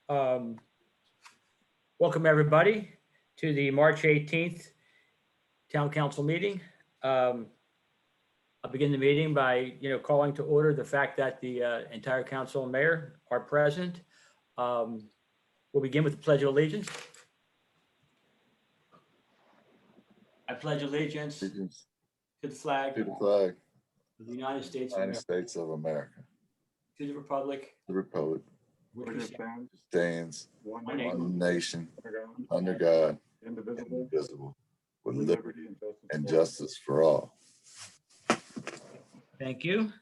Um, Welcome, everybody, to the March 18th Town Council meeting. I'll begin the meeting by, calling to order the fact that the entire council and mayor are present. We'll begin with the Pledge of Allegiance. I pledge allegiance to the flag of the United States of America, to the republic which stands one nation under God, indivisible, with liberty and justice for all. Thank you.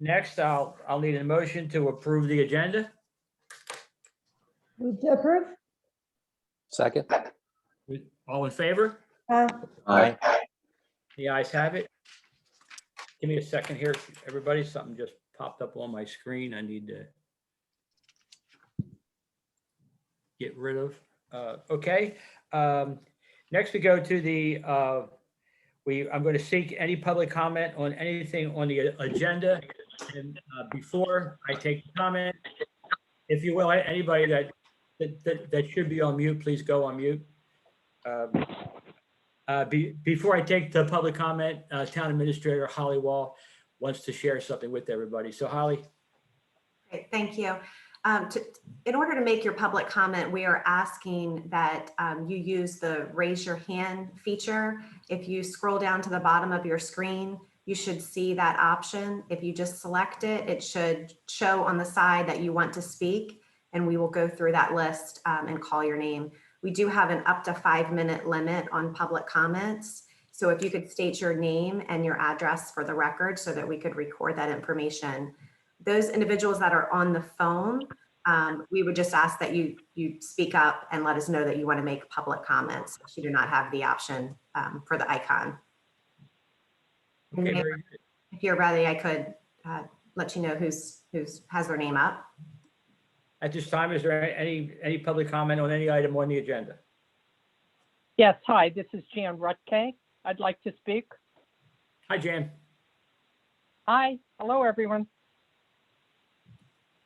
Next, I'll need a motion to approve the agenda. Move to approve. Second. All in favor? Aye. The ayes have it. Give me a second here, everybody. Something just popped up on my screen I need to get rid of. Okay. Next we go to the, I'm going to seek any public comment on anything on the agenda. And before I take the comment, if you will, anybody that should be on mute, please go on mute. Before I take the public comment, Town Administrator Holly Wall wants to share something with everybody. So Holly. Great, thank you. In order to make your public comment, we are asking that you use the raise your hand feature. If you scroll down to the bottom of your screen, you should see that option. If you just select it, it should show on the side that you want to speak, and we will go through that list and call your name. We do have an up to 5-minute limit on public comments. So if you could state your name and your address for the record so that we could record that information. Those individuals that are on the phone, we would just ask that you speak up and let us know that you want to make public comments. You do not have the option for the icon. Okay, Mayor, very good. if you're ready, I could let you know who's has their name up. At this time, is there any public comment on any item on the agenda? Yes, hi, this is Jan Rutke. I'd like to speak. Hi, Jan. Hi, hello, everyone.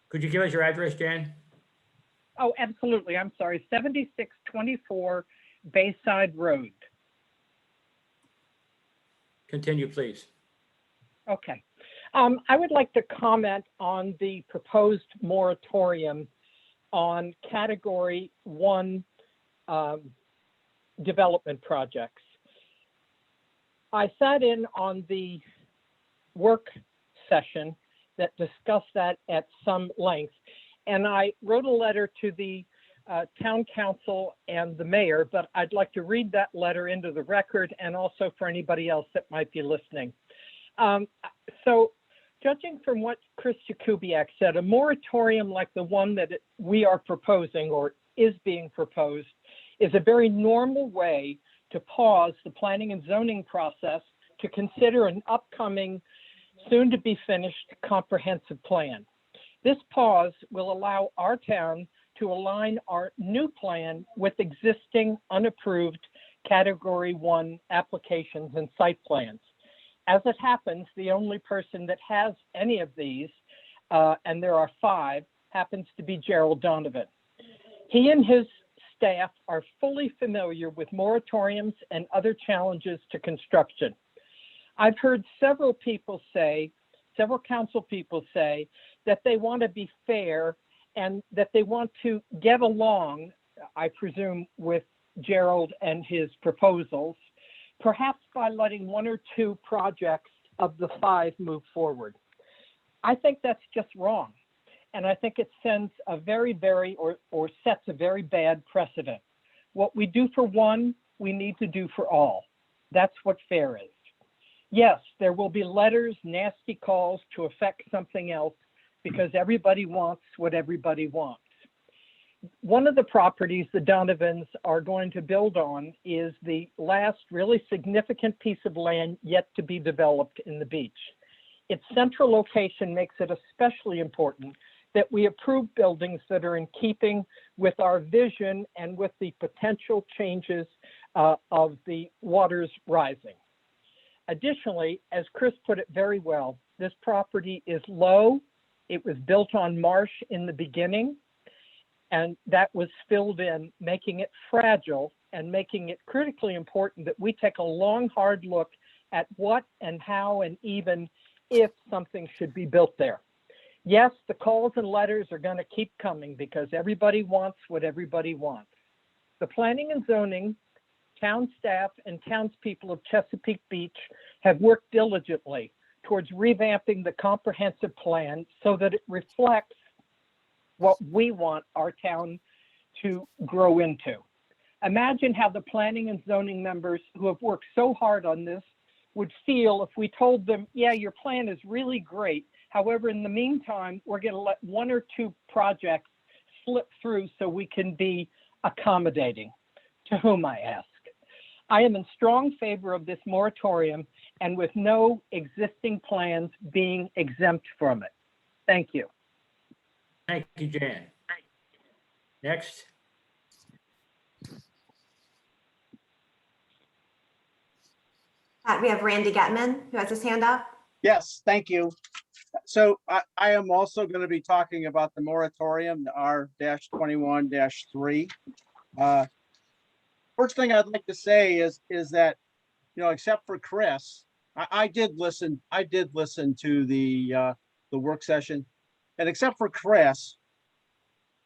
Could you give us your address, Jan? Oh, absolutely. I'm sorry. 7624 Bayside Road. Continue, please. Okay. I would like to comment on the proposed moratorium on Category 1 development projects. I sat in on the work session that discussed that at some length, and I wrote a letter to the town council and the mayor, but I'd like to read that letter into the record and also for anybody else that might be listening. So judging from what Chris Jakubiak said, a moratorium like the one that we are proposing or is being proposed is a very normal way to pause the planning and zoning process to consider an upcoming soon to be finished comprehensive plan. This pause will allow our town to align our new plan with existing unapproved Category 1 applications and site plans. As it happens, the only person that has any of these, and there are 5, happens to be Gerald Donovan. He and his staff are fully familiar with moratoriums and other challenges to construction. I've heard several council people say that they want to be fair and that they want to get along, I presume, with Gerald and his proposals, perhaps by letting 1 or 2 projects of the 5 move forward. I think that's just wrong. And I think it sends a very, or sets a very bad precedent. What we do for one, we need to do for all. That's what fair is. Yes, there will be letters, nasty calls to affect something else because everybody wants what everybody wants. One of the properties the Donovans are going to build on is the last really significant piece of land yet to be developed in the beach. Its central location makes it especially important that we approve buildings that are in keeping with our vision and with the potential changes of the waters rising. Additionally, as Chris put it very well, this property is low. It was built on marsh in the beginning. And that was filled in, making it fragile and making it critically important that we take a long, hard look at what and how and even if something should be built there. Yes, the calls and letters are going to keep coming because everybody wants what everybody wants. The planning and zoning, town staff, and townspeople of Chesapeake Beach have worked diligently towards revamping the comprehensive plan so that it reflects what we want our town to grow into. Imagine how the planning and zoning members who have worked so hard on this would feel if we told them, yeah, your plan is really great. However, in the meantime, we're going to let one or two projects slip through so we can be accommodating. To whom I ask. I am in strong favor of this moratorium and with no existing plans being exempt from it. Thank you. Thank you, Jan. Next. We have Randy Getman, who has his hand up. Yes, thank you. So I am also going to be talking about the moratorium, the R-21-3. First thing I'd like to say is that, you know, except for Chris, I did listen to the work session, and except for Chris,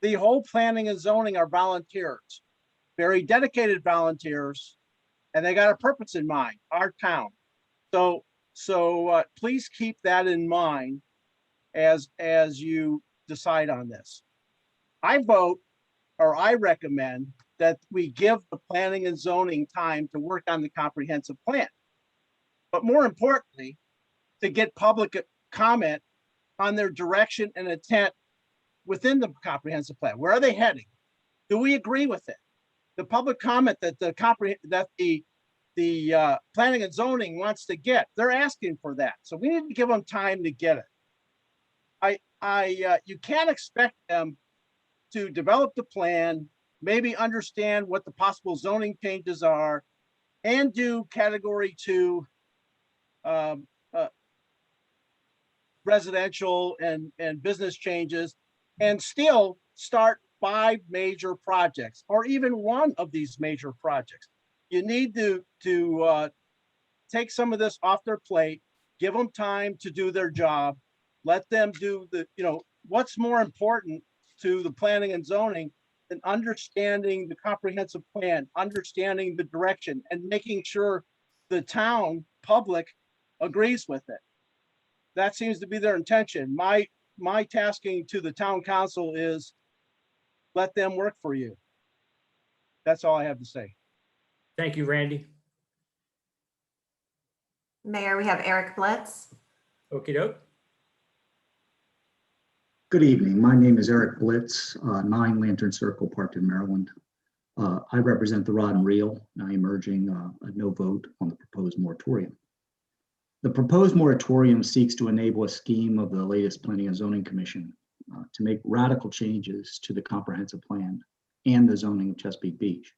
the whole planning and zoning are volunteers, very dedicated volunteers, and they got a purpose in mind, our town. So please keep that in mind as you decide on this. I recommend that we give the planning and zoning time to work on the comprehensive plan. But more importantly, to get public comment on their direction and intent within the comprehensive plan. Where are they heading? Do we agree with it? The public comment that the planning and zoning wants to get, they're asking for that. So we need to give them time to get it. You can't expect them to develop the plan, maybe understand what the possible zoning changes are, and do category 2 residential and business changes, and still start 5 major projects or even one of these major projects. You need to take some of this off their plate, give them time to do their job, let them do what's more important to the planning and zoning than understanding the comprehensive plan, understanding the direction, and making sure the town public agrees with it. That seems to be their intention. My tasking to the town council is let them work for you. That's all I have to say. Thank you, Randy. Mayor, we have Eric Blitz. Okey doke. Good evening. My name is Eric Blitz, 9 Lantern Circle, Parkton, Maryland. I represent the rod and reel, and I am urging a no vote on the proposed moratorium. The proposed moratorium seeks to enable a scheme of the latest Planning and Zoning Commission to make radical changes to the comprehensive plan and the zoning of Chesapeake Beach,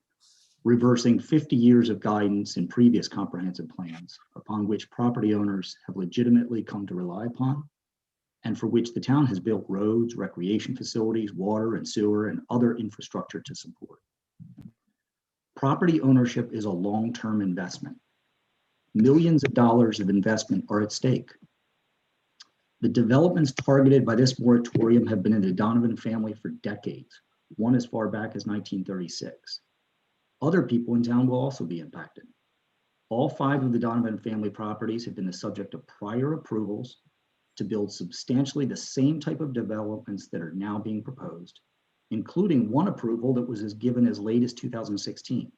reversing 50 years of guidance in previous comprehensive plans upon which property owners have legitimately come to rely upon, and for which the town has built roads, recreation facilities, water and sewer, and other infrastructure to support. Property ownership is a long-term investment. Millions of dollars of investment are at stake. The developments targeted by this moratorium have been in the Donovan family for decades, one as far back as 1936. Other people in town will also be impacted. All 5 of the Donovan family properties have been the subject of prior approvals to build substantially the same type of developments that are now being proposed, including one approval that was given as late as 2016.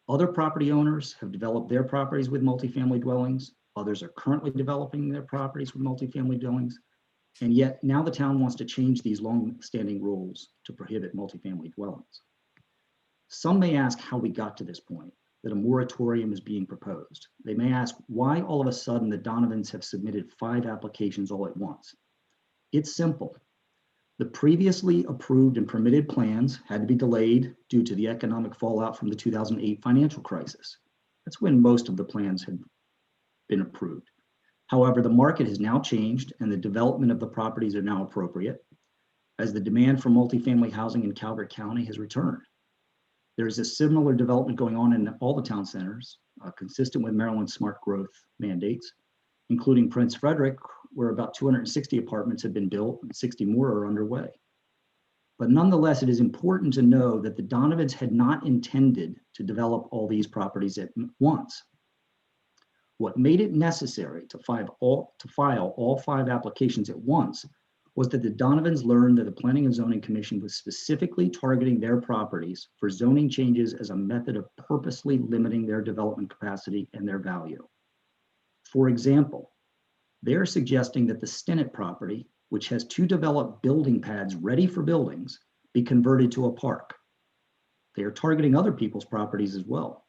Other property owners have developed their properties with multifamily dwellings. Others are currently developing their properties with multifamily dwellings. And yet now the town wants to change these long-standing rules to prohibit multifamily dwellings. Some may ask how we got to this point, that a moratorium is being proposed. They may ask why all of a sudden the Donovans have submitted 5 applications all at once. It's simple. The previously approved and permitted plans had to be delayed due to the economic fallout from the 2008 financial crisis. That's when most of the plans had been approved. However, the market has now changed and the development of the properties are now appropriate. as the demand for multifamily housing in Calvert County has returned. There is a similar development going on in all the town centers, consistent with Maryland's smart growth mandates, including Prince Frederick, where about 260 apartments have been built and 60 more are underway. But nonetheless, it is important to know that the Donovans had not intended to develop all these properties at once. What made it necessary to file all 5 applications at once was that the Donovans learned that the Planning and Zoning Commission was specifically targeting their properties for zoning changes as a method of purposely limiting their development capacity and their value. For example, they're suggesting that the Stinnett property, which has 2 developed building pads ready for buildings, be converted to a park. They are targeting other people's properties as well.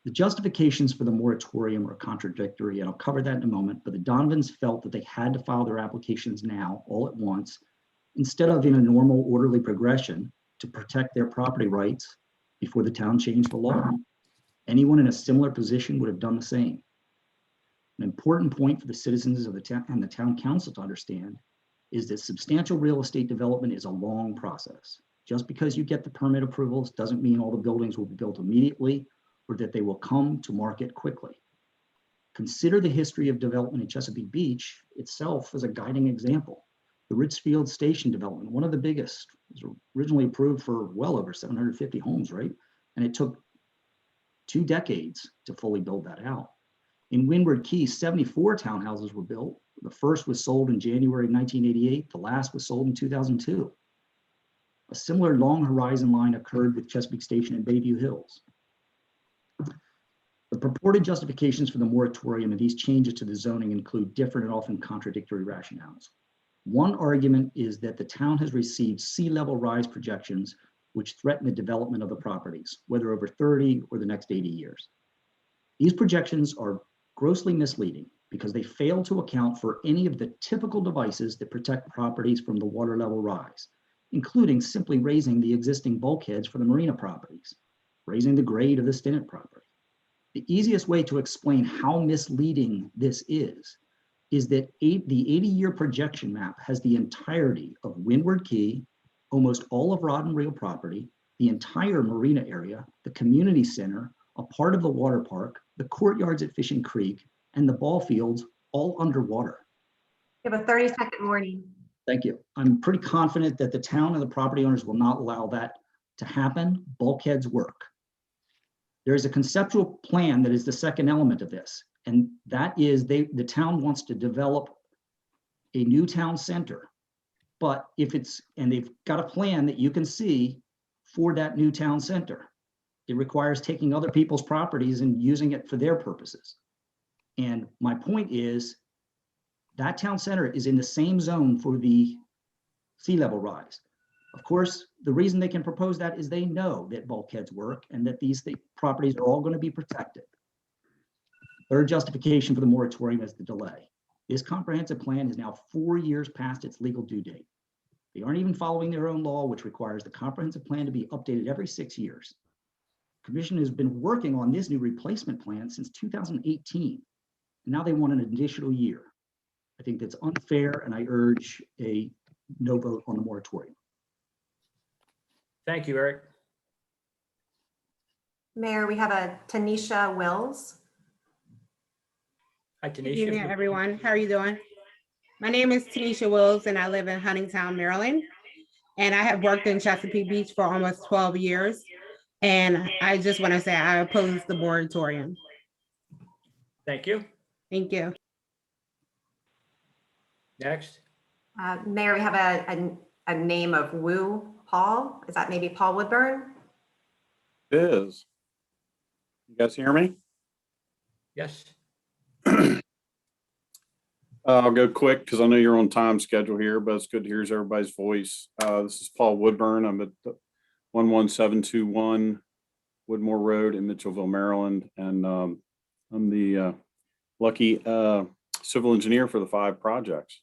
The justifications for the moratorium are contradictory, and I'll cover that in a moment, but the Donovans felt that they had to file their applications now, all at once, instead of in a normal orderly progression to protect their property rights before the town changed the law. Anyone in a similar position would have done the same. An important point for the citizens of the town and the town council to understand is that substantial real estate development is a long process. Just because you get the permit approvals doesn't mean all the buildings will be built immediately or that they will come to market quickly. Consider the history of development in Chesapeake Beach itself as a guiding example. The Richfield Station development, one of the biggest, was originally approved for well over 750 homes, right? And it took 2 decades to fully build that out. In Windward Key, 74 townhouses were built. The first was sold in January 1988. The last was sold in 2002. A similar long horizon line occurred with Chesapeake Station and Bayview Hills. The purported justifications for the moratorium and these changes to the zoning include different and often contradictory rationales. One argument is that the town has received sea level rise projections which threaten the development of the properties, whether over 30 or the next 80 years. These projections are grossly misleading because they fail to account for any of the typical devices that protect properties from the water level rise, including simply raising the existing bulkheads for the marina properties, raising the grade of the Stinnett property. The easiest way to explain how misleading this is that the 80-year projection map has the entirety of Windward Key, almost all of Rod and Reel property, the entire marina area, the community center, a part of the water park, the courtyards at Fishing Creek, and the ball fields all underwater. You have a 30-second warning. Thank you. I'm pretty confident that the town and the property owners will not allow that to happen. Bulkheads work. There is a conceptual plan that is the second element of this, and that is the town wants to develop a new town center. But and they've got a plan that you can see for that new town center. It requires taking other people's properties and using it for their purposes. And my point is that town center is in the same zone for the sea level rise. Of course, the reason they can propose that is they know that bulkheads work and that these properties are all going to be protected. Third justification for the moratorium is the delay. This comprehensive plan is now 4 years past its legal due date. They aren't even following their own law, which requires the comprehensive plan to be updated every 6 years. The commission has been working on this new replacement plan since 2018. And now they want an additional year. I think that's unfair, and I urge a no vote on the moratorium. Thank you, Eric. Mayor, we have a Tanisha Wills. Hi, Good evening, Tanisha. everyone. How are you doing? My name is Tanisha Wills, and I live in Huntingtown, Maryland. And I have worked in Chesapeake Beach for almost 12 years. And I just want to say I oppose the moratorium. Thank you. Thank you. Next. Mayor, we have a name of Wu Paul. Is that maybe Paul Woodburn? It is. You guys hear me? Yes. I'll go quick because I know you're on time schedule here, but it's good to hear everybody's voice. This is Paul Woodburn. I'm at 11721 Woodmore Road in Mitchellville, Maryland. And I'm the lucky civil engineer for the 5 projects.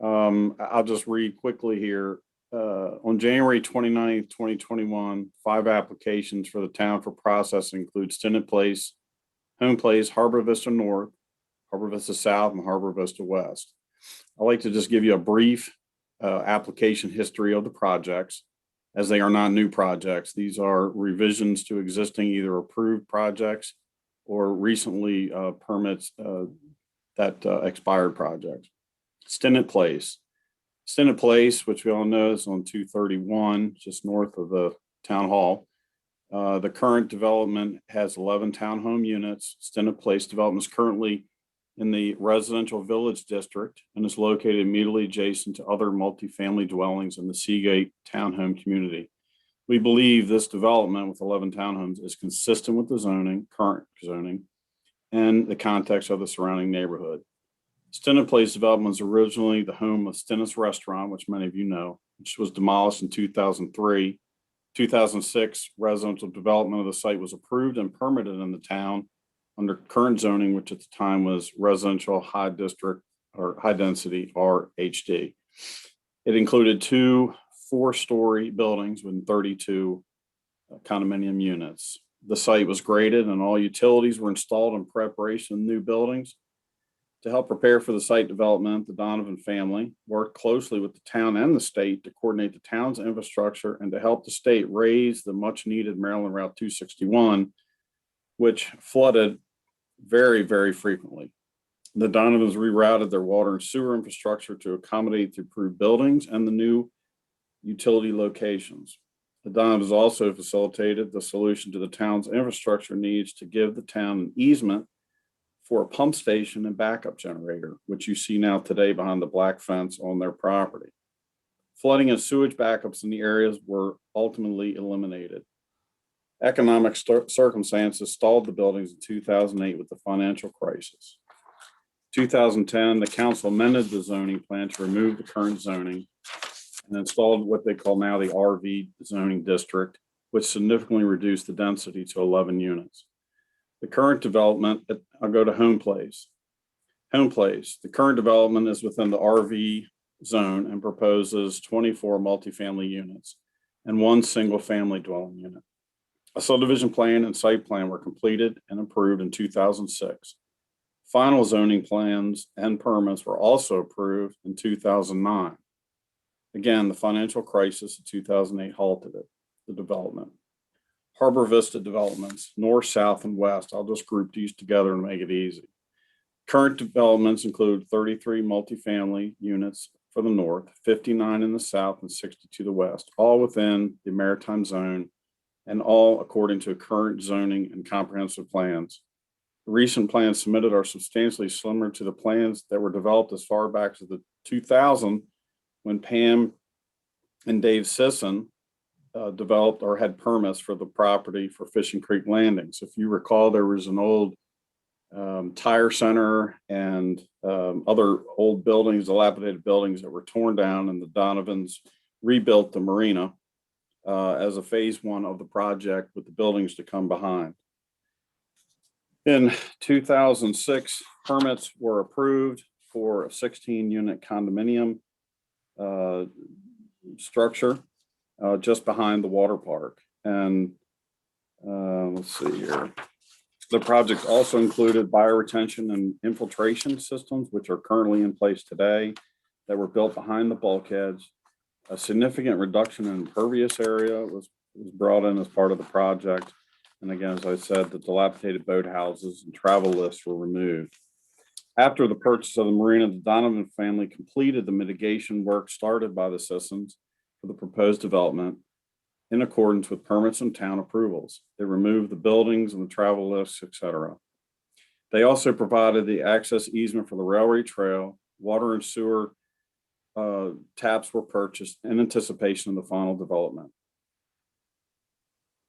I'll just read quickly here. On January 29th, 2021, 5 applications for the town for processing include Stiniplace, Home Place, Harbor Vista North, Harbor Vista South, and Harbor Vista West. I'd like to just give you a brief application history of the projects, as they are not new projects. These are revisions to existing either approved projects or recently permits that expired projects. Stiniplace. Stiniplace, which we all know is on 231, just north of the town hall. The current development has 11 townhome units. Stiniplace development is currently in the residential village district and is located immediately adjacent to other multifamily dwellings in the Seagate townhome community. We believe this development with 11 townhomes is consistent with the current zoning, and the context of the surrounding neighborhood. Stiniplace development was originally the home of Stennis Restaurant, which many of you know, which was demolished in 2003. 2006, residential development of the site was approved and permitted in the town under current zoning, which at the time was residential high district or high density RHD. It included 2 4-story buildings with 32 condominium units. The site was graded and all utilities were installed in preparation of new buildings. To help prepare for the site development, the Donovan family worked closely with the town and the state to coordinate the town's infrastructure and to help the state raise the much needed Maryland Route 261, which flooded very, very frequently. The Donovans rerouted their water and sewer infrastructure to accommodate the approved buildings and the new utility locations. The Donovans also facilitated the solution to the town's infrastructure needs to give the town an easement for a pump station and backup generator, which you see now today behind the black fence on their property. Flooding and sewage backups in the areas were ultimately eliminated. Economic circumstances stalled the buildings in 2008 with the financial crisis. 2010, the council amended the zoning plan to remove the current zoning and installed what they call now the RV zoning district, which significantly reduced the density to 11 units. The current development, I'll go to Home Place. Home Place, the current development is within the RV zone and proposes 24 multifamily units and 1 single family dwelling unit. A subdivision plan and site plan were completed and approved in 2006. Final zoning plans and permits were also approved in 2009. Again, the financial crisis of 2008 halted it, the development. Harbor Vista developments, north, south, and west. I'll just group these together and make it easy. Current developments include 33 multifamily units for the north, 59 in the south, and 60 to the west, all within the maritime zone and all according to current zoning and comprehensive plans. The recent plans submitted are substantially similar to the plans that were developed as far back as the 2000 when Pam and Dave Sisson developed or had permits for the property for Fishing Creek Landing. So if you recall, there was an old tire center and other old buildings, dilapidated buildings that were torn down, and the Donovans rebuilt the marina as a phase 1 of the project with the buildings to come behind. In 2006, permits were approved for a 16-unit condominium structure just behind the water park. And let's see here. The project also included bioretention and infiltration systems, which are currently in place today, that were built behind the bulkheads. A significant reduction in impervious area was brought in as part of the project. And again, as I said, the dilapidated boathouses and travel lifts were removed. After the purchase of the marina, the Donovan family completed the mitigation work started by the Sissons for the proposed development in accordance with permits and town approvals. They removed the buildings and the travel lifts, etc. They also provided the access easement for the railway trail. Water and sewer taps were purchased in anticipation of the final development.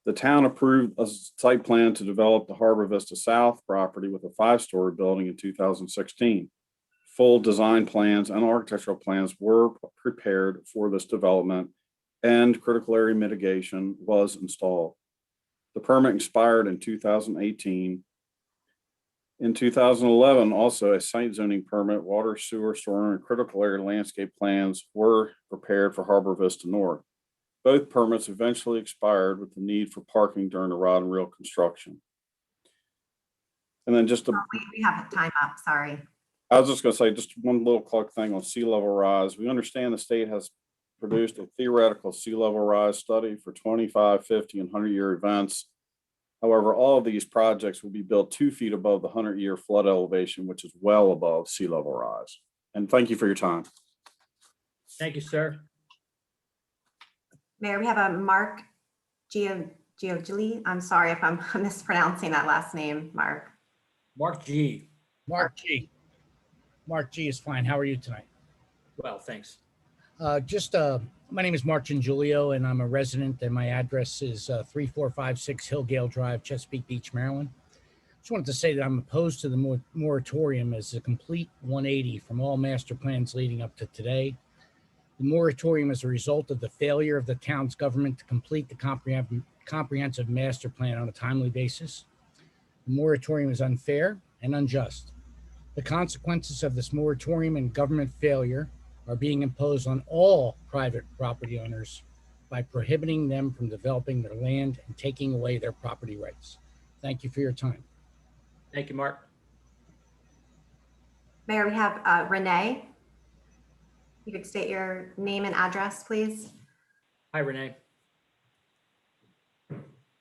The town approved a site plan to develop the Harbor Vista South property with a 5-story building in 2016. Full design plans and architectural plans were prepared for this development, and critical area mitigation was installed. The permit expired in 2018. In 2011, also a site zoning permit, water, sewer, storm, and critical area landscape plans were prepared for Harbor Vista North. Both permits eventually expired with the need for parking during the rod and reel construction. And then just We have time up, sorry. I was just gonna say, just one little quick thing on sea level rise. We understand the state has produced a theoretical sea level rise study for 25, 50, and 100-year events. However, all of these projects will be built 2 feet above the 100-year flood elevation, which is well above sea level rise. And thank you for your time. Thank you, sir. Mayor, we have a Mark Giogili. I'm sorry if I'm mispronouncing that last name, Mark. Mark G. Mark G. Mark G is fine. How are you tonight? Well, thanks. My name is Mark Giulio, and I'm a resident, and my address is 3456 Hillgale Drive, Chesapeake Beach, Maryland. Just wanted to say that I'm opposed to the moratorium as a complete 180 from all master plans leading up to today. The moratorium is a result of the failure of the town's government to complete the comprehensive master plan on a timely basis. The moratorium is unfair and unjust. The consequences of this moratorium and government failure are being imposed on all private property owners by prohibiting them from developing their land and taking away their property rights. Thank you for your time. Thank you, Mark. Mayor, we have Renee. You could state your name and address, please. Hi, Renee.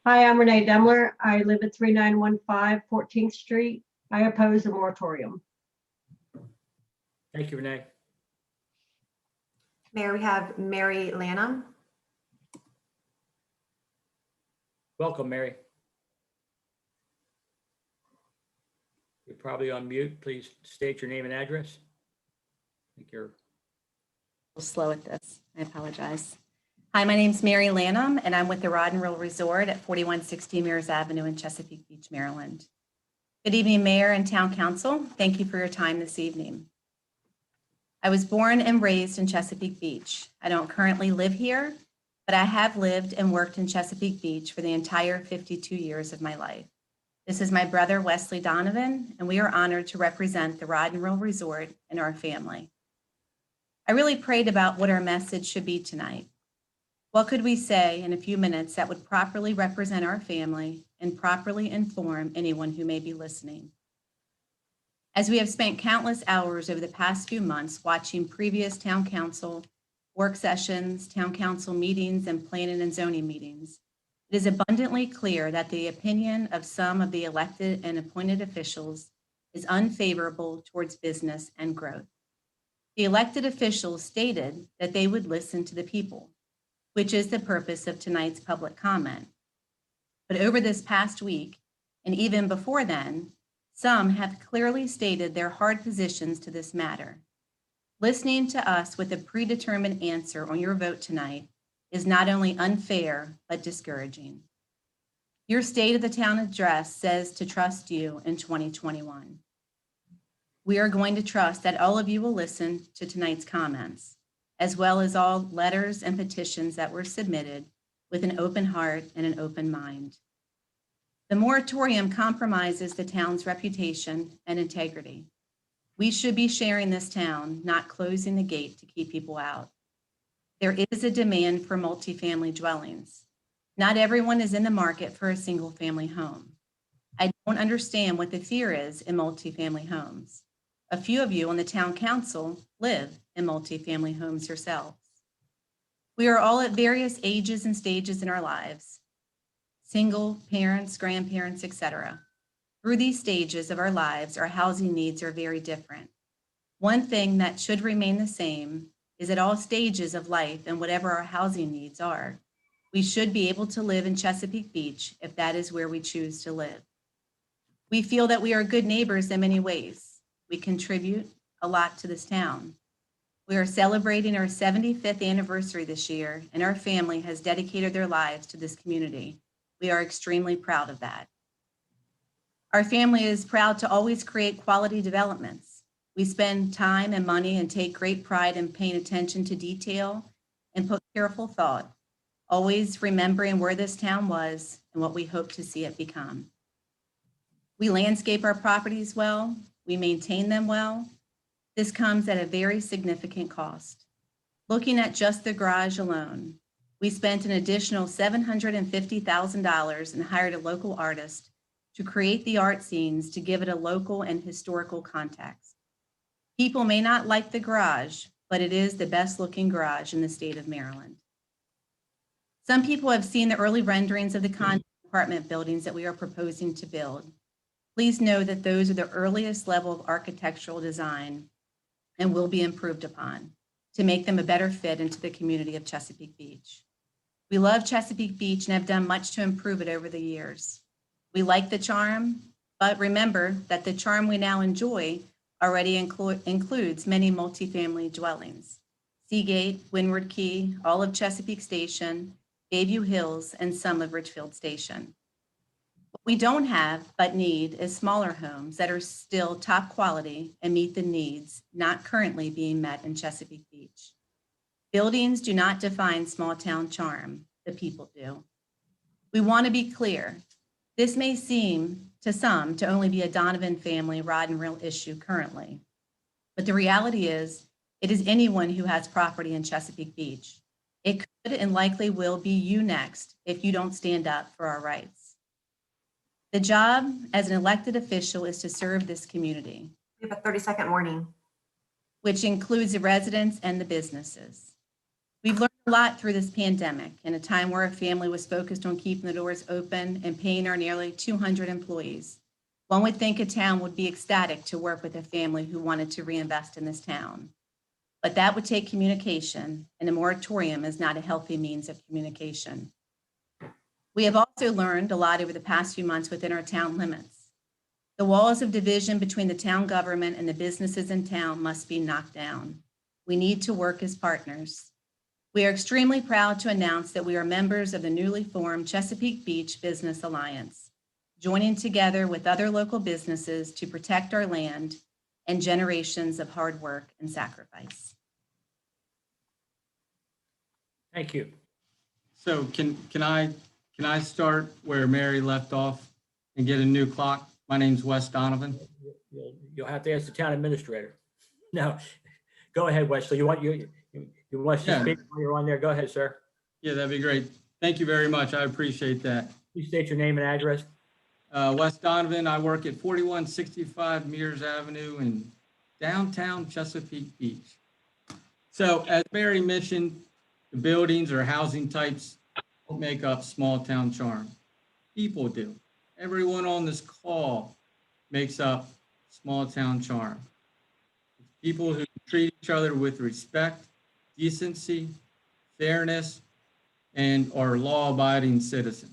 Hi, I'm Renee Demler. I live at 3915 14th Street. I oppose the moratorium. Thank you, Renee. Mayor, we have Mary Lanham. Welcome, Mary. You're probably on mute. Please state your name and address. I think you're slow at this. I apologize. Hi, my name's Mary Lanham, and I'm with the Rod and Reel Resort at 4160 Mears Avenue in Chesapeake Beach, Maryland. Good evening, Mayor and Town Council. Thank you for your time this evening. I was born and raised in Chesapeake Beach. I don't currently live here, but I have lived and worked in Chesapeake Beach for the entire 52 years of my life. This is my brother, Wesley Donovan, and we are honored to represent the Rod and Reel Resort and our family. I really prayed about what our message should be tonight. What could we say in a few minutes that would properly represent our family and properly inform anyone who may be listening? As we have spent countless hours over the past few months watching previous town council work sessions, town council meetings, and planning and zoning meetings, it is abundantly clear that the opinion of some of the elected and appointed officials is unfavorable towards business and growth. The elected officials stated that they would listen to the people, which is the purpose of tonight's public comment. But over this past week, and even before then, some have clearly stated their hard positions to this matter. Listening to us with a predetermined answer on your vote tonight is not only unfair, but discouraging. Your State of the Town address says to trust you in 2021. We are going to trust that all of you will listen to tonight's comments, as well as all letters and petitions that were submitted with an open heart and an open mind. The moratorium compromises the town's reputation and integrity. We should be sharing this town, not closing the gate to keep people out. There is a demand for multifamily dwellings. Not everyone is in the market for a single family home. I don't understand what the fear is in multifamily homes. A few of you on the town council live in multifamily homes yourselves. We are all at various ages and stages in our lives. Single, parents, grandparents, etc. Through these stages of our lives, our housing needs are very different. One thing that should remain the same is at all stages of life and whatever our housing needs are, we should be able to live in Chesapeake Beach if that is where we choose to live. We feel that we are good neighbors in many ways. We contribute a lot to this town. We are celebrating our 75th anniversary this year, and our family has dedicated their lives to this community. We are extremely proud of that. Our family is proud to always create quality developments. We spend time and money and take great pride in paying attention to detail and put careful thought, always remembering where this town was and what we hope to see it become. We landscape our properties well, we maintain them well. This comes at a very significant cost. Looking at just the garage alone, we spent an additional $750,000 and hired a local artist to create the art scenes to give it a local and historical context. People may not like the garage, but it is the best looking garage in the state of Maryland. Some people have seen the early renderings of the condo apartment buildings that we are proposing to build. Please know that those are the earliest level of architectural design and will be improved upon to make them a better fit into the community of Chesapeake Beach. We love Chesapeake Beach and have done much to improve it over the years. We like the charm, but remember that the charm we now enjoy already includes many multifamily dwellings. Seagate, Windward Key, all of Chesapeake Station, Bayview Hills, and some of Richfield Station. What we don't have but need is smaller homes that are still top quality and meet the needs not currently being met in Chesapeake Beach. Buildings do not define small town charm, the people do. We want to be clear. This may seem to some to only be a Donovan family rod and reel issue currently, but the reality is it is anyone who has property in Chesapeake Beach. It could and likely will be you next if you don't stand up for our rights. The job as an elected official is to serve this community. We have a 30-second warning. Which includes the residents and the businesses. We've learned a lot through this pandemic in a time where our family was focused on keeping the doors open and paying our nearly 200 employees. One would think a town would be ecstatic to work with a family who wanted to reinvest in this town. But that would take communication, and a moratorium is not a healthy means of communication. We have also learned a lot over the past few months within our town limits. The walls of division between the town government and the businesses in town must be knocked down. We need to work as partners. We are extremely proud to announce that we are members of the newly formed Chesapeake Beach Business Alliance, joining together with other local businesses to protect our land and generations of hard work and sacrifice. Thank you. So can I start where Mary left off and get a new clock? My name's Wes Donovan. You'll have to ask the town administrator. No, go ahead, Wesley. You want to speak while you're on there? Go ahead, sir. Yeah, that'd be great. Thank you very much. I appreciate that. Please state your name and address. Wes Donovan. I work at 4165 Mears Avenue in downtown Chesapeake Beach. So as Mary mentioned, the buildings or housing types don't make up small town charm. People do. Everyone on this call makes up small town charm. It's people who treat each other with respect, decency, fairness, and are law-abiding citizens.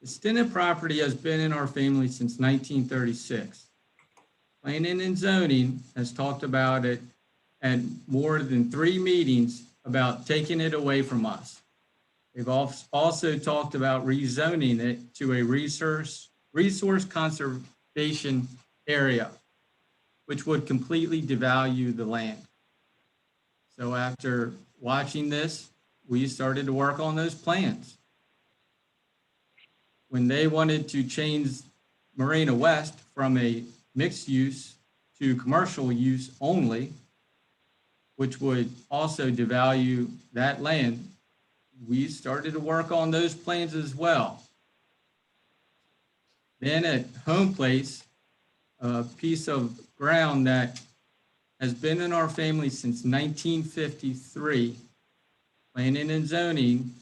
The Stiniplace property has been in our family since 1936. Planning and zoning has talked about it at more than 3 meetings about taking it away from us. They've also talked about rezoning it to a resource conservation area, which would completely devalue the land. So after watching this, we started to work on those plans. When they wanted to change Marina West from a mixed use to commercial use only, which would also devalue that land, we started to work on those plans as well. Then at Home Place, a piece of ground that has been in our family since 1953, planning and zoning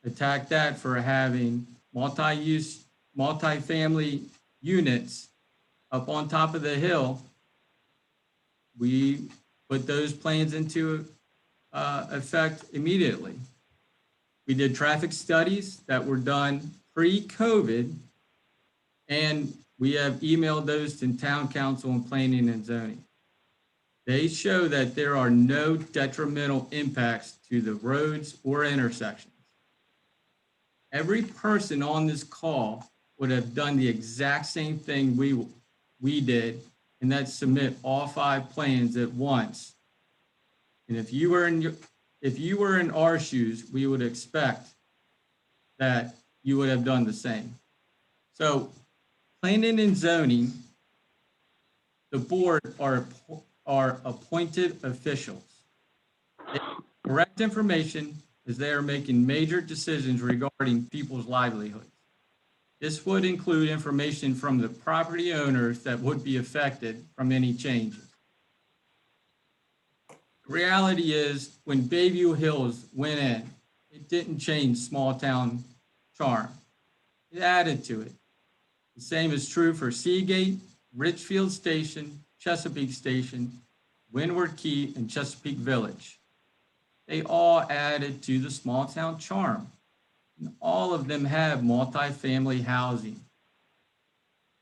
attacked that for having multi-use, multi-family units up on top of the hill. We put those plans into effect immediately. We did traffic studies that were done pre-COVID, and we have emailed those to town council and planning and zoning. They show that there are no detrimental impacts to the roads or intersections. Every person on this call would have done the exact same thing we did, and that's submit all 5 plans at once. And if you were in our shoes, we would expect that you would have done the same. So planning and zoning, the board are appointed officials. They correct information as they are making major decisions regarding people's livelihoods. This would include information from the property owners that would be affected from any changes. Reality is, when Bayview Hills went in, it didn't change small town charm. It added to it. The same is true for Seagate, Richfield Station, Chesapeake Station, Windward Key, and Chesapeake Village. They all added to the small town charm. And all of them have multifamily housing.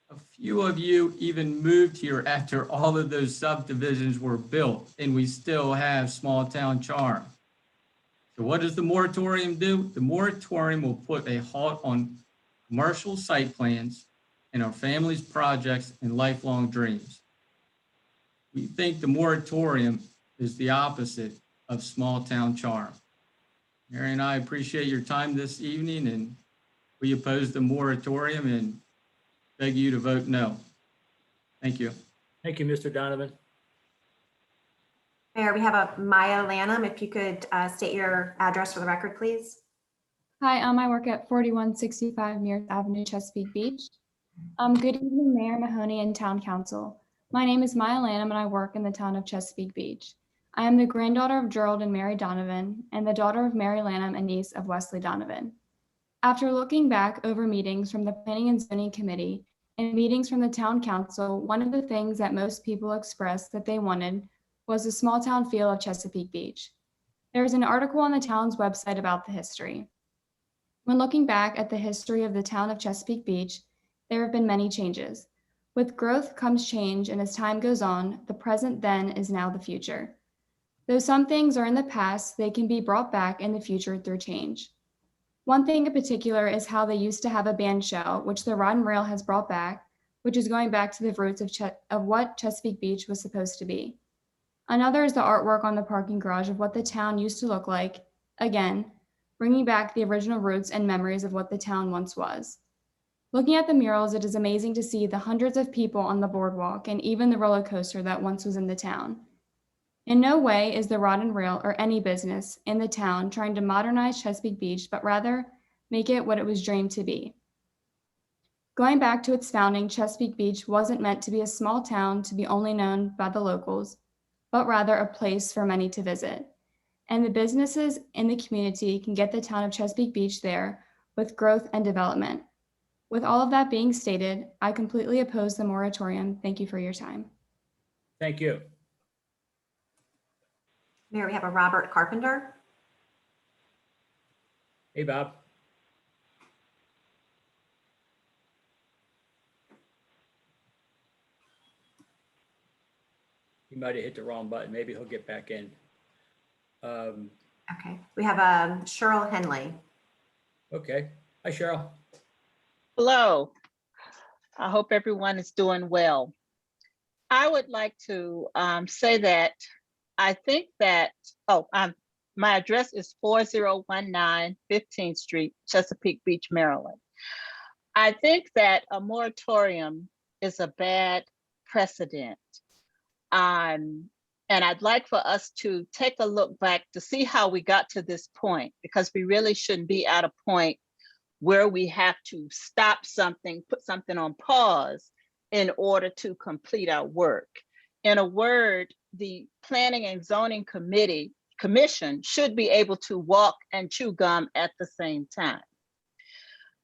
A few of you even moved here after all of those subdivisions were built, and we still have small town charm. So what does the moratorium do? The moratorium will put a halt on commercial site plans and our families' projects and lifelong dreams. We think the moratorium is the opposite of small town charm. Mary and I appreciate your time this evening, and we oppose the moratorium and beg you to vote no. Thank you. Thank you, Mr. Donovan. Mayor, we have a Maya Lanham. If you could state your address for the record, please. Hi, I work at 4165 Mears Avenue, Chesapeake Beach. Good evening, Mayor Mahoney and Town Council. My name is Maya Lanham and I work in the town of Chesapeake Beach. I am the granddaughter of Gerald and Mary Donovan and the daughter of Mary Lanham and niece of Wesley Donovan. After looking back over meetings from the Planning and Zoning Committee and meetings from the Town Council, one of the things that most people expressed that they wanted was the small town feel of Chesapeake Beach. There is an article on the town's website about the history. When looking back at the history of the town of Chesapeake Beach, there have been many changes. With growth comes change, and as time goes on, the present then is now the future. Though some things are in the past, they can be brought back in the future through change. One thing in particular is how they used to have a band shell, which the Rod and Rail has brought back, which is going back to the roots of what Chesapeake Beach was supposed to be. Another is the artwork on the parking garage of what the town used to look like, again, bringing back the original roots and memories of what the town once was. Looking at the murals, it is amazing to see the hundreds of people on the boardwalk and even the roller coaster that once was in the town. In no way is the Rod and Rail or any business in the town trying to modernize Chesapeake Beach, but rather make it what it was dreamed to be. Going back to its founding, Chesapeake Beach wasn't meant to be a small town to be only known by the locals, but rather a place for many to visit. And the businesses in the community can get the town of Chesapeake Beach there with growth and development. With all of that being stated, I completely oppose the moratorium. Thank you for your time. Thank you. Mayor, we have a Robert Carpenter. Hey, Bob. He might have hit the wrong button. Maybe he'll get back in. Okay, we have Cheryl Henley. Okay. Hi, Cheryl. Hello. I hope everyone is doing well. I would like to say that I think that, my address is 4019 15th Street, Chesapeake Beach, Maryland. I think that a moratorium is a bad precedent. And I'd like for us to take a look back to see how we got to this point, because we really shouldn't be at a point where we have to stop something, put something on pause in order to complete our work. In a word, the Planning and Zoning Commission should be able to walk and chew gum at the same time.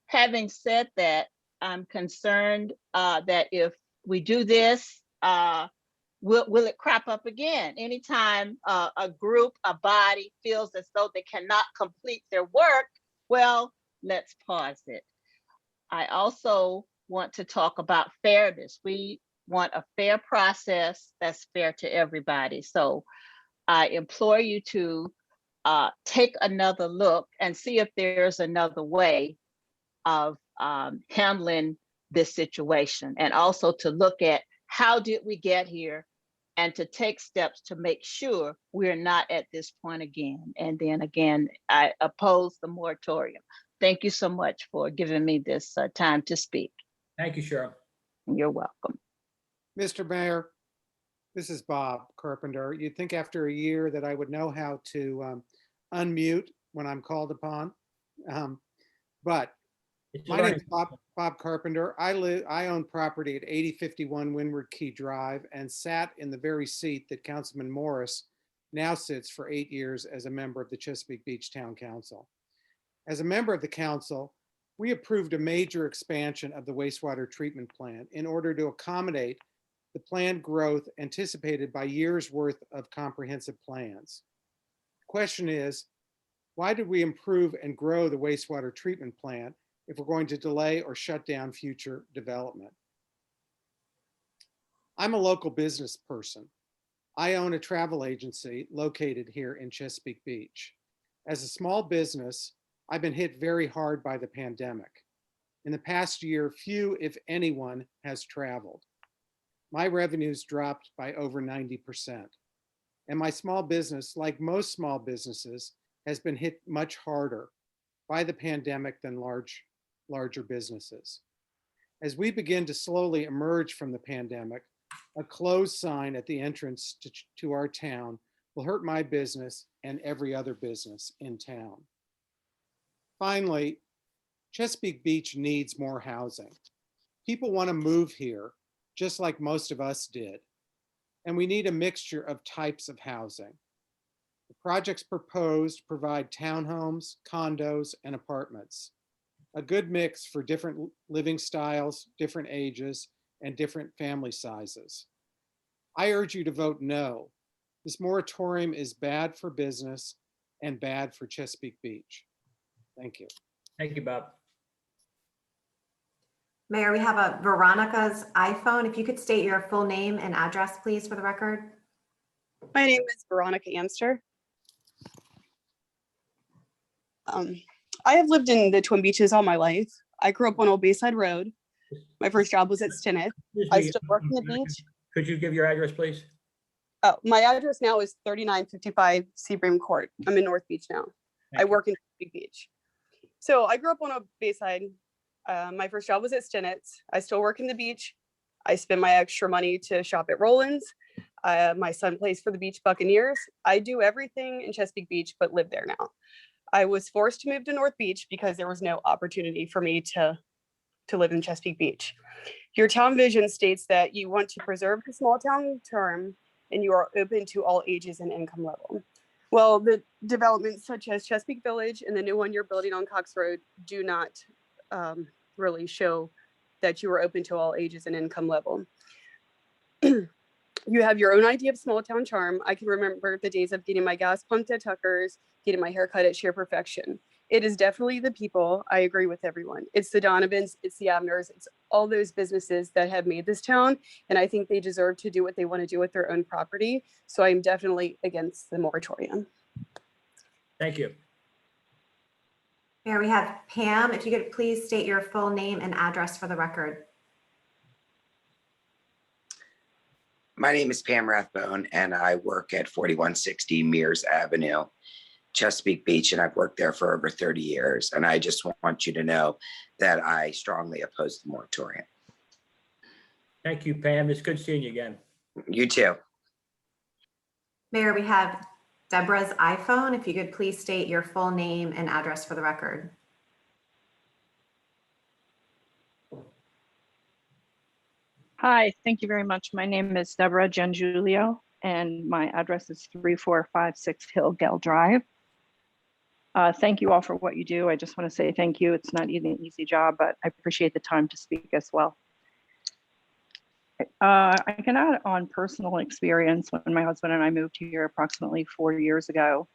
Having said that, I'm concerned that if we do this, will it crop up again? Anytime a group, a body feels as though they cannot complete their work, well, let's pause it. I also want to talk about fairness. We want a fair process that's fair to everybody. So I implore you to take another look and see if there's another way of handling this situation, and also to look at how did we get here and to take steps to make sure we're not at this point again. And then again, I oppose the moratorium. Thank you so much for giving me this time to speak. Thank you, Cheryl. You're welcome. Mr. Mayor, this is Bob Carpenter. You'd think after a year that I would know how to unmute when I'm called upon. But my name is Bob Carpenter. I own property at 8051 Windward Key Drive and sat in the very seat that Councilman Morris now sits for 8 years as a member of the Chesapeake Beach Town Council. As a member of the council, we approved a major expansion of the wastewater treatment plant in order to accommodate the planned growth anticipated by years' worth of comprehensive plans. The question is, why did we improve and grow the wastewater treatment plant if we're going to delay or shut down future development? I'm a local business person. I own a travel agency located here in Chesapeake Beach. As a small business, I've been hit very hard by the pandemic. In the past year, few, if anyone, has traveled. My revenues dropped by over 90%. And my small business, like most small businesses, has been hit much harder by the pandemic than larger businesses. As we begin to slowly emerge from the pandemic, a closed sign at the entrance to our town will hurt my business and every other business in town. Finally, Chesapeake Beach needs more housing. People want to move here, just like most of us did. And we need a mixture of types of housing. The projects proposed provide townhomes, condos, and apartments. A good mix for different living styles, different ages, and different family sizes. I urge you to vote no. This moratorium is bad for business and bad for Chesapeake Beach. Thank you. Thank you, Bob. Mayor, we have a Veronica's iPhone. If you could state your full name and address, please, for the record. My name is Veronica Amster. I have lived in the Twin Beaches all my life. I grew up on Old Bayside Road. My first job was at Stiniplace. I still work in the beach. Could you give your address, please? Oh, my address now is 3955 Sebring Court. I'm in North Beach now. I work in Big Beach. So I grew up on Old Bayside. My first job was at Stiniplace. I still work in the beach. I spend my extra money to shop at Roland's. My son plays for the Beach Buccaneers. I do everything in Chesapeake Beach, but live there now. I was forced to move to North Beach because there was no opportunity for me to live in Chesapeake Beach. Your town vision states that you want to preserve the small town term and you are open to all ages and income level. Well, the developments such as Chesapeake Village and the new one you're building on Cox Road do not really show that you are open to all ages and income level. You have your own idea of small town charm. I can remember the days of getting my gas pumped at Tucker's, getting my hair cut at Sheer Perfection. It is definitely the people. I agree with everyone. It's the Donovans, it's the Abners, it's all those businesses that have made this town. And I think they deserve to do what they want to do with their own property. So I'm definitely against the moratorium. Thank you. Mayor, we have Pam. If you could please state your full name and address for the record. My name is Pam Rathbone, and I work at 4160 Mears Avenue, Chesapeake Beach, and I've worked there for over 30 years. And I just want you to know that I strongly oppose the moratorium. Thank you, Pam. It's good seeing you again. You too. Mayor, we have Deborah's iPhone. If you could please state your full name and address for the record. Hi, thank you very much. My name is Deborah Giangulio, and my address is 3456 Hillgale Drive. Thank you all for what you do. I just want to say thank you. It's not even an easy job, but I appreciate the time to speak as well. I can add on personal experience. When my husband and I moved here approximately 4 years ago,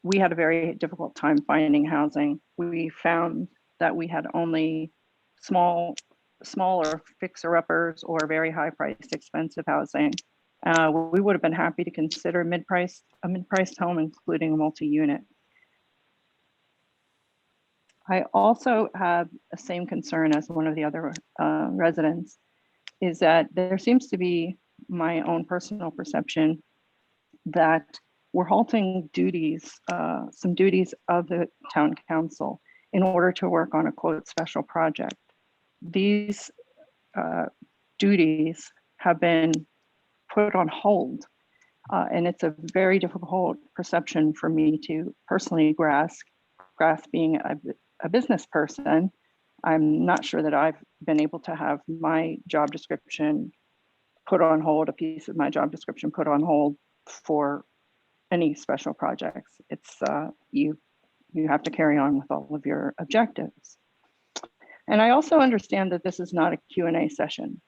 we had a very difficult time finding housing. We found that we had only smaller fixer-uppers or very high-priced, expensive housing. We would have been happy to consider a mid-priced home, including a multi-unit. I also have the same concern as one of the other residents, is that there seems to be my own personal perception that we're halting duties, some duties of the town council in order to work on a quote special project. These duties have been put on hold, and it's a very difficult perception for me to personally grasp being a business person. I'm not sure that I've been able to have my job description put on hold, a piece of my job description put on hold for any special projects. It's you have to carry on with all of your objectives. And I also understand that this is not a Q&A session.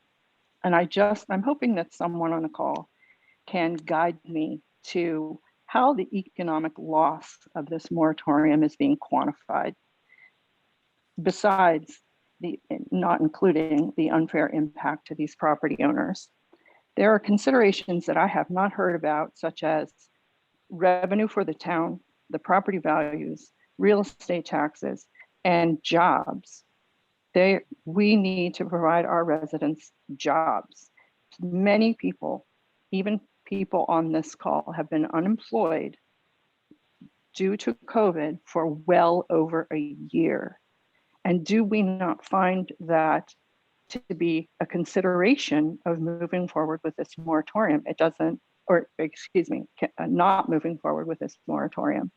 And I'm hoping that someone on the call can guide me to how the economic loss of this moratorium is being quantified, besides not including the unfair impact to these property owners. There are considerations that I have not heard about, such as revenue for the town, the property values, real estate taxes, and jobs. We need to provide our residents jobs. Many people, even people on this call, have been unemployed due to COVID for well over a year. And do we not find that to be a consideration of moving forward with this moratorium? Not moving forward with this moratorium.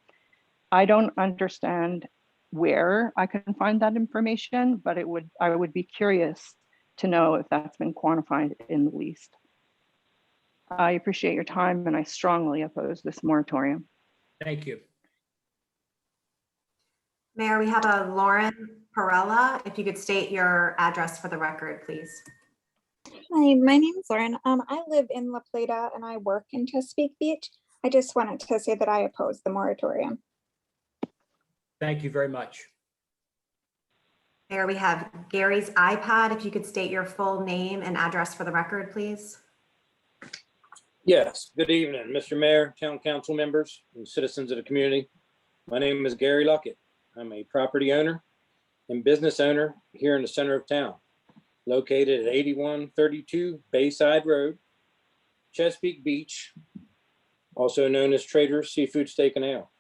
I don't understand where I can find that information, but I would be curious to know if that's been quantified in the least. I appreciate your time and I strongly oppose this moratorium. Thank you. Mayor, we have a Lauren Perella. If you could state your address for the record, please. Hi, my name is Lauren. I live in La Plata and I work in Chesapeake Beach. I just wanted to say that I oppose the moratorium. Thank you very much. Mayor, we have Gary's iPad. If you could state your full name and address for the record, please. Yes, good evening, Mr. Mayor, Town Council members, and citizens of the community. My name is Gary Luckett. I'm a property owner and business owner here in the center of town, located at 8132 Bayside Road, Chesapeake Beach, also known as Trader's Seafood Steak and Ale.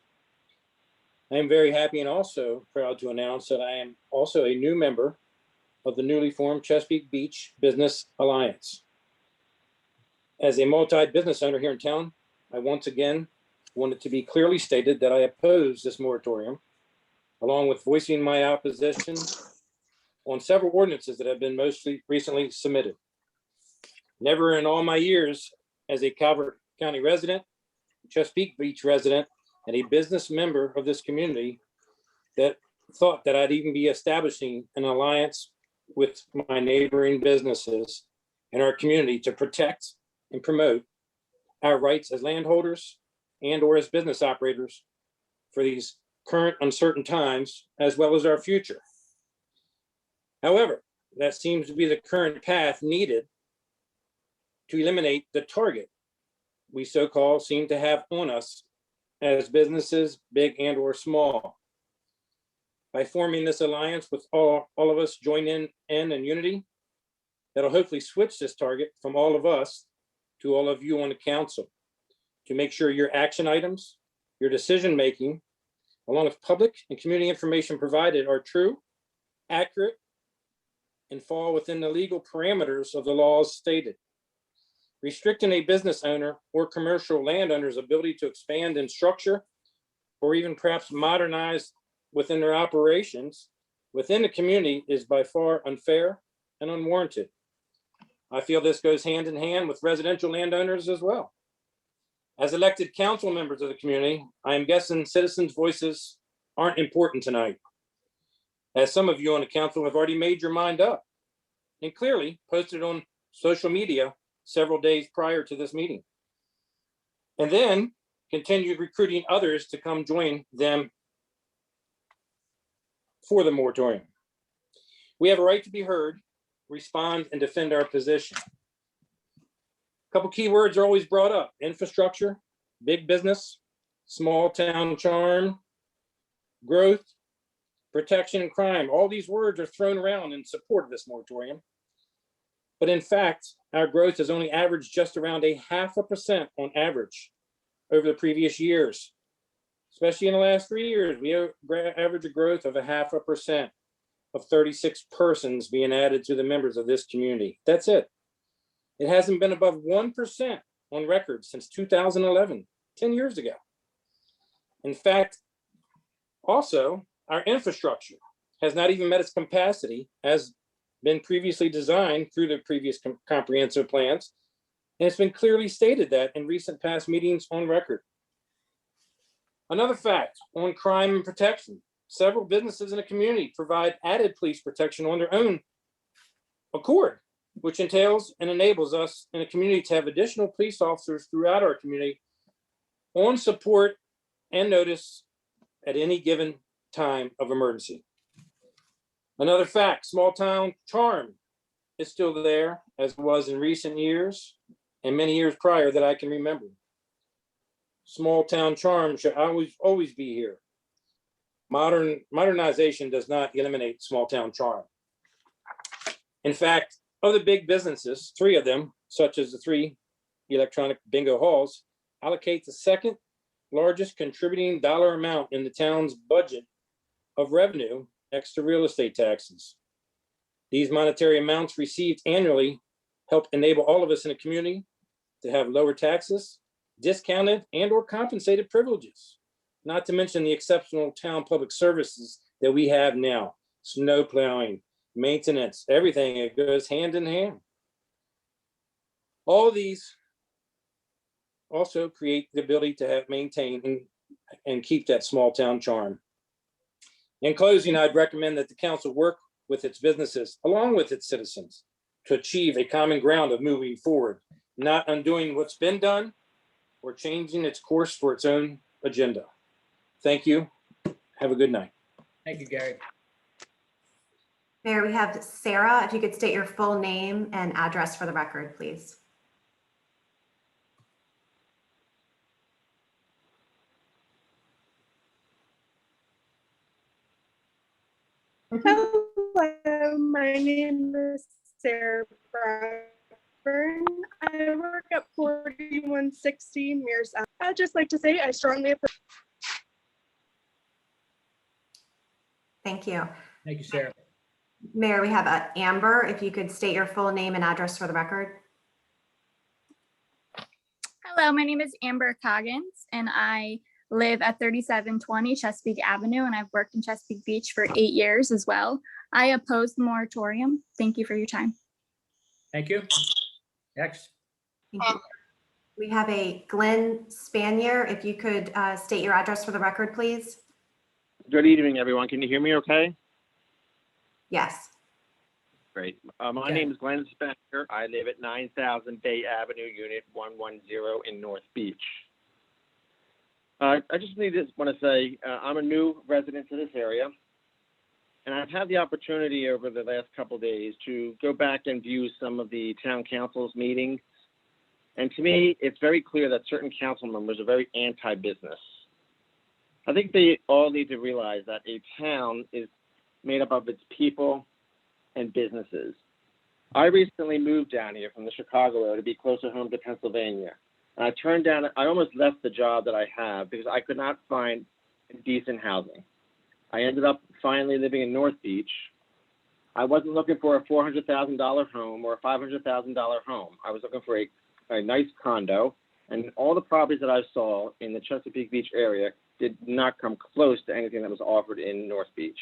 I am very happy and also proud to announce that I am also a new member of the newly formed Chesapeake Beach Business Alliance. As a multi-business owner here in town, I once again wanted to be clearly stated that I oppose this moratorium, along with voicing my opposition on several ordinances that have been mostly recently submitted. Never in all my years as a Calvert County resident, Chesapeake Beach resident, and a business member of this community that thought that I'd even be establishing an alliance with my neighboring businesses in our community to protect and promote our rights as landholders and or as business operators for these current uncertain times, as well as our future. However, that seems to be the current path needed to eliminate the target we so-called seem to have on us as businesses, big and or small. By forming this alliance with all of us join in unity, that'll hopefully switch this target from all of us to all of you on the council to make sure your action items, your decision-making, along with public and community information provided are true, accurate, and fall within the legal parameters of the laws stated. Restricting a business owner or commercial landowner's ability to expand in structure or even perhaps modernize within their operations within the community is by far unfair and unwarranted. I feel this goes hand in hand with residential landowners as well. As elected council members of the community, I am guessing citizens' voices aren't important tonight, as some of you on the council have already made your mind up and clearly posted on social media several days prior to this meeting, and then continued recruiting others to come join them for the moratorium. We have a right to be heard, respond, and defend our position. A couple key words are always brought up: infrastructure, big business, small town charm, growth, protection, and crime. All these words are thrown around in support of this moratorium. But in fact, our growth has only averaged just around 0.5% on average over the previous years. Especially in the last 3 years, we average a growth of 0.5% of 36 persons being added to the members of this community. That's it. It hasn't been above 1% on record since 2011, 10 years ago. In fact, also, our infrastructure has not even met its capacity as been previously designed through the previous comprehensive plans. And it's been clearly stated that in recent past meetings on record. Another fact on crime and protection. Several businesses in the community provide added police protection on their own accord, which entails and enables us in the community to have additional police officers throughout our community on support and notice at any given time of emergency. Another fact, small town charm is still there, as it was in recent years and many years prior that I can remember. Small town charm should always be here. Modernization does not eliminate small town charm. In fact, of the big businesses, 3 of them, such as the 3 electronic bingo halls, allocate the second largest contributing dollar amount in the town's budget of revenue next to real estate taxes. These monetary amounts received annually help enable all of us in the community to have lower taxes, discounted and or compensated privileges, not to mention the exceptional town public services that we have now, snow plowing, maintenance, everything, it goes hand in hand. All these also create the ability to have maintain and keep that small town charm. In closing, I'd recommend that the council work with its businesses along with its citizens to achieve a common ground of moving forward, not undoing what's been done or changing its course for its own agenda. Thank you. Have a good night. Thank you, Gary. Mayor, we have Sarah. If you could state your full name and address for the record, please. Hello, my name is Sarah Brown. I work at 4160 Mears. I'd just like to say I strongly approve. Thank you. Thank you, Sarah. Mayor, we have Amber. If you could state your full name and address for the record. Hello, my name is Amber Coggins, and I live at 3720 Chesapeake Avenue, and I've worked in Chesapeake Beach for 8 years as well. I oppose the moratorium. Thank you for your time. Thank you. Next. Thank you. We have a Glenn Spanier. If you could state your address for the record, please. Good evening, everyone. Can you hear me okay? Yes. Great. My name is Glenn Spanier. I live at 9000 Bay Avenue, Unit 110 in North Beach. I just want to say I'm a new resident to this area, and I've had the opportunity over the last couple of days to go back and view some of the town council's meetings. And to me, it's very clear that certain council members are very anti-business. I think they all need to realize that a town is made up of its people and businesses. I recently moved down here from the Chicago area to be closer home to Pennsylvania. And I almost left the job that I have because I could not find decent housing. I ended up finally living in North Beach. I wasn't looking for a $400,000 home or a $500,000 home. I was looking for a nice condo, and all the properties that I saw in the Chesapeake Beach area did not come close to anything that was offered in North Beach.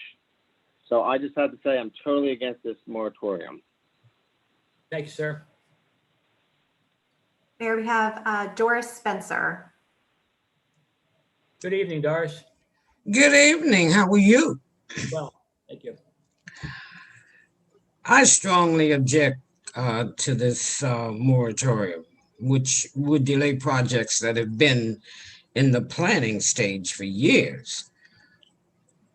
So I just have to say I'm totally against this moratorium. Thank you, sir. Mayor, we have Doris Spencer. Good evening, Doris. Good evening. How are you? Well, thank you. I strongly object to this moratorium, which would delay projects that have been in the planning stage for years.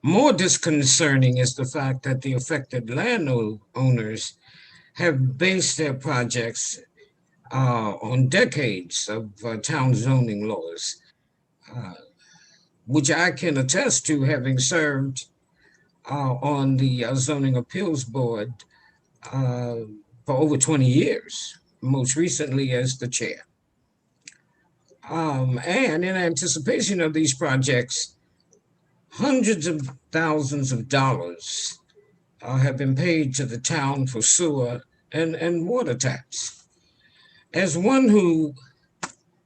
More disconcerting is the fact that the affected landowners have based their projects on decades of town zoning laws, which I can attest to having served on the zoning appeals board for over 20 years, most recently as the chair. And in anticipation of these projects, hundreds of thousands of dollars have been paid to the town for sewer and water taps. As one who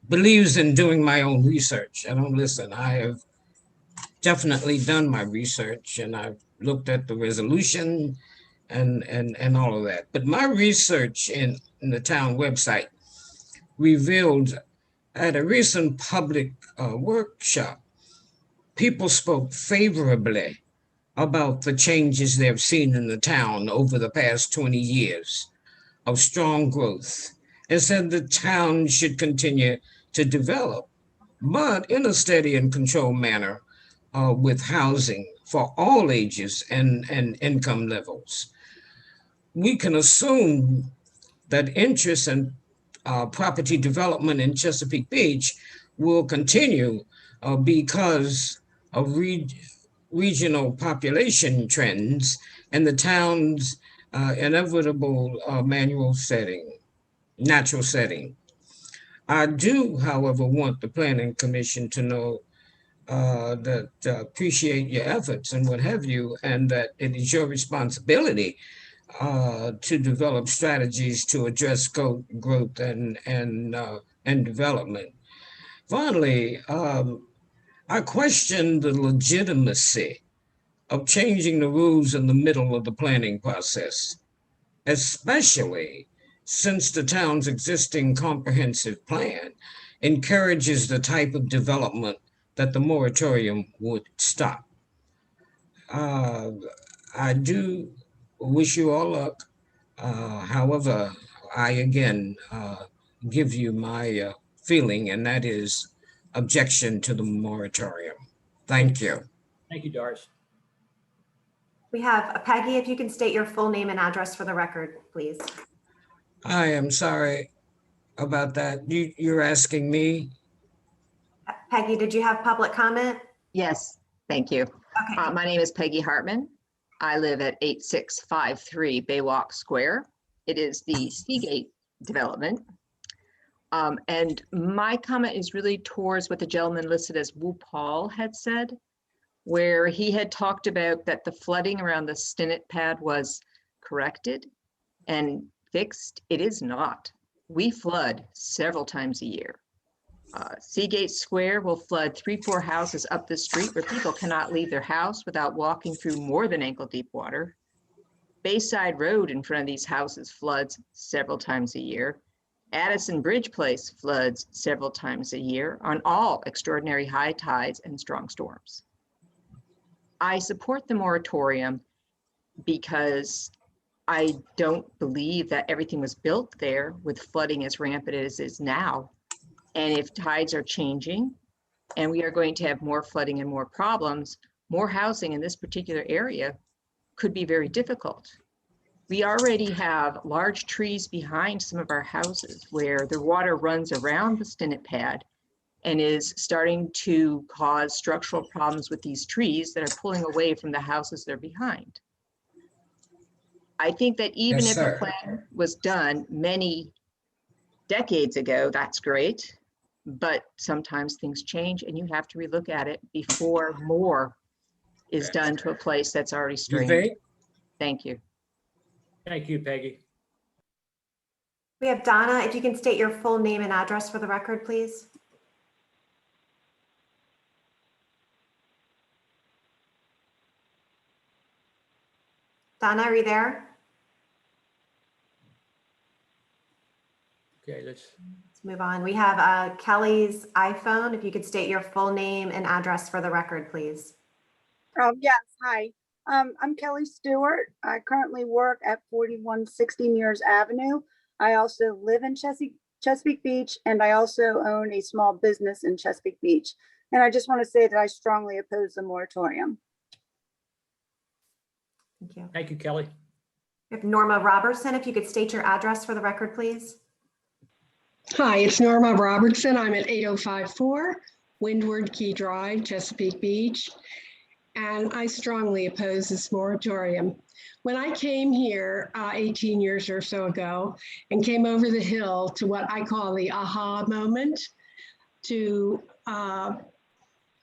believes in doing my own research, I don't listen, I have definitely done my research and I've looked at the resolution and all of that. But my research in the town website revealed at a recent public workshop people spoke favorably about the changes they've seen in the town over the past 20 years of strong growth, and said the town should continue to develop, but in a steady and controlled manner, with housing for all ages and income levels. We can assume that interest in property development in Chesapeake Beach will continue because of regional population trends and the town's inevitable natural setting. I do, however, want the Planning Commission to know that appreciate your efforts and what have you, and that it is your responsibility to develop strategies to address growth and development. Finally, I question the legitimacy of changing the rules in the middle of the planning process, especially since the town's existing comprehensive plan encourages the type of development that the moratorium would stop. I do wish you all luck. However, I again give you my feeling, and that is objection to the moratorium. Thank you. Thank you, Doris. We have Peggy, if you can state your full name and address for the record, please. I am sorry about that. You're asking me? Peggy, did you have public comment? Yes, thank you. Okay. My name is Peggy Hartman. I live at 8653 Baywalk Square. It is the Seagate development. And my comment is really towards what the gentleman listed as Wu Paul had said, where he had talked about that the flooding around the Stinnett pad was corrected and fixed. It is not. We flood several times a year. Seagate Square will flood 3-4 houses up the street where people cannot leave their house without walking through more than ankle deep water. Bayside Road in front of these houses floods several times a year. Addison Bridge Place floods several times a year on all extraordinary high tides and strong storms. I support the moratorium because I don't believe that everything was built there with flooding as rampant as it is now. And if tides are changing and we are going to have more flooding and more problems, more housing in this particular area could be very difficult. We already have large trees behind some of our houses where the water runs around the Stinnett pad and is starting to cause structural problems with these trees that are pulling away from the houses they're behind. I think that even if a plan was done many decades ago, that's great. But sometimes things change and you have to relook at it before more is done to a place that's already strained. Thank you. Thank you, Peggy. We have Donna, if you can state your full name and address for the record, please. Donna, are you there? Okay, let's move on. We have Kelly's iPhone. If you could state your full name and address for the record, please. Yes, hi. I'm Kelly Stewart. I currently work at 4160 Mears Avenue. I also live in Chesapeake Beach, and I also own a small business in Chesapeake Beach. And I just want to say that I strongly oppose the moratorium. Thank you. Thank you, Kelly. We have Norma Robertson. If you could state your address for the record, please. Hi, it's Norma Robertson. I'm at 8054 Windward Key Drive, Chesapeake Beach, and I strongly oppose this moratorium. When I came here 18 years or so ago and came over the hill to what I call the aha moment to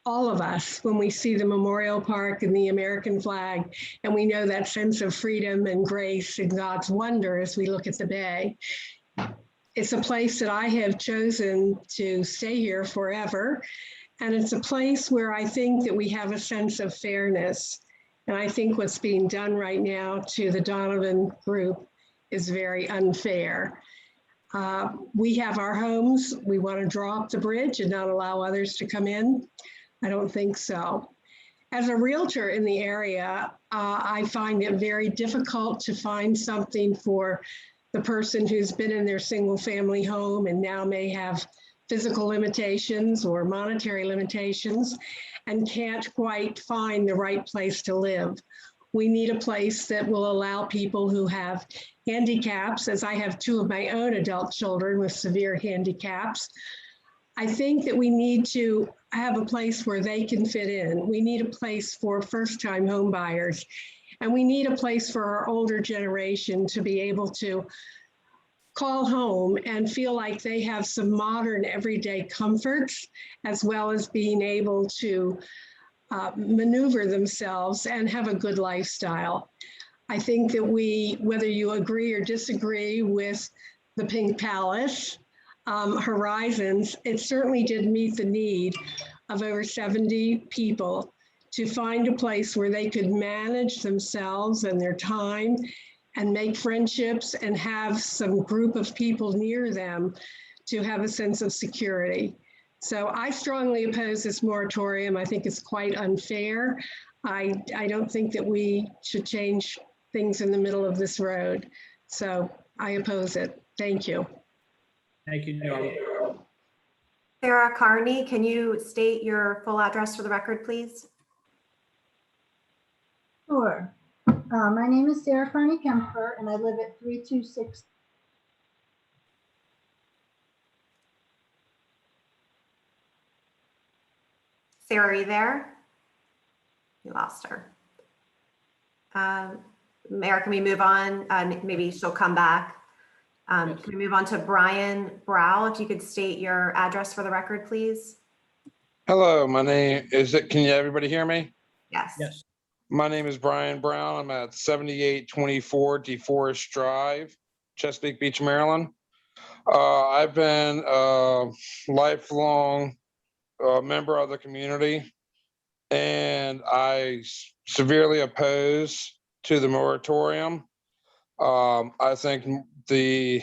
all of us when we see the Memorial Park and the American flag, and we know that sense of freedom and grace and God's wonder as we look at the bay. It's a place that I have chosen to stay here forever. And it's a place where I think that we have a sense of fairness. And I think what's being done right now to the Donovan group is very unfair. We have our homes. We want to draw up the bridge and not allow others to come in. I don't think so. As a realtor in the area, I find it very difficult to find something for the person who's been in their single family home and now may have physical limitations or monetary limitations and can't quite find the right place to live. We need a place that will allow people who have handicaps, as I have two of my own adult children with severe handicaps. I think that we need to have a place where they can fit in. We need a place for first-time home buyers, and we need a place for our older generation to be able to call home and feel like they have some modern everyday comforts, as well as being able to maneuver themselves and have a good lifestyle. I think that whether you agree or disagree with the Pink Palace, Horizons, it certainly did meet the need of over 70 people to find a place where they could manage themselves and their time and make friendships and have some group of people near them to have a sense of security. So I strongly oppose this moratorium. I think it's quite unfair. I don't think that we should change things in the middle of this road. So I oppose it. Thank you. Thank you, Norma. Sarah Carney, can you state your full address for the record, please? Sure. My name is Sarah Carney Kemper, and I live at 326. Sarah, are you there? You lost her. Mayor, can we move on? Maybe she'll come back. Can we move on to Brian Brow? If you could state your address for the record, please. Hello, my name is it. Can everybody hear me? Yes. Yes. My name is Brian Brown. I'm at 7824 DeForest Drive, Chesapeake Beach, Maryland. I've been a lifelong member of the community, and I severely oppose to the moratorium. I think the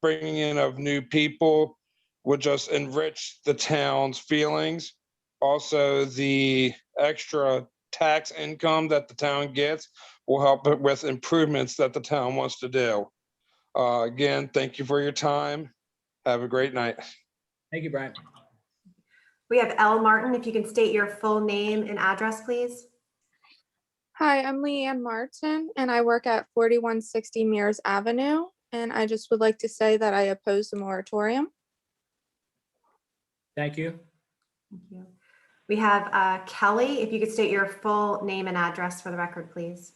bringing in of new people would just enrich the town's feelings. Also, the extra tax income that the town gets will help it with improvements that the town wants to do. Again, thank you for your time. Have a great night. Thank you, Brian. We have Elle Martin. If you can state your full name and address, please. Hi, I'm Leanne Martin, and I work at 4160 Mears Avenue. And I just would like to say that I oppose the moratorium. Thank you. Thank you. We have Kelly. If you could state your full name and address for the record, please.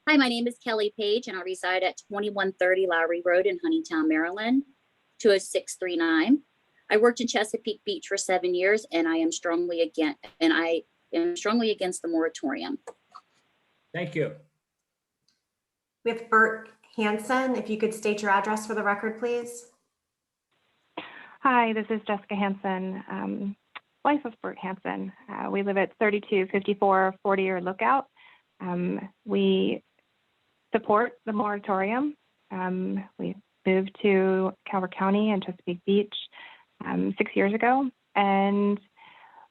Hi, my name is Kelly Page, and I reside at 2130 Lowry Road in Huntingtown, Maryland, 20639. I worked in Chesapeake Beach for 7 years, and I am strongly against the moratorium. Thank you. We have Bert Hansen. If you could state your address for the record, please. Hi, this is Jessica Hansen, wife of Bert Hansen. We live at 3254 40-year Lookout. We support the moratorium. We moved to Calvert County and Chesapeake Beach 6 years ago, and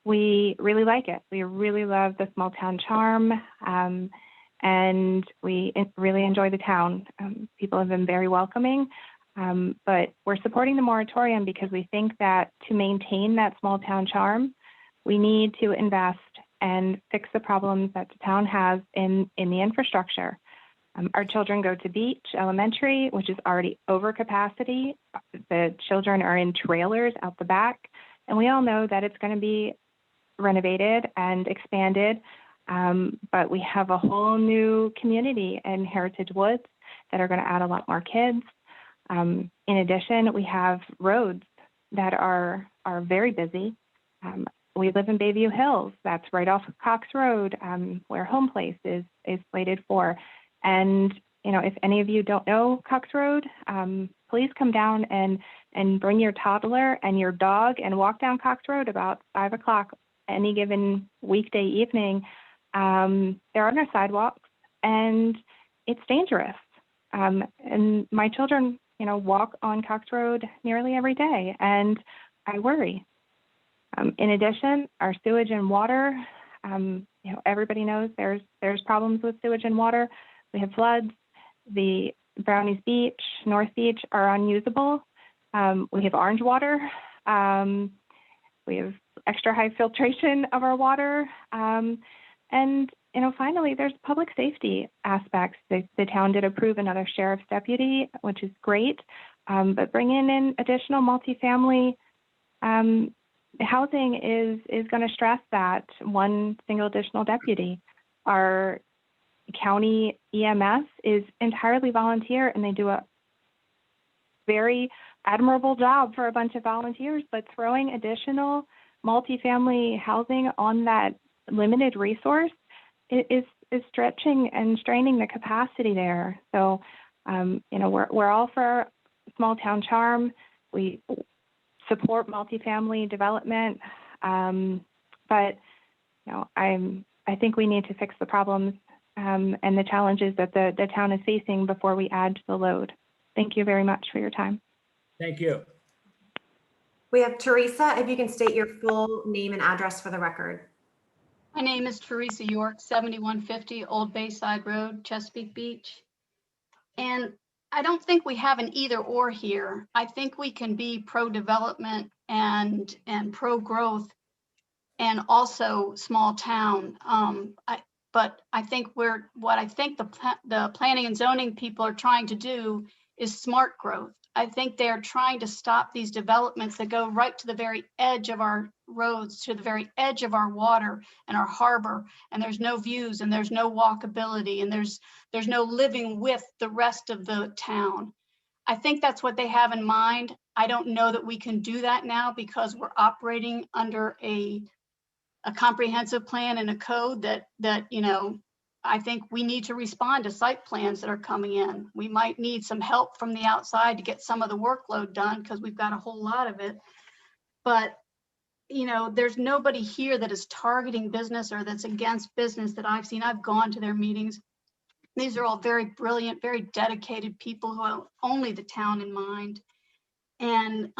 we really like it. We really love the small town charm, and we really enjoy the town. People have been very welcoming, but we're supporting the moratorium because we think that to maintain that small town charm, we need to invest and fix the problems that the town has in the infrastructure. Our children go to Beach Elementary, which is already over capacity. The children are in trailers out the back, and we all know that it's going to be renovated and expanded, but we have a whole new community in Heritage Woods that are going to add a lot more kids. In addition, we have roads that are very busy. We live in Bayview Hills. That's right off of Cox Road, where Home Place is slated for. And if any of you don't know Cox Road, please come down and bring your toddler and your dog and walk down Cox Road about 5 o'clock any given weekday evening. There are no sidewalks, and it's dangerous. And my children, walk on Cox Road nearly every day, and I worry. In addition, our sewage and water, everybody knows there's problems with sewage and water. We have floods. The Brownies Beach, North Beach are unusable. We have orange water. We have extra high filtration of our water. And finally, there's public safety aspects. The town did approve another sheriff's deputy, which is great. But bringing in additional multifamily housing is going to stress that one single additional deputy. Our county EMS is entirely volunteer, and they do a very admirable job for a bunch of volunteers, but throwing additional multifamily housing on that limited resource is stretching and straining the capacity there. So, we're all for small town charm. We support multifamily development, but I think we need to fix the problems and the challenges that the town is facing before we add to the load. Thank you very much for your time. Thank you. We have Teresa, if you can state your full name and address for the record. My name is Teresa York, 7150 Old Bayside Road, Chesapeake Beach. And I don't think we have an either or here. I think we can be pro-development and pro-growth and also small town. But I think what I think the planning and zoning people are trying to do is smart growth. I think they're trying to stop these developments that go right to the very edge of our roads, to the very edge of our water and our harbor, and there's no views and there's no walkability and there's no living with the rest of the town. I think that's what they have in mind. I don't know that we can do that now because we're operating under a comprehensive plan and a code that I think we need to respond to site plans that are coming in. We might need some help from the outside to get some of the workload done because we've got a whole lot of it. But, there's nobody here that is targeting business or that's against business that I've seen. I've gone to their meetings. These are all very brilliant, very dedicated people who have only the town in mind. And,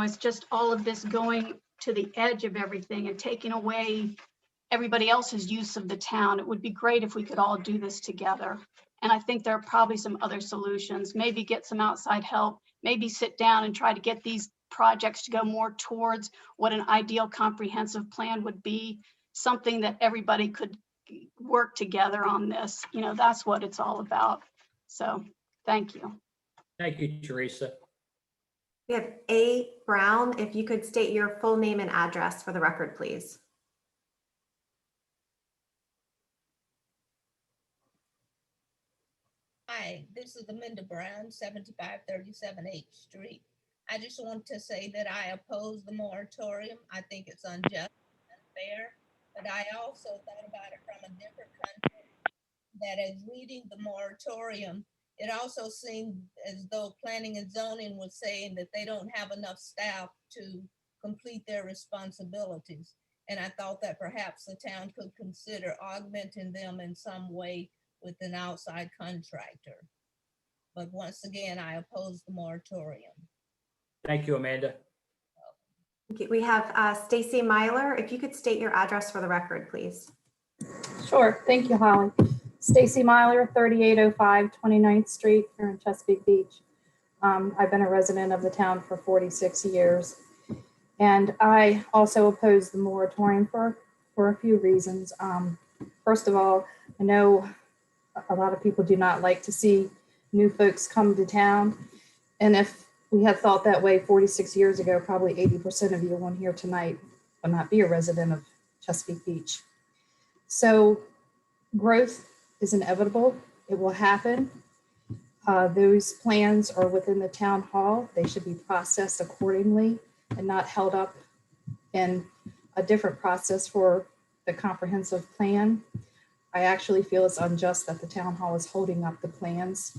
it's just all of this going to the edge of everything and taking away everybody else's use of the town. It would be great if we could all do this together. And I think there are probably some other solutions, maybe get some outside help, maybe sit down and try to get these projects to go more towards what an ideal comprehensive plan would be, something that everybody could work together on this. That's what it's all about. So thank you. Thank you, Teresa. We have A. Brown, if you could state your full name and address for the record, please. Hi, this is Amanda Brown, 7537 H Street. I just want to say that I oppose the moratorium. I think it's unjust and unfair, but I also thought about it from a different country, that as reading the moratorium, it also seemed as though planning and zoning was saying that they don't have enough staff to complete their responsibilities. And I thought that perhaps the town could consider augmenting them in some way with an outside contractor. But once again, I oppose the moratorium. Thank you, Amanda. Okay, we have Stacy Myler. If you could state your address for the record, please. Sure. Thank you, Holly. Stacy Myler, 3805 29th Street here in Chesapeake Beach. I've been a resident of the town for 46 years. And I also oppose the moratorium for a few reasons. First of all, I know a lot of people do not like to see new folks come to town. And if we had thought that way 46 years ago, probably 80% of you on here tonight will not be a resident of Chesapeake Beach. So growth is inevitable. It will happen. Those plans are within the town hall. They should be processed accordingly and not held up in a different process for the comprehensive plan. I actually feel it's unjust that the town hall is holding up the plans.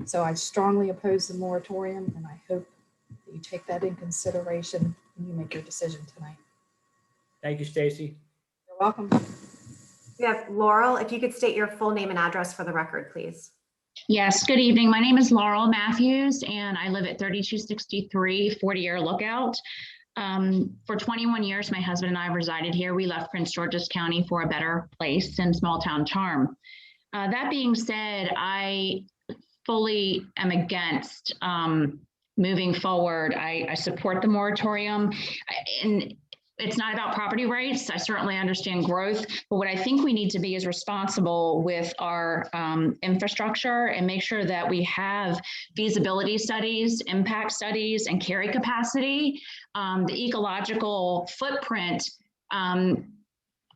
So I strongly oppose the moratorium, and I hope that you take that in consideration when you make your decision tonight. Thank you, Stacy. You're welcome. We have Laurel. If you could state your full name and address for the record, please. Yes, good evening. My name is Laurel Matthews, and I live at 3263 40-Year Lookout. For 21 years, my husband and I resided here. We left Prince George's County for a better place and small town charm. That being said, I fully am against moving forward. I support the moratorium, and it's not about property rights. I certainly understand growth, but what I think we need to be is responsible with our infrastructure and make sure that we have feasibility studies, impact studies, and carry capacity. The ecological footprint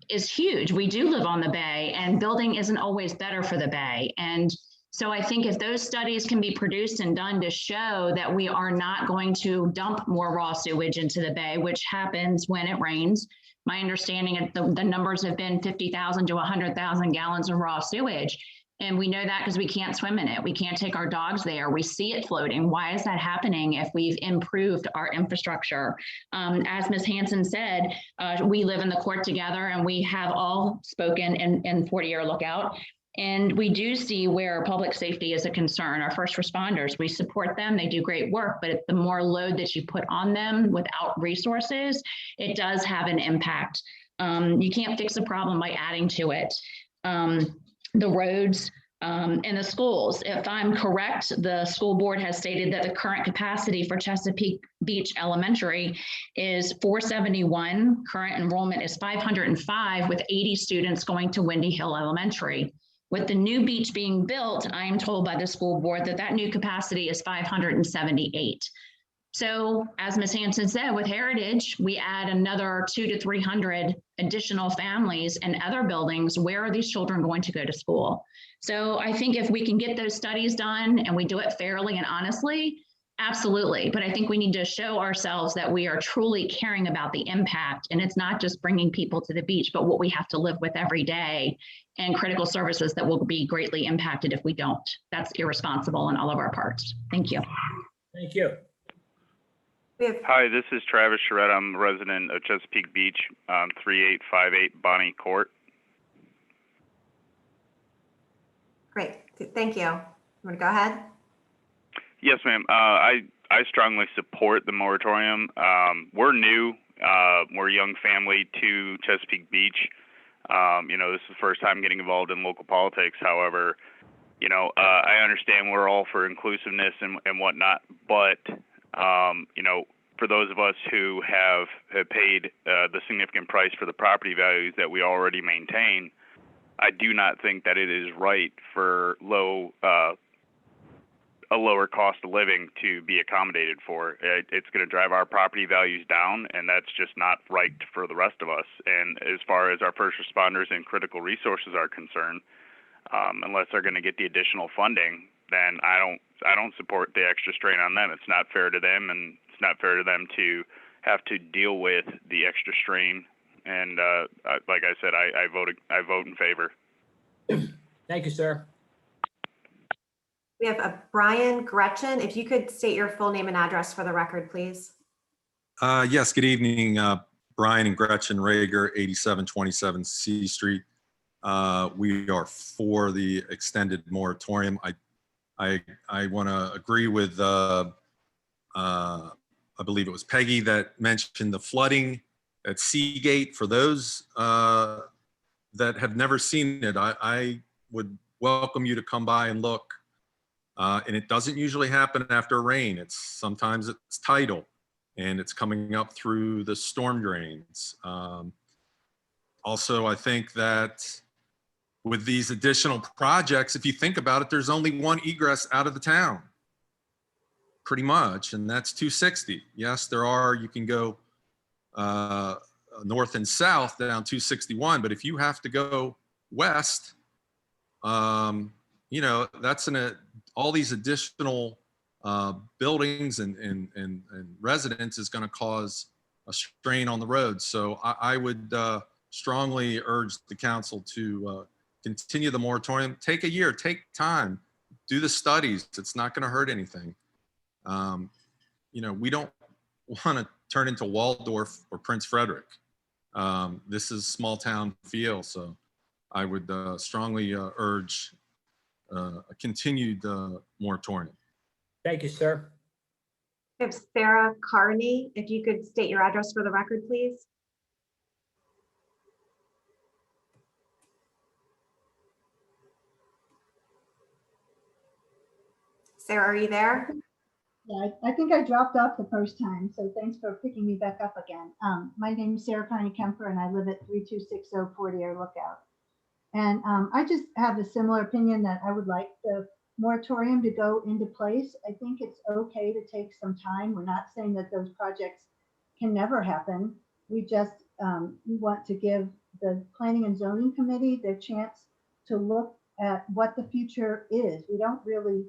is huge. We do live on the bay, and building isn't always better for the bay. And so I think if those studies can be produced and done to show that we are not going to dump more raw sewage into the bay, which happens when it rains. My understanding is the numbers have been 50,000 to 100,000 gallons of raw sewage. And we know that because we can't swim in it. We can't take our dogs there. We see it floating. Why is that happening if we've improved our infrastructure? As Ms. Hanson said, we live in the court together, and we have all spoken in 40-year lookout. And we do see where public safety is a concern. Our first responders, we support them. They do great work, but the more load that you put on them without resources, it does have an impact. You can't fix a problem by adding to it. The roads and the schools. If I'm correct, the school board has stated that the current capacity for Chesapeake Beach Elementary is 471. Current enrollment is 505, with 80 students going to Windy Hill Elementary. With the new beach being built, I am told by the school board that that new capacity is 578. So as Ms. Hanson said, with Heritage, we add another 200 to 300 additional families and other buildings. Where are these children going to go to school? So I think if we can get those studies done and we do it fairly and honestly, absolutely. But I think we need to show ourselves that we are truly caring about the impact. And it's not just bringing people to the beach, but what we have to live with every day, and critical services that will be greatly impacted if we don't. That's irresponsible on all of our parts. Thank you. Thank you. Hi, this is Travis Charette. I'm a resident of Chesapeake Beach, 3858 Bonnie Court. Great, thank you. You want to go ahead? Yes, ma'am. I strongly support the moratorium. We're new. We're a young family to Chesapeake Beach. This is the first time getting involved in local politics. However, I understand we're all for inclusiveness and whatnot, but for those of us who have paid the significant price for the property values that we already maintain, I do not think that it is right for a lower cost of living to be accommodated for. It's going to drive our property values down, and that's just not right for the rest of us. And as far as our first responders and critical resources are concerned, unless they're going to get the additional funding, then I don't support the extra strain on them. It's not fair to them, and it's not fair to them to have to deal with the extra strain. And like I said, I vote in favor. Thank you, sir. We have Brian Gretchen. If you could state your full name and address for the record, please. Yes, good evening. Brian and Gretchen Rager, 8727 C Street. We are for the extended moratorium. I want to agree with, I believe it was Peggy that mentioned the flooding at Seagate. For those that have never seen it, I would welcome you to come by and look. And it doesn't usually happen after rain. Sometimes it's tidal, and it's coming up through the storm drains. Also, I think that with these additional projects, if you think about it, there's only one egress out of the town, pretty much, and that's 260. Yes, you can go north and south down 261, but if you have to go west, that's all these additional buildings and residents is going to cause a strain on the road. So I would strongly urge the council to continue the moratorium. Take a year, take time, do the studies. It's not going to hurt anything. We don't want to turn into Waldorf or Prince Frederick. This is small town feel. So I would strongly urge a continued moratorium. Thank you, sir. We have Sarah Carney. If you could state your address for the record, please. Sarah, are you there? Yeah, I think I dropped off the first time, so thanks for picking me back up again. My name is Sarah Connie Kemper, and I live at 3260 Fort Air Lookout. And I just have a similar opinion that I would like the moratorium to go into place. I think it's okay to take some time. We're not saying that those projects can never happen. We just we want to give the Planning and Zoning Committee their chance to look at what the future is. We don't really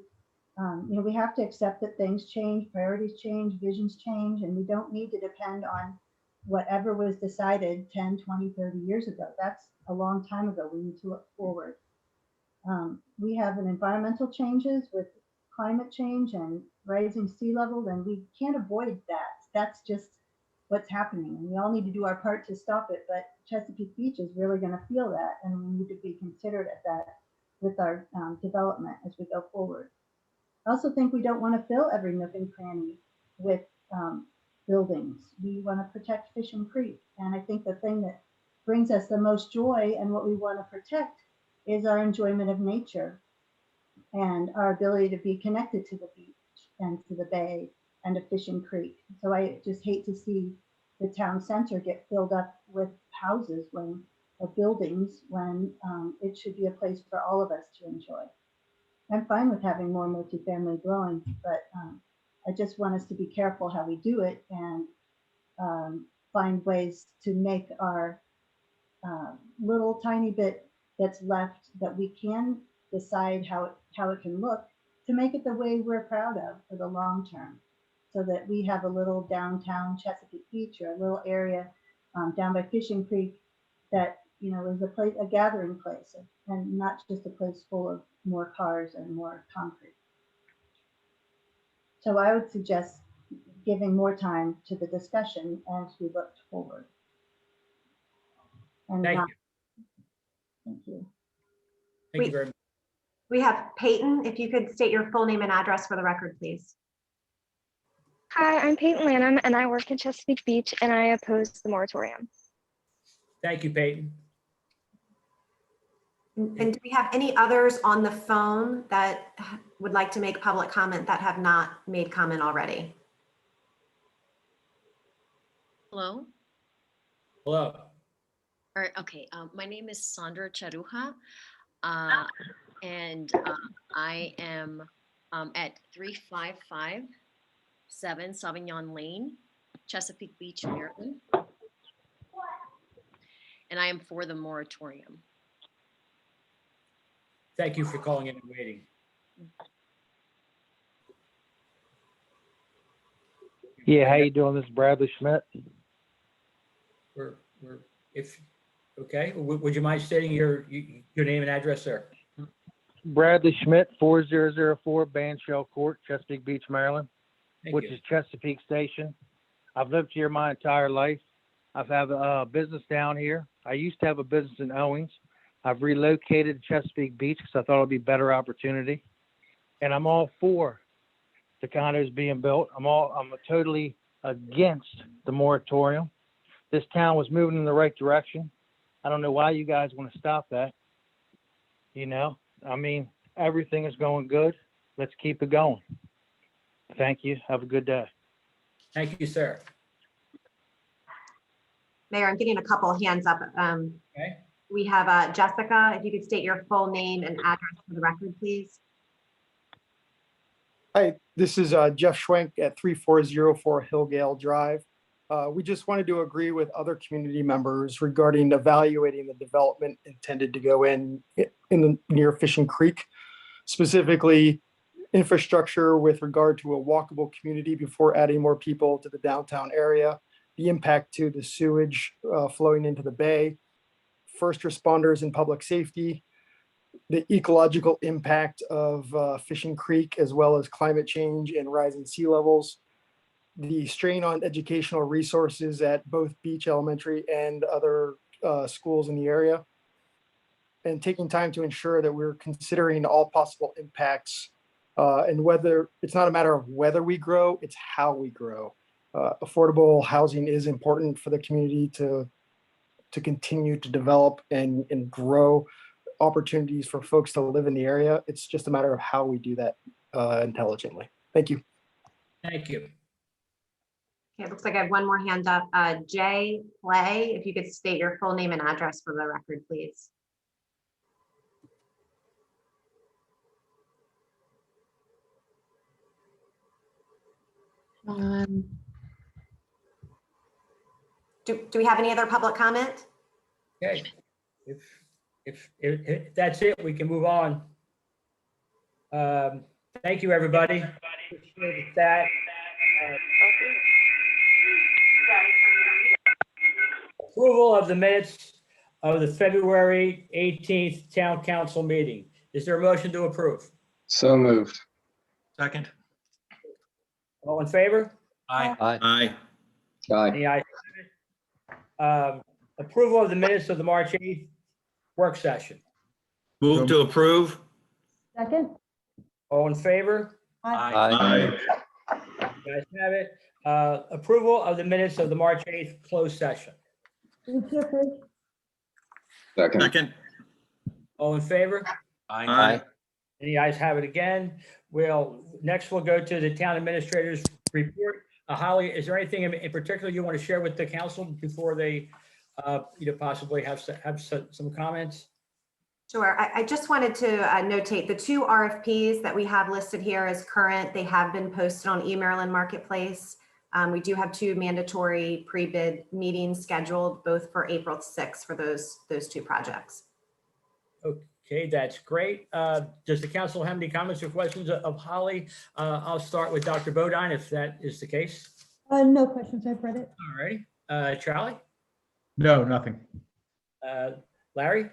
we have to accept that things change, priorities change, visions change, and we don't need to depend on whatever was decided 10, 20, 30 years ago. That's a long time ago. We need to look forward. We have an environmental changes with climate change and rising sea level, and we can't avoid that. That's just what's happening, and we all need to do our part to stop it. But Chesapeake Beach is really going to feel that, and we need to be considerate at that with our development as we go forward. I also think we don't want to fill every nook and cranny with buildings. We want to protect Fishing Creek. And I think the thing that brings us the most joy and what we want to protect is our enjoyment of nature and our ability to be connected to the beach and to the bay and to Fishing Creek. So I just hate to see the town center get filled up with houses or buildings when it should be a place for all of us to enjoy. I'm fine with having more multifamily dwellings, but I just want us to be careful how we do it and find ways to make our little tiny bit that's left that we can decide how it can look to make it the way we're proud of for the long term, so that we have a little downtown Chesapeake Beach or a little area down by Fishing Creek that is a gathering place and not just a place full of more cars and more concrete. So I would suggest giving more time to the discussion as we look forward. And Thank you. Thank you. Thank you very much. We have Peyton. If you could state your full name and address for the record, please. Hi, I'm Peyton Lanham, and I work in Chesapeake Beach, and I oppose the moratorium. Thank you, Peyton. And do we have any others on the phone that would like to make public comment that have not made comment already? Hello. Hello. All right. Okay. My name is Sandra Charuja, and I am at 3557 Sauvignon Lane, Chesapeake Beach, Maryland, and I am for the moratorium. Thank you for calling in and waiting. Yeah, how you doing? This is Bradley Schmidt. Okay. Would you mind stating your name and address, sir? Bradley Schmidt, 4004 Bandshell Court, Chesapeake Beach, Maryland, which is Chesapeake Station. I've lived here my entire life. I've had a business down here. I used to have a business in Owings. I've relocated to Chesapeake Beach because I thought it'd be a better opportunity. And I'm all for the condos being built. I'm totally against the moratorium. This town was moving in the right direction. I don't know why you guys want to stop that. Everything is going good. Let's keep it going. Thank you. Have a good day. Thank you, sir. Mayor, I'm getting a couple hands up. Okay. We have Jessica. If you could state your full name and address for the record, please. Hi, this is Jeff Schwenk at 3404 Hillgale Drive. We just wanted to agree with other community members regarding evaluating the development intended to go in the near Fishing Creek, specifically infrastructure with regard to a walkable community before adding more people to the downtown area, the impact to the sewage flowing into the bay, first responders and public safety, the ecological impact of Fishing Creek, as well as climate change and rising sea levels, the strain on educational resources at both Beach Elementary and other schools in the area, and taking time to ensure that we're considering all possible impacts And whether it's not a matter of whether we grow, it's how we grow. Affordable housing is important for the community to continue to develop and grow opportunities for folks to live in the area. It's just a matter of how we do that intelligently. Thank you. Thank you. Okay, it looks like I have one more hand up. Jay Clay, if you could state your full name and address for the record, please. Do we have any other public comment? Okay, if that's it, we can move on. Thank you, everybody. Appreciate that. Approval of the minutes of the February 18th Town Council meeting. Is there a motion to approve? So moved. Second. All in favor? Aye. Aye. Any ayes? Approval of the minutes of the March 8th work session. Move to approve. Second. All in favor? Aye. You guys have it. Approval of the minutes of the March 8th closed session. Second. All in favor? Aye. Any ayes have it again. Next we'll go to the town administrator's report. Holly, is there anything in particular you want to share with the council before they possibly have some comments? Sure. I just wanted to notate the 2 RFPs that we have listed here as current. They have been posted on eMaryland Marketplace. We do have 2 mandatory pre-bid meetings scheduled, both for April 6th for those 2 projects. Okay, that's great. Does the council have any comments or questions of Holly? I'll start with Dr. Bodine, if that is the case. No questions. I've read it. All right. Charlie? No, nothing. Larry?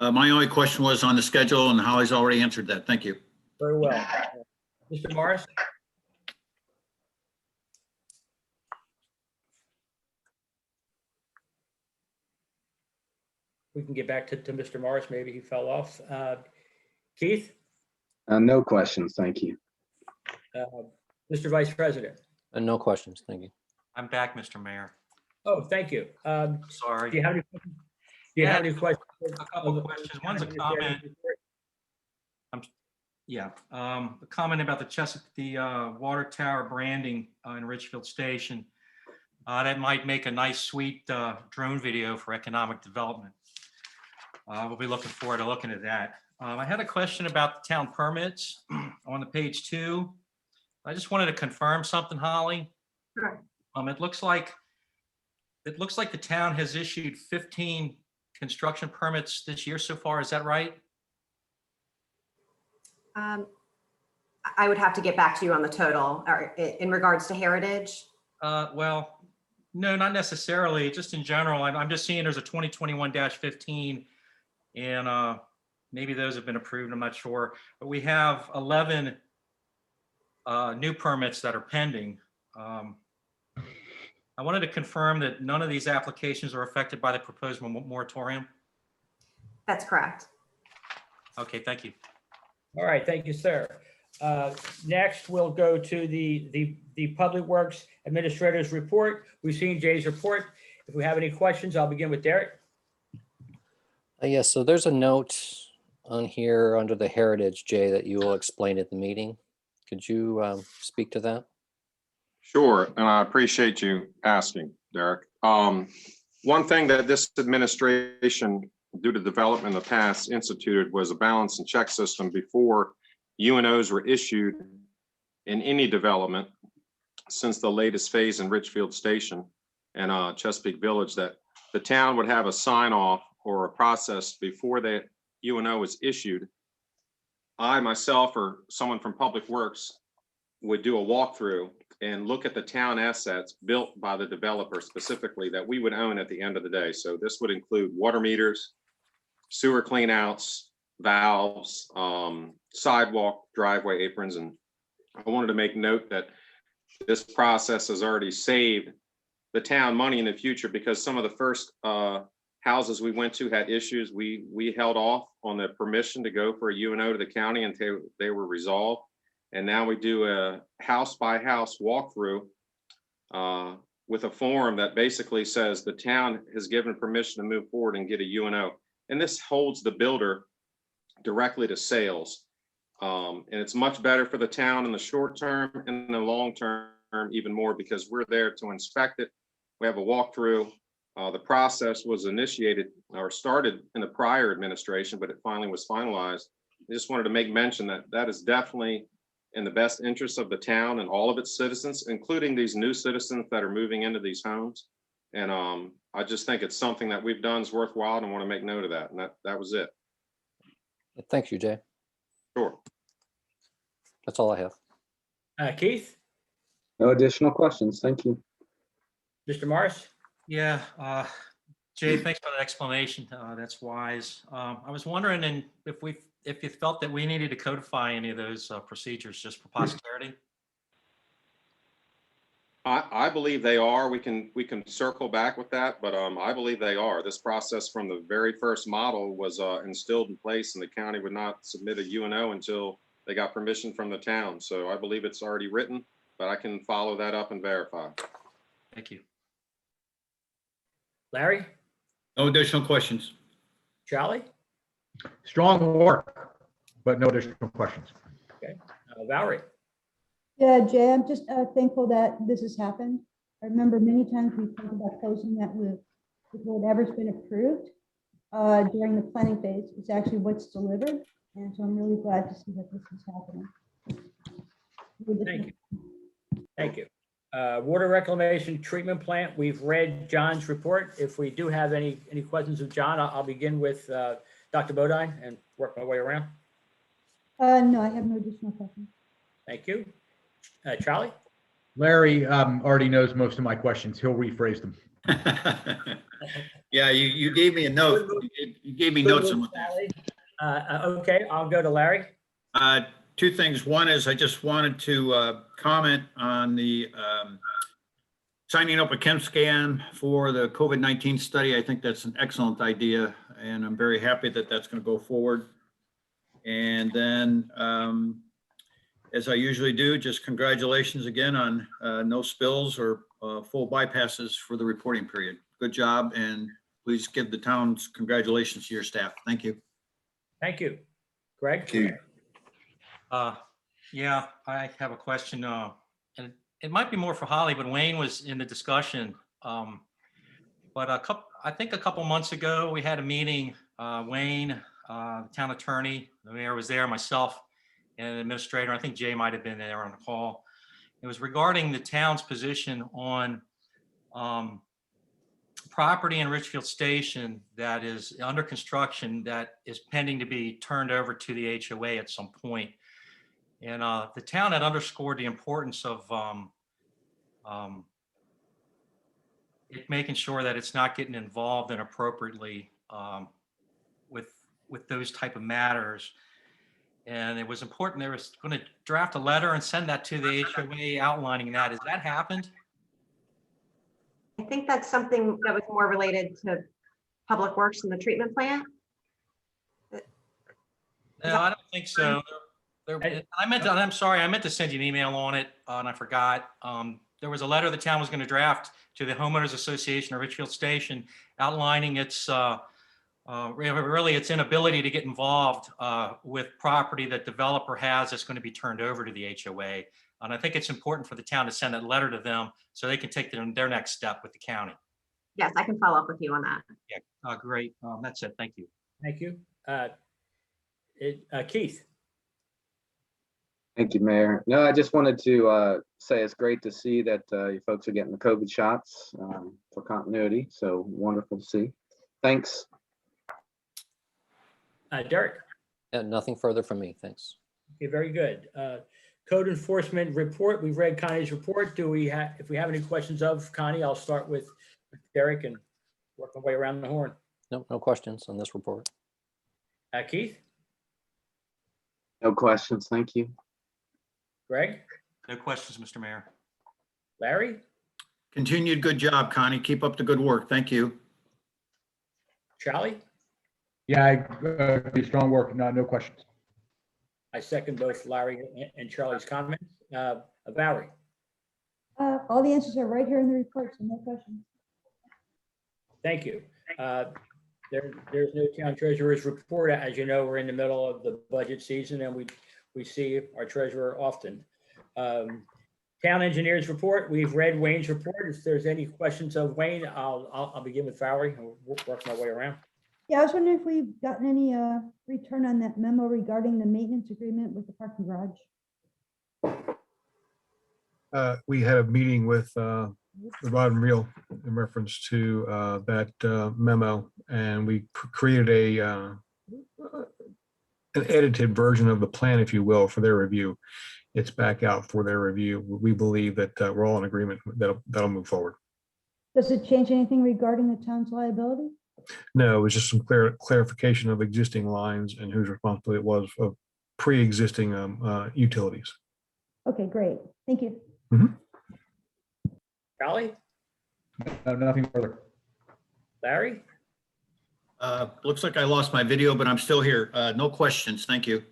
My only question was on the schedule, and Holly's already answered that. Thank you. Very well. Mr. Morris? We can get back to Mr. Morris. Maybe he fell off. Keith? No questions. Thank you. Mr. Vice President? No questions. Thank you. I'm back, Mr. Mayor. Oh, thank you. Sorry. Do you have any questions? A couple of questions. One's a comment. A comment about the water tower branding in Richfield Station. That might make a nice, sweet drone video for economic development. We'll be looking forward to looking at that. I had a question about the town permits on the page 2. I just wanted to confirm something, Holly. Sure. It looks like the town has issued 15 construction permits this year so far. Is that right? I would have to get back to you on the total or in regards to heritage. Well, no, not necessarily. Just in general, I'm just seeing there's a 2021-15, and maybe those have been approved. I'm not sure, but we have 11 new permits that are pending. I wanted to confirm that none of these applications are affected by the proposed moratorium. That's correct. Okay, thank you. All right, thank you, sir. Next, we'll go to the Public Works Administrator's report. We've seen Jay's report. If we have any questions, I'll begin with Derek. Yes, so there's a note on here under the heritage, Jay, that you will explain at the meeting. Could you speak to that? Sure, and I appreciate you asking, Derek. One thing that this administration, due to development in the past, instituted was a balance and check system before UNOs were issued in any development since the latest phase in Richfield Station and Chesapeake Village, that the town would have a sign off or a process before the UNO was issued. I myself or someone from Public Works would do a walkthrough and look at the town assets built by the developer specifically that we would own at the end of the day. So this would include water meters, sewer cleanouts, valves, sidewalk, driveway aprons. And I wanted to make note that this process has already saved the town money in the future, because some of the first houses we went to had issues. We held off on the permission to go for a UNO to the county until they were resolved. And now we do a house by house walkthrough with a form that basically says the town has given permission to move forward and get a UNO. And this holds the builder directly to sales. And it's much better for the town in the short term and in the long term even more, because we're there to inspect it. We have a walkthrough. The process was initiated or started in the prior administration, but it finally was finalized. I just wanted to make mention that that is definitely in the best interest of the town and all of its citizens, including these new citizens that are moving into these homes. And I just think it's something that we've done is worthwhile, and want to make note of that. And that was it. Thank you, Jay. Sure. That's all I have. Keith, No additional questions. Thank you. Mr. Morris? Yeah, Jay, thanks for that explanation. That's wise. I was wondering if you felt that we needed to codify any of those procedures just for posterity. I believe they are. We can circle back with that, but I believe they are. This process from the very first model was instilled in place, and the county would not submit a UNO until they got permission from the town. So I believe it's already written, but I can follow that up and verify. Thank you. Larry? No additional questions. Charlie? Strong work, but no additional questions. Okay. Valerie? Yeah, Jay, I'm just thankful that this has happened. I remember many times we talked about closing that loop before whatever's been approved during the planning phase. It's actually what's delivered. And so I'm really glad to see that this is happening. Thank you. Thank you. Water reclamation treatment plant. We've read John's report. If we do have any questions of John, I'll begin with Dr. Bodine and work my way around. No, I have no additional questions. Thank you. Charlie? Larry already knows most of my questions. He'll rephrase them. Yeah, you gave me a note. You gave me notes on what that. Okay, I'll go to Larry. Two things. One is I just wanted to comment on the signing up a chem scan for the COVID-19 study. I think that's an excellent idea, and I'm very happy that that's going to go forward. And then, as I usually do, just congratulations again on no spills or full bypasses for the reporting period. Good job, and please give the town's congratulations to your staff. Thank you. Thank you. Greg? Thank you. Yeah, I have a question, and it might be more for Holly, but Wayne was in the discussion. But I think a couple months ago, we had a meeting, Wayne, the town attorney, the mayor was there, myself, and an administrator. I think Jay might have been there on the call. It was regarding the town's position on property in Richfield Station that is under construction that is pending to be turned over to the HOA at some point. And the town had underscored the importance of making sure that it's not getting involved inappropriately with those type of matters. And it was important. They were going to draft a letter and send that to the HOA outlining that. Has that happened? I think that's something that was more related to Public Works and the treatment plant. No, I don't think so. I'm sorry, I meant to send you an email on it, and I forgot. There was a letter the town was going to draft to the Homeowners Association of Richfield Station outlining its really its inability to get involved with property that developer has that's going to be turned over to the HOA. And I think it's important for the town to send that letter to them so they can take their next step with the county. Yes, I can follow up with you on that. Yeah, great. That's it. Thank you. Thank you. Keith? Thank you, Mayor. No, I just wanted to say it's great to see that you folks are getting the COVID shots for continuity. So wonderful to see. Thanks. Derek? Nothing further from me. Thanks. Okay, very good. Code enforcement report. We've read Connie's report. Do we have, if we have any questions of Connie, I'll start with Derek and work my way around the horn. No questions on this report. Keith? No questions. Thank you. Greg? No questions, Mr. Mayor. Larry? Continued good job, Connie. Keep up the good work. Thank you. Charlie? Yeah, strong work. No questions. I second both Larry and Charlie's comments. Valerie? All the answers are right here in the report, so no questions. Thank you. There's no town treasurer's report. As you know, we're in the middle of the budget season and we see our treasurer often. Town engineer's report, we've read Wayne's report. If there's any questions of Wayne, I'll begin with Valerie and we'll work my way around. Yeah, I was wondering if we've gotten any return on that memo regarding the maintenance agreement with the parking garage. We had a meeting with the Rod and Reel in reference to that memo, and we created an edited version of the plan, if you will, for their review. It's back out for their review. We believe that we're all in agreement that'll move forward. Does it change anything regarding the town's liability? No, it was just some clarification of existing lines and whose responsibility it was of pre-existing utilities. Okay, great. Thank you. Charlie? No, nothing further. Larry? Looks like I lost my video, but I'm still here. No questions. Thank you.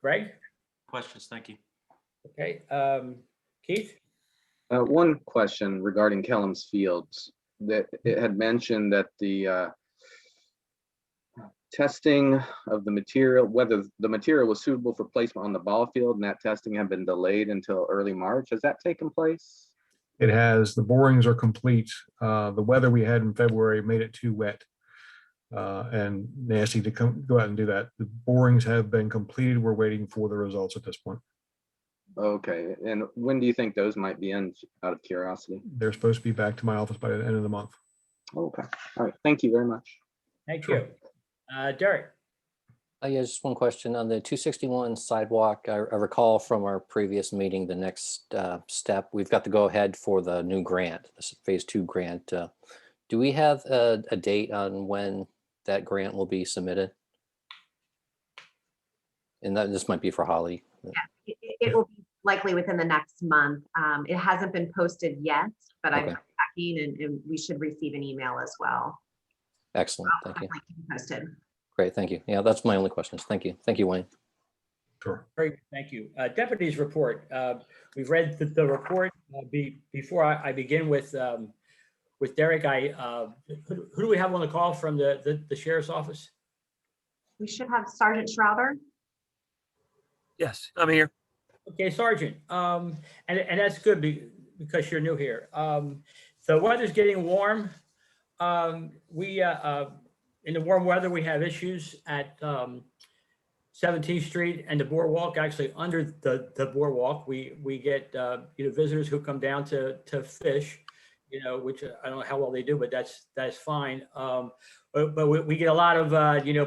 Greg? Questions, thank you. Okay, Keith? One question regarding Kellum's Fields, that it had mentioned that the testing of the material, whether the material was suitable for placement on the ball field, and that testing had been delayed until early March. Has that taken place? It has. The borings are complete. The weather we had in February made it too wet and nasty to go out and do that. The borings have been completed. We're waiting for the results at this point. Okay, and when do you think those might be in, out of curiosity? They're supposed to be back to my office by the end of the month. Okay, all right, thank you very much. Thank you. Derek? Yeah, just one question on the 261 sidewalk. I recall from our previous meeting, the next step, we've got to go ahead for the new grant, this phase 2 grant. Do we have a date on when that grant will be submitted? And that this might be for Holly. Yeah, it will be likely within the next month. It hasn't been posted yet, but I'm checking and we should receive an email as well. Excellent, thank you. Posted. Great, thank you. Yeah, that's my only questions. Thank you. Thank you, Wayne. Sure. Very good, thank you. Deputy's report. We've read the report. Before I begin with Derek, who do we have on the call from the sheriff's office? We should have Sergeant Schrouder. Yes, I'm here. Okay, Sergeant. And that's good because you're new here. The weather's getting warm. In the warm weather, we have issues at 17th Street and the boardwalk. Actually, under the boardwalk, we get visitors who come down to fish, which I don't know how well they do, but that's fine. But we get a lot of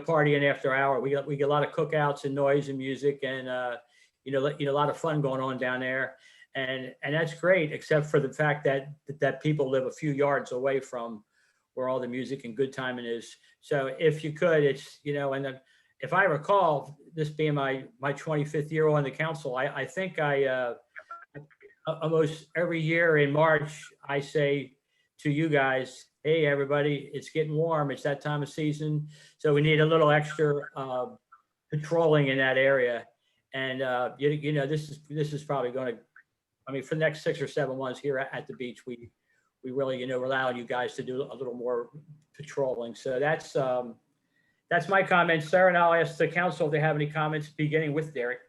partying after hour. We get a lot of cookouts and noise and music and a lot of fun going on down there, and that's great, except for the fact that people live a few yards away from where all the music and good timing is. So if you could, it's, and if I recall, this being my 25th year on the council, I think almost every year in March, I say to you guys, hey, everybody, it's getting warm. It's that time of season. So we need a little extra patrolling in that area. And, this is probably going to, for the next 6 or 7 months here at the beach, we really, rely on you guys to do a little more patrolling. So that's my comments, sir. And I'll ask the council if they have any comments, beginning with Derek.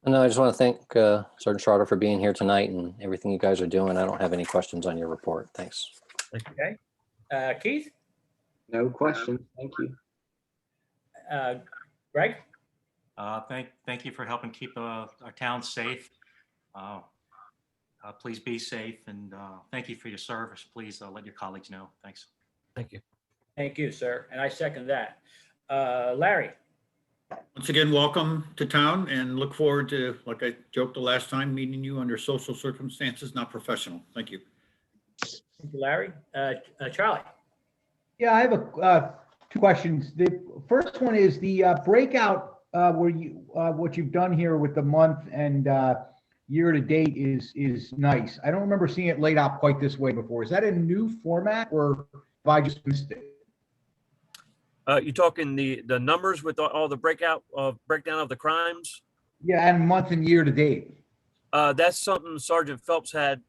No, I just want to thank Sergeant Schroeder for being here tonight and everything you guys are doing. I don't have any questions on your report. Thanks. Okay. Keith? No questions. Thank you. Greg? Thank you for helping keep our town safe. Please be safe, and thank you for your service. Please let your colleagues know. Thanks. Thank you. Thank you, sir. And I second that. Larry? Once again, welcome to town and look forward to, like I joked the last time, meeting you under social circumstances, not professional. Thank you. Thank you, Larry. Charlie? Yeah, I have 2 questions. The first one is the breakout where what you've done here with the month and year to date is nice. I don't remember seeing it laid out quite this way before. Is that a new format or have I just missed it? You talking the numbers with all the breakdown of the crimes? Yeah, and month and year to date. That's something Sergeant Phelps had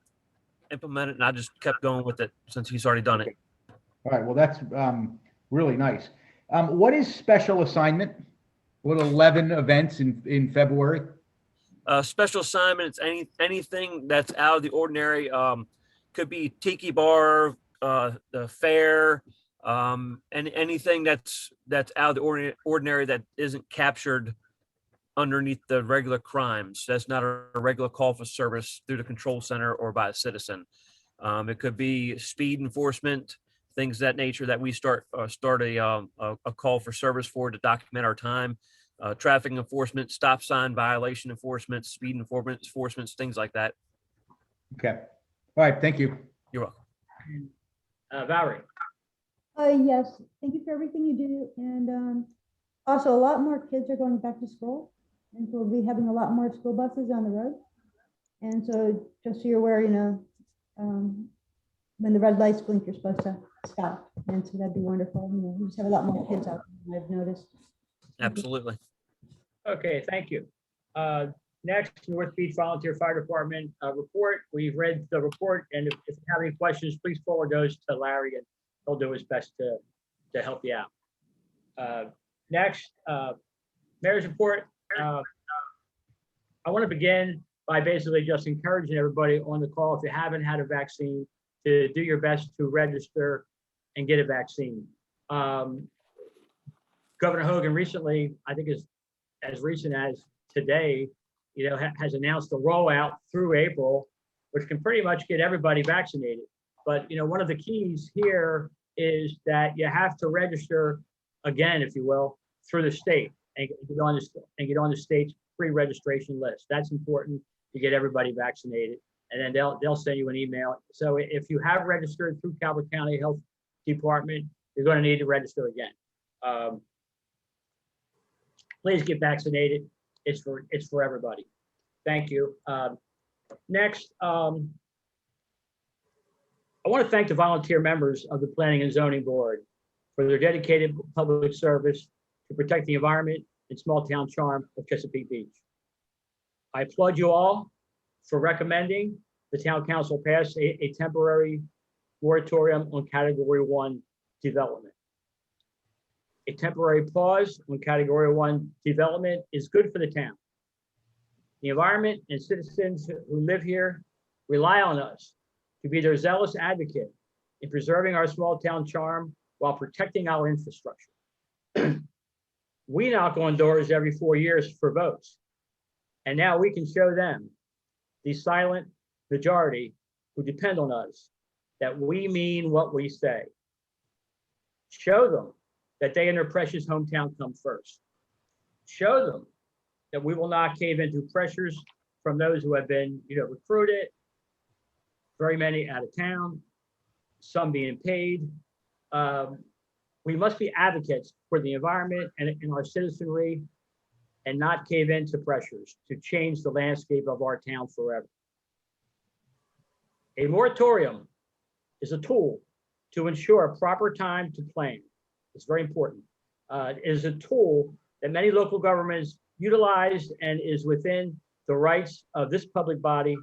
implemented, and I just kept going with it since he's already done it. All right, well, that's really nice. What is special assignment? What 11 events in February? Special assignments, anything that's out of the ordinary. Could be tiki bar, the fair, and anything that's out of the ordinary that isn't captured underneath the regular crimes. That's not a regular call for service through the control center or by a citizen. It could be speed enforcement, things of that nature that we start a call for service for to document our time. Traffic enforcement, stop sign violation enforcement, speed enforcements, things like that. Okay. All right, thank you. You're welcome. Valerie. Yes, thank you for everything you do. And also, a lot more kids are going back to school. And so we'll be having a lot more school buses on the road. And so just so you're aware, when the red lights blink, you're supposed to stop. And so that'd be wonderful. We just have a lot more kids out there, I've noticed. Absolutely. Okay, thank you. Next, North Beach Volunteer Fire Department report. We've read the report, and if you have any questions, please forward those to Larry, and he'll do his best to help you out. Next, Mayor's report. I want to begin by basically just encouraging everybody on the call, if you haven't had a vaccine, to do your best to register and get a vaccine. Governor Hogan recently, I think as recent as today, has announced a rollout through April, which can pretty much get everybody vaccinated. But, one of the keys here is that you have to register again, if you will, through the state and get on the state's pre-registration list. That's important to get everybody vaccinated. And then they'll send you an email. So if you have registered through Calvert County Health Department, you're going to need to register again. Please get vaccinated. It's for everybody. Thank you. Next, I want to thank the volunteer members of the Planning and Zoning Board for their dedicated public service to protect the environment and small town charm of Chesapeake Beach. I applaud you all for recommending the town council pass a temporary moratorium on Category 1 development. A temporary pause on Category 1 development is good for the town. The environment and citizens who live here rely on us to be their zealous advocate in preserving our small town charm while protecting our infrastructure. We knock on doors every 4 years for votes, and now we can show them, the silent majority who depend on us, that we mean what we say. Show them that they and their precious hometown come first. Show them that we will not cave into pressures from those who have been, recruited, very many out of town, some being paid. We must be advocates for the environment and our citizenry, and not cave into pressures to change the landscape of our town forever. A moratorium is a tool to ensure a proper time to plan. It's very important. It is a tool that many local governments utilize and is within the rights of this public body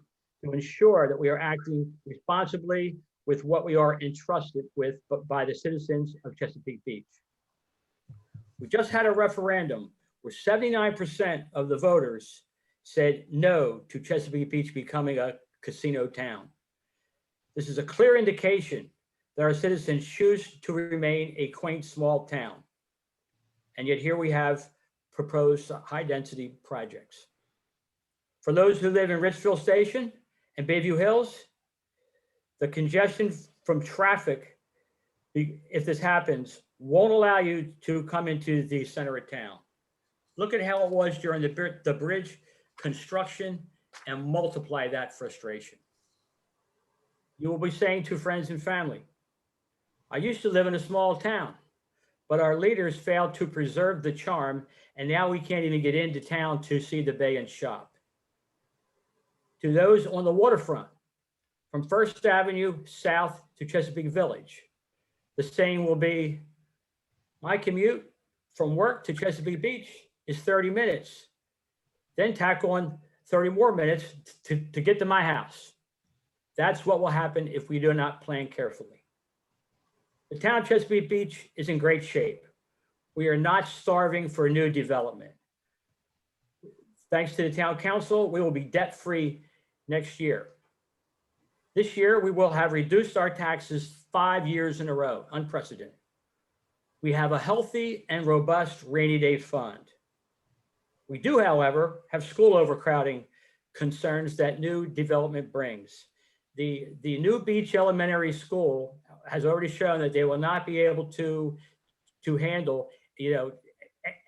to ensure that we are acting responsibly with what we are entrusted with by the citizens of Chesapeake Beach. We just had a referendum where 79% of the voters said no to Chesapeake Beach becoming a casino town. This is a clear indication that our citizens choose to remain a quaint small town. And yet here we have proposed high-density projects. For those who live in Richfield Station and Bayview Hills, the congestion from traffic, if this happens, won't allow you to come into the center of town. Look at how it was during the bridge construction and multiply that frustration. You will be saying to friends and family, I used to live in a small town, but our leaders failed to preserve the charm, and now we can't even get into town to see the bay and shop. To those on the waterfront, from First Avenue south to Chesapeake Village, the saying will be, My commute from work to Chesapeake Beach is 30 minutes. Then tack on 30 more minutes to get to my house. That's what will happen if we do not plan carefully. The town of Chesapeake Beach is in great shape. We are not starving for new development. Thanks to the town council, we will be debt-free next year. This year, we will have reduced our taxes 5 years in a row, unprecedented. We have a healthy and robust rainy day fund. We do, however, have school overcrowding concerns that new development brings. The new Beach Elementary School has already shown that they will not be able to handle,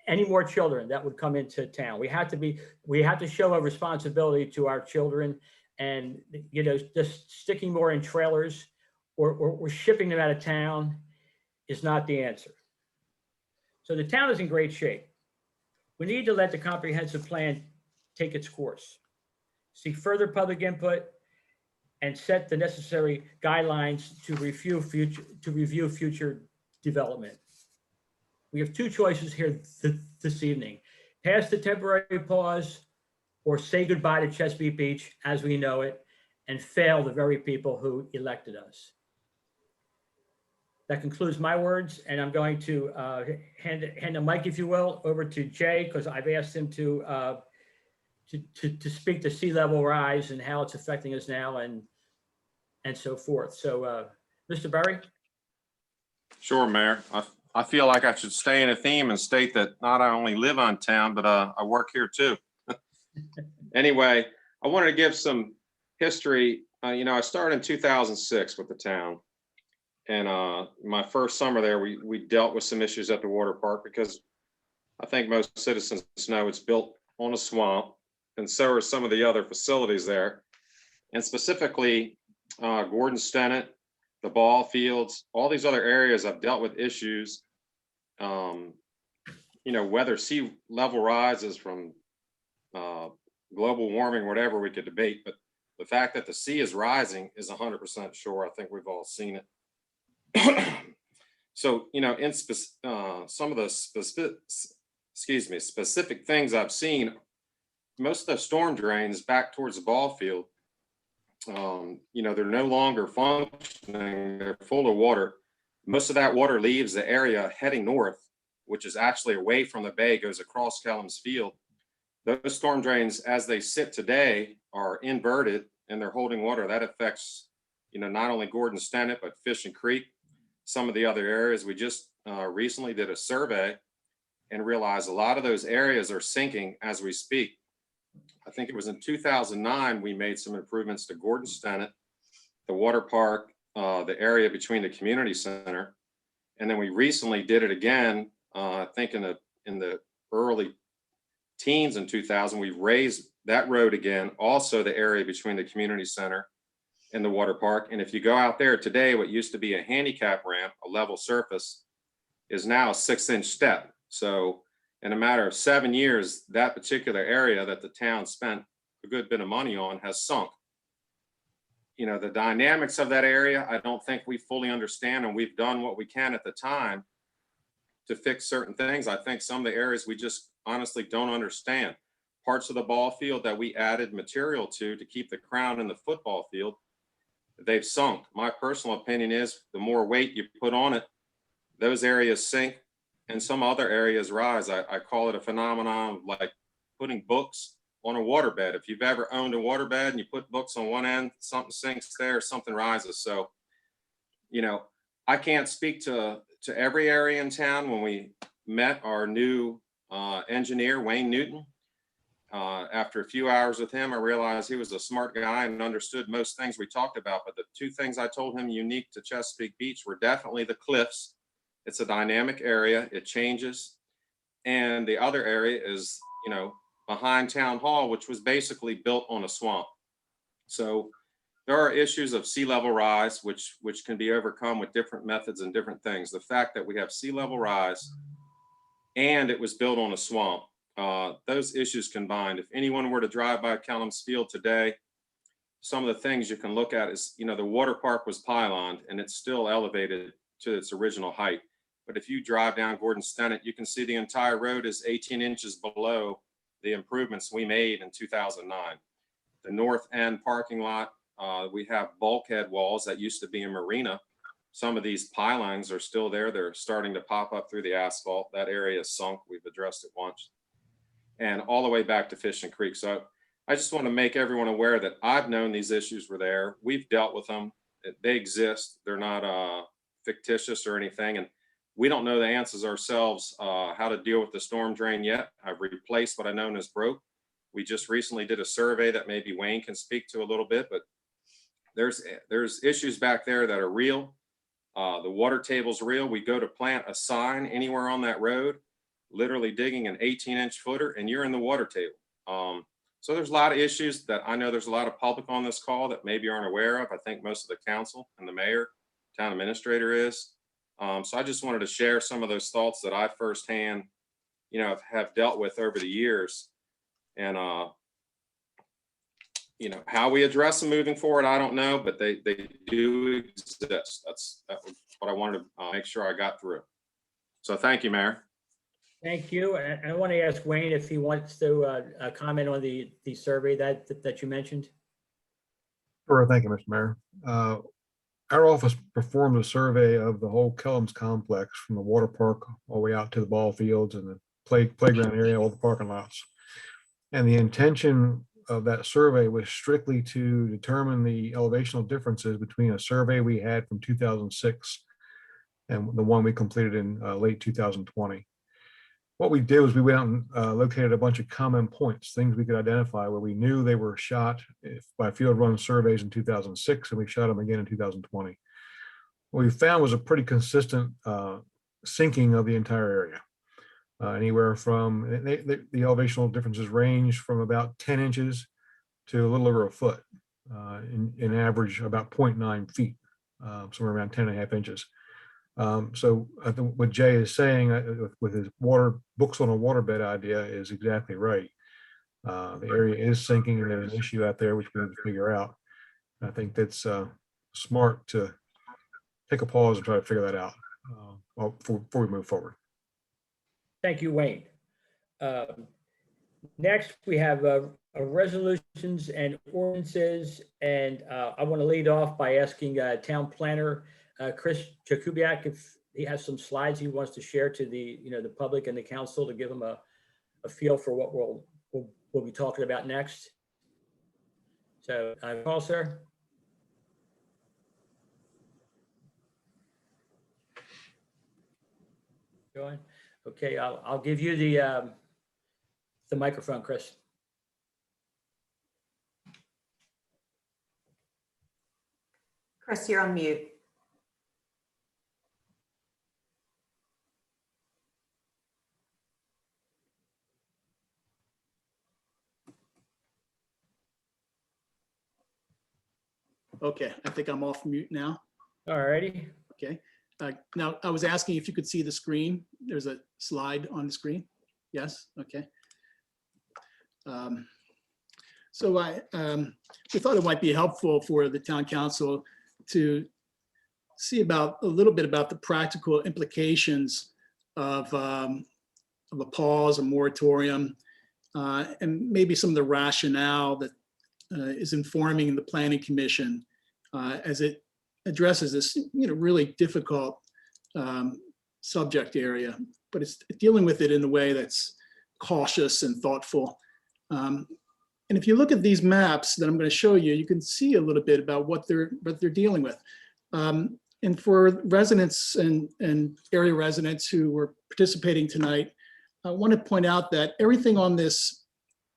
any more children that would come into town. We have to show a responsibility to our children, and just sticking more in trailers or shipping them out of town is not the answer. So the town is in great shape. We need to let the comprehensive plan take its course, seek further public input, and set the necessary guidelines to review future development. We have two choices here this evening: pass the temporary pause or say goodbye to Chesapeake Beach as we know it and fail the very people who elected us. That concludes my words, and I'm going to hand the mic, if you will, over to Jay, because I've asked him to speak to sea level rise and how it's affecting us now and so forth. So, Mr. Berry? Sure, Mayor. I feel like I should stay in a theme and state that not I only live on town, but I work here too. Anyway, I wanted to give some history. I started in 2006 with the town. And my first summer there, we dealt with some issues at the water park because I think most citizens know it's built on a swamp, and so are some of the other facilities there. And specifically, Gordon Stennett, the ball fields, all these other areas I've dealt with issues, whether sea level rises from global warming, whatever we could debate, but the fact that the sea is rising is 100% sure. I think we've all seen it. So, in some of the specific things I've seen, most of the storm drains back towards the ball field, they're no longer functioning. They're full of water. Most of that water leaves the area heading north, which is actually away from the bay, goes across Kellum's Field. Those storm drains, as they sit today, are inverted and they're holding water. That affects, not only Gordon Stennett, but Fishing Creek, some of the other areas. We just recently did a survey and realized a lot of those areas are sinking as we speak. I think it was in 2009, we made some improvements to Gordon Stennett, the water park, the area between the community center. And then we recently did it again, I think in the early teens in 2000, we raised that road again, also the area between the community center and the water park. And if you go out there today, what used to be a handicap ramp, a level surface, is now a 6-inch step. So in a matter of 7 years, that particular area that the town spent a good bit of money on has sunk. The dynamics of that area, I don't think we fully understand, and we've done what we can at the time to fix certain things. I think some of the areas we just honestly don't understand. Parts of the ball field that we added material to keep the crown in the football field, they've sunk. My personal opinion is the more weight you put on it, those areas sink and some other areas rise. I call it a phenomenon like putting books on a waterbed. If you've ever owned a waterbed and you put books on one end, something sinks there, something rises. So, I can't speak to every area in town. When we met our new engineer, Wayne Newton, after a few hours with him, I realized he was a smart guy and understood most things we talked about. But the two things I told him unique to Chesapeake Beach were definitely the cliffs. It's a dynamic area, it changes. And the other area is, behind Town Hall, which was basically built on a swamp. So there are issues of sea level rise, which can be overcome with different methods and different things. The fact that we have sea level rise and it was built on a swamp, those issues combined. If anyone were to drive by Kellum's Field today, some of the things you can look at is, the water park was pyloned and it's still elevated to its original height. but if you drive down Gordon Stennett, you can see the entire road is 18 inches below the improvements we made in 2009. The north end parking lot, we have bulkhead walls that used to be a marina. Some of these pilings are still there. They're starting to pop up through the asphalt. That area is sunk. We've addressed it once. And all the way back to Fishing Creek. So I just want to make everyone aware that I've known these issues were there. We've dealt with them. They exist. They're not fictitious or anything. And we don't know the answers ourselves, how to deal with the storm drain yet. I've replaced what I known as broke. We just recently did a survey that maybe Wayne can speak to a little bit, but there's issues back there that are real. The water table's real. We go to plant a sign anywhere on that road, literally digging an 18-inch footer, and you're in the water table. So there's a lot of issues that I know there's a lot of public on this call that maybe aren't aware of. I think most of the council and the mayor, town administrator is. So I just wanted to share some of those thoughts that I firsthand, have dealt with over the years. And, how we address them moving forward, I don't know, but they do exist. That's what I wanted to make sure I got through. So thank you, Mayor. Thank you. And I want to ask Wayne if he wants to comment on the survey that you mentioned. Sure, thank you, Mr. Mayor. Our office performed a survey of the whole Kellums complex from the water park all the way out to the ball fields and the playground area, all the parking lots. And the intention of that survey was strictly to determine the elevational differences between a survey we had from 2006 and the one we completed in late 2020. What we did was we went out and located a bunch of common points, things we could identify where we knew they were shot by field run surveys in 2006, and we shot them again in 2020. What we found was a pretty consistent sinking of the entire area. Anywhere from, the elevational differences range from about 10 inches to a little over a foot, in average about 0.9 feet, somewhere around 10.5 inches. So I think what Jay is saying with his books on a waterbed idea is exactly right. The area is sinking and there's an issue out there which we need to figure out. I think that's smart to take a pause and try to figure that out before we move forward. Thank you, Wayne. Next, we have resolutions and ordinances, and I want to lead off by asking Town Planner Chris Jakubiak if he has some slides he wants to share to the public and the council to give them a feel for what we'll be talking about next. So, call, sir. Going. Okay, I'll give you the microphone, Chris. Chris, you're on mute. Okay, I think I'm off mute now. All righty. Okay. Now, I was asking if you could see the screen. There's a slide on the screen. Yes, okay. So we thought it might be helpful for the town council to see a little bit about the practical implications of a pause, a moratorium, and maybe some of the rationale that is informing the Planning Commission as it addresses this really difficult subject area, but it's dealing with it in a way that's cautious and thoughtful. And if you look at these maps that I'm going to show you, you can see a little bit about what they're dealing with. And for residents and area residents who were participating tonight, I want to point out that everything on this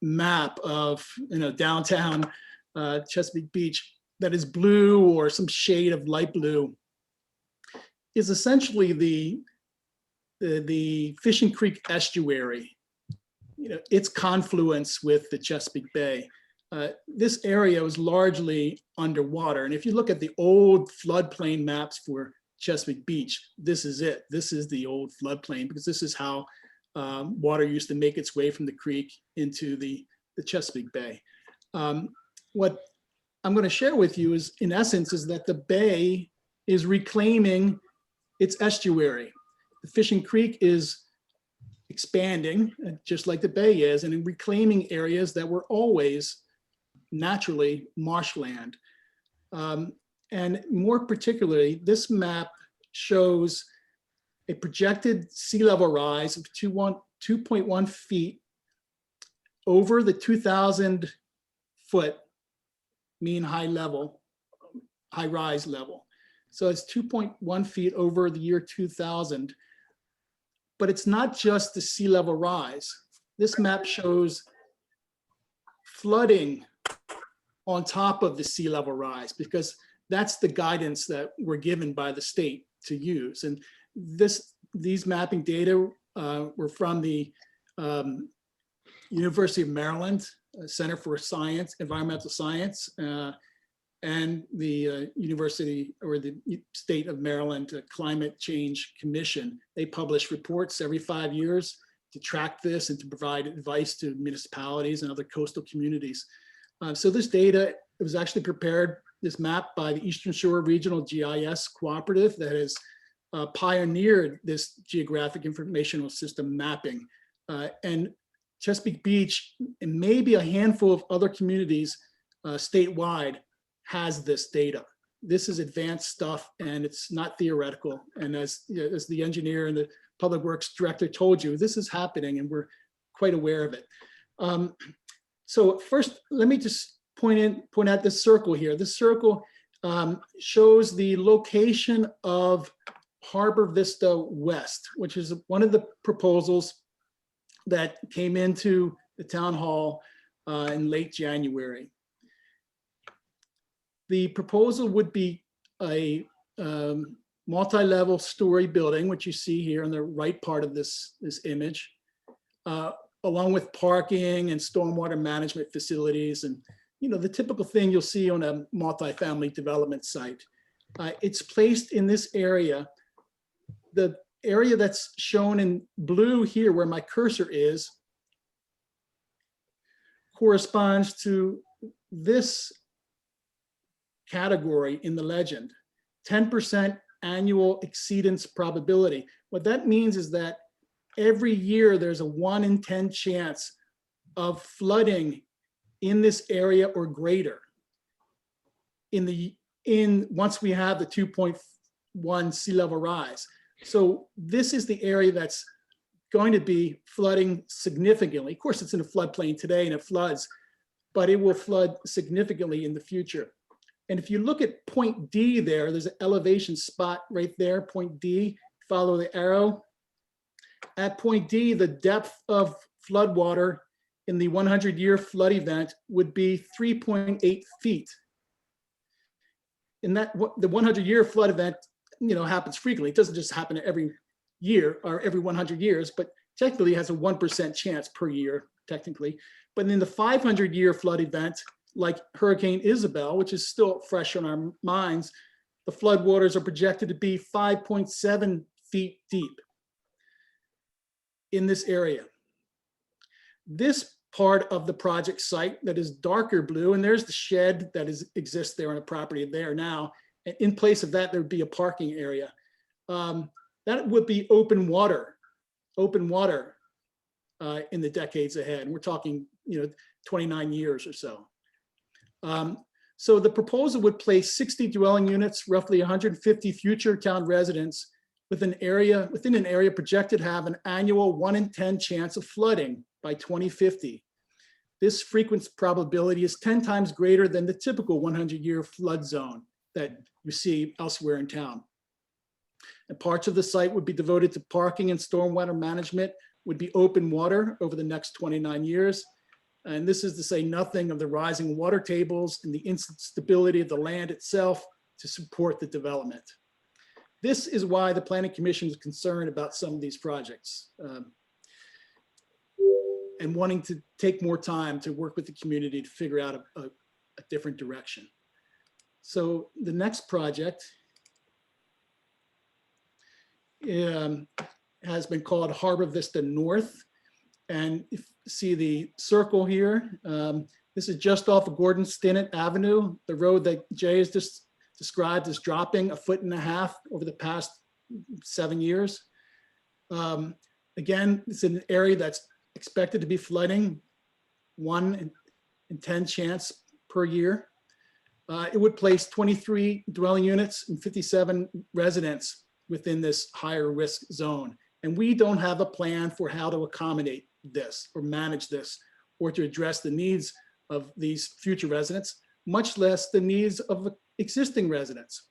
map of downtown Chesapeake Beach that is blue or some shade of light blue is essentially the Fishing Creek estuary, its confluence with the Chesapeake Bay. This area was largely underwater. And if you look at the old floodplain maps for Chesapeake Beach, this is it. This is the old floodplain because this is how water used to make its way from the creek into the Chesapeake Bay. What I'm going to share with you is, in essence, is that the bay is reclaiming its estuary. Fishing Creek is expanding, just like the bay is, and in reclaiming areas that were always naturally marshland. And more particularly, this map shows a projected sea level rise of 2.1 feet over the 2,000 foot mean high rise level. So it's 2.1 feet over the year 2000. But it's not just the sea level rise. This map shows flooding on top of the sea level rise, because that's the guidance that we're given by the state to use. And these mapping data were from the University of Maryland Center for Environmental Science, and the University or the State of Maryland Climate Change Commission. They publish reports every 5 years to track this and to provide advice to municipalities and other coastal communities. So this data, it was actually prepared, this map, by the Eastern Shore Regional GIS Cooperative that has pioneered this geographic informational system mapping. And Chesapeake Beach, and maybe a handful of other communities statewide, has this data. This is advanced stuff, and it's not theoretical. And as the engineer and the public works director told you, this is happening, and we're quite aware of it. So first, let me just point out this circle here. This circle shows the location of Harbor Vista West, which is one of the proposals that came into the town hall in late January. The proposal would be a multi-level story building, which you see here on the right part of this image, along with parking and stormwater management facilities, and the typical thing you'll see on a multi-family development site. It's placed in this area. The area that's shown in blue here, where my cursor is, corresponds to this category in the legend, 10% annual exceedance probability. What that means is that every year there's a 1 in 10 chance of flooding in this area or greater once we have the 2.1 sea level rise. So this is the area that's going to be flooding significantly. Of course, it's in a floodplain today and it floods, but it will flood significantly in the future. And if you look at point D there, there's an elevation spot right there, point D, follow the arrow. At point D, the depth of flood water in the 100-year flood event would be 3.8 feet. In that, the 100-year flood event, happens frequently. It doesn't just happen every year or every 100 years, but technically it has a 1% chance per year, technically. But in the 500-year flood event, like Hurricane Isabel, which is still fresh on our minds, the floodwaters are projected to be 5.7 feet deep in this area. This part of the project site that is darker blue, and there's the shed that exists there on the property there now. And in place of that, there would be a parking area. That would be open water in the decades ahead. And we're talking, 29 years or so. So the proposal would place 60 dwelling units, roughly 150 future town residents within an area projected to have an annual 1 in 10 chance of flooding by 2050. This frequency probability is 10 times greater than the typical 100-year flood zone that you see elsewhere in town. And parts of the site would be devoted to parking, and stormwater management would be open water over the next 29 years. And this is to say nothing of the rising water tables and the instability of the land itself to support the development. This is why the Planning Commission is concerned about some of these projects and wanting to take more time to work with the community to figure out a different direction. So the next project has been called Harbor Vista North. And if you see the circle here, this is just off of Gordon Stinnett Avenue, the road that Jay has just described as dropping 1.5 feet over the past 7 years. Again, it's an area that's expected to be flooding, 1 in 10 chance per year. It would place 23 dwelling units and 57 residents within this higher risk zone. And we don't have a plan for how to accommodate this or manage this or to address the needs of these future residents, much less the needs of existing residents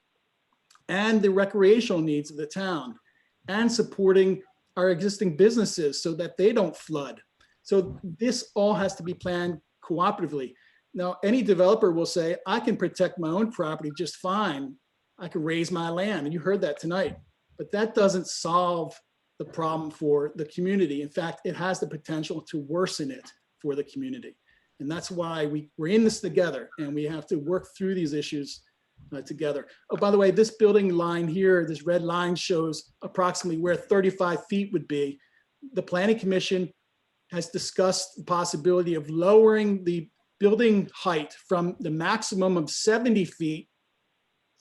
and the recreational needs of the town and supporting our existing businesses so that they don't flood. So this all has to be planned cooperatively. Now, any developer will say, I can protect my own property just fine. I can raise my land, and you heard that tonight. But that doesn't solve the problem for the community. In fact, it has the potential to worsen it for the community. And that's why we're in this together, and we have to work through these issues together. Oh, by the way, this building line here, this red line shows approximately where 35 feet would be. The Planning Commission has discussed the possibility of lowering the building height from the maximum of 70 feet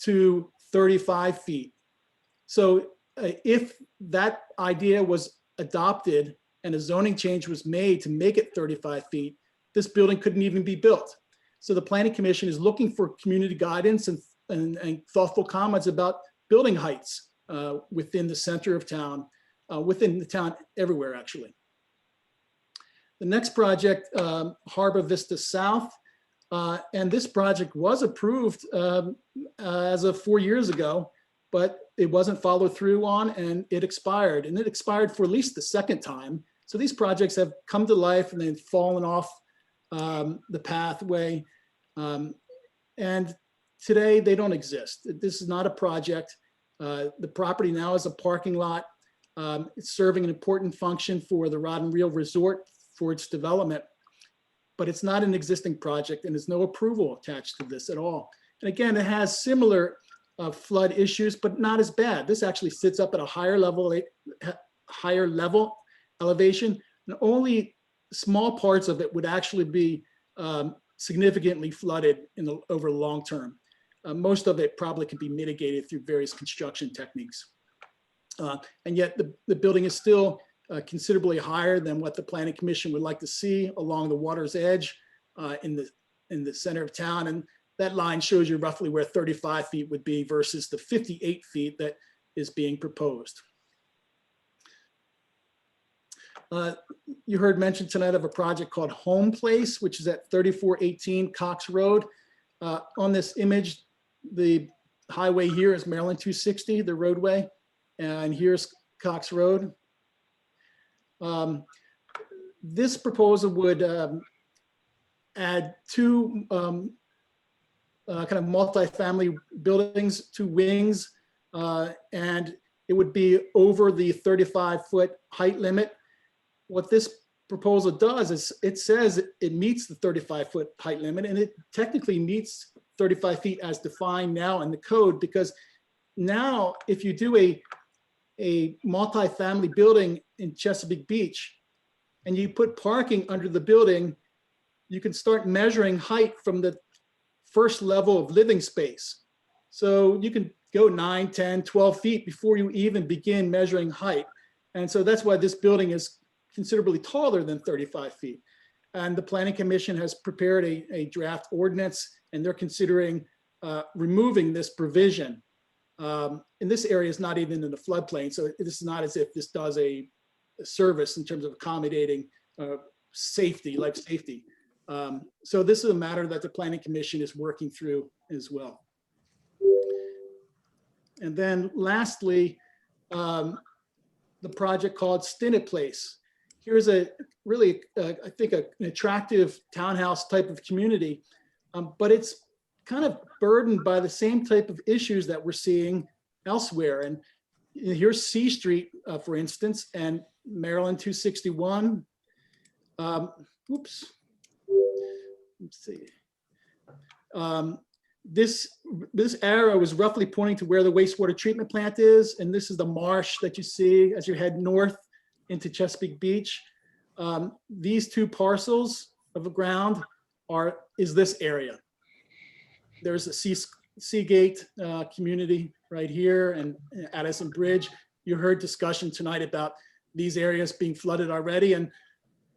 to 35 feet. So if that idea was adopted and a zoning change was made to make it 35 feet, this building couldn't even be built. So the Planning Commission is looking for community guidance and thoughtful comments about building heights within the center of town, within the town everywhere, actually. The next project, Harbor Vista South, and this project was approved as of 4 years ago, but it wasn't followed through on and it expired. And it expired for at least the second time. So these projects have come to life and they've fallen off the pathway. And today they don't exist. This is not a project. The property now is a parking lot. It's serving an important function for the Rod and Reel Resort for its development, but it's not an existing project and there's no approval attached to this at all. And again, it has similar flood issues, but not as bad. This actually sits up at a higher level elevation, and only small parts of it would actually be significantly flooded over the long term. Most of it probably could be mitigated through various construction techniques. And yet the building is still considerably higher than what the Planning Commission would like to see along the water's edge in the center of town. And that line shows you roughly where 35 feet would be versus the 58 feet that is being proposed. You heard mention tonight of a project called Home Place, which is at 3418 Cox Road. On this image, the highway here is Maryland 260, the roadway, and here's Cox Road. This proposal would add two kind of multi-family buildings, 2 wings, and it would be over the 35-foot height limit. What this proposal does is it says it meets the 35-foot height limit, and it technically meets 35 feet as defined now in the code, because now if you do a multi-family building in Chesapeake Beach and you put parking under the building, you can start measuring height from the first level of living space. So you can go 9, 10, 12 feet before you even begin measuring height. And so that's why this building is considerably taller than 35 feet. And the Planning Commission has prepared a draft ordinance, and they're considering removing this provision. And this area is not even in the floodplain, so this is not as if this does a service in terms of accommodating safety, life safety. So this is a matter that the Planning Commission is working through as well. And then lastly, the project called Stiniplace. Here's a really, I think, an attractive townhouse type of community, but it's kind of burdened by the same type of issues that we're seeing elsewhere. And here's C Street, for instance, and Maryland 261. Oops. Let's see. This arrow is roughly pointing to where the wastewater treatment plant is, and this is the marsh that you see as you head north into Chesapeake Beach. These 2 parcels of ground is this area. There's a Seagate community right here and Addison Bridge. You heard discussion tonight about these areas being flooded already, and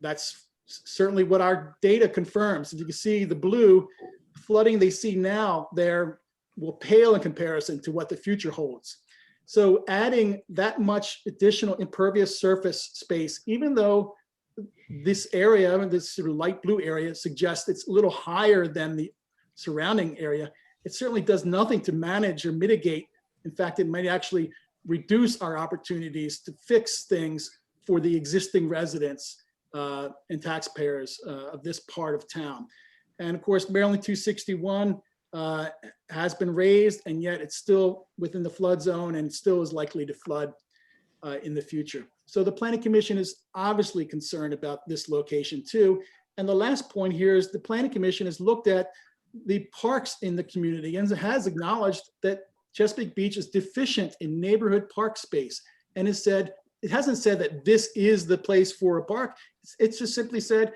that's certainly what our data confirms. If you can see the blue, flooding they see now there will pale in comparison to what the future holds. So adding that much additional impervious surface space, even though this area, this sort of light blue area, suggests it's a little higher than the surrounding area, it certainly does nothing to manage or mitigate. In fact, it might actually reduce our opportunities to fix things for the existing residents and taxpayers of this part of town. And of course, Maryland 261 has been raised, and yet it's still within the flood zone and still is likely to flood in the future. So the Planning Commission is obviously concerned about this location too. And the last point here is the Planning Commission has looked at the parks in the community and has acknowledged that Chesapeake Beach is deficient in neighborhood park space, and has said, it hasn't said that this is the place for a park. It's just simply said,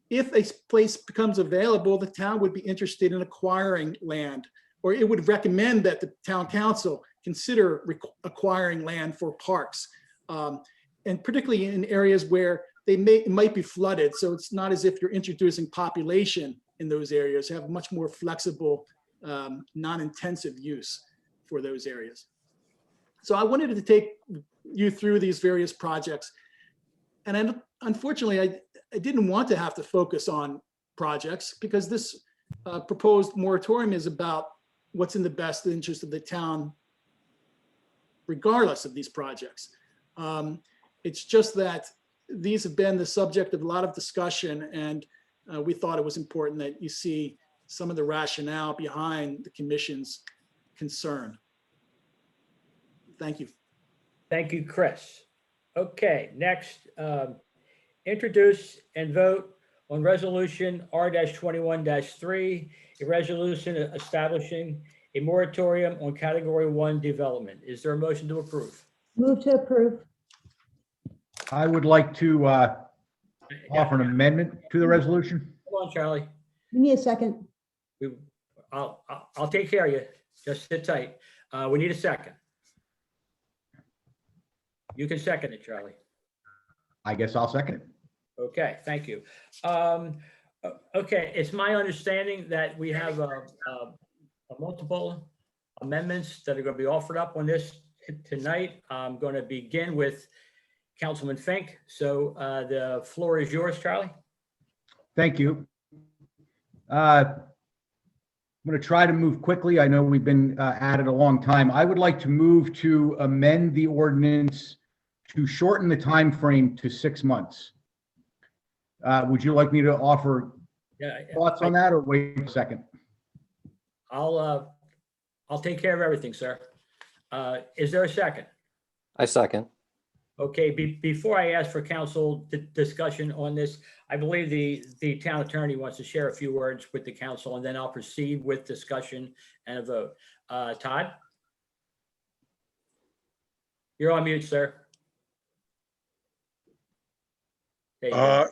if a place becomes available, the town would be interested in acquiring land, or it would recommend that the town council consider acquiring land for parks. And particularly in areas where it might be flooded. So it's not as if you're introducing population in those areas, have much more flexible, non-intensive use for those areas. So I wanted to take you through these various projects. And unfortunately, I didn't want to have to focus on projects, because this proposed moratorium is about what's in the best interest of the town, regardless of these projects. It's just that these have been the subject of a lot of discussion, and we thought it was important that you see some of the rationale behind the commission's concern. Thank you. Thank you, Chris. Okay, next, introduce and vote on resolution R-21-3, a resolution establishing a moratorium on category 1 development. Is there a motion to approve? Move to approve. I would like to offer an amendment to the resolution. Hold on, Charlie. Give me a second. I'll take care of you. Just sit tight. We need a second. You can second it, Charlie. I guess I'll second it. Okay, thank you. Okay, it's my understanding that we have multiple amendments that are going to be offered up on this tonight. I'm going to begin with Councilman Fink. So the floor is yours, Charlie. Thank you. I'm going to try to move quickly. I know we've been at it a long time. I would like to move to amend the ordinance to shorten the time frame to 6 months. Would you like me to offer thoughts on that, or wait a second? I'll take care of everything, sir. Is there a second? I second. Okay, before I ask for council discussion on this, I believe the town attorney wants to share a few words with the council, and then I'll proceed with discussion and a vote. Todd? You're on mute, sir.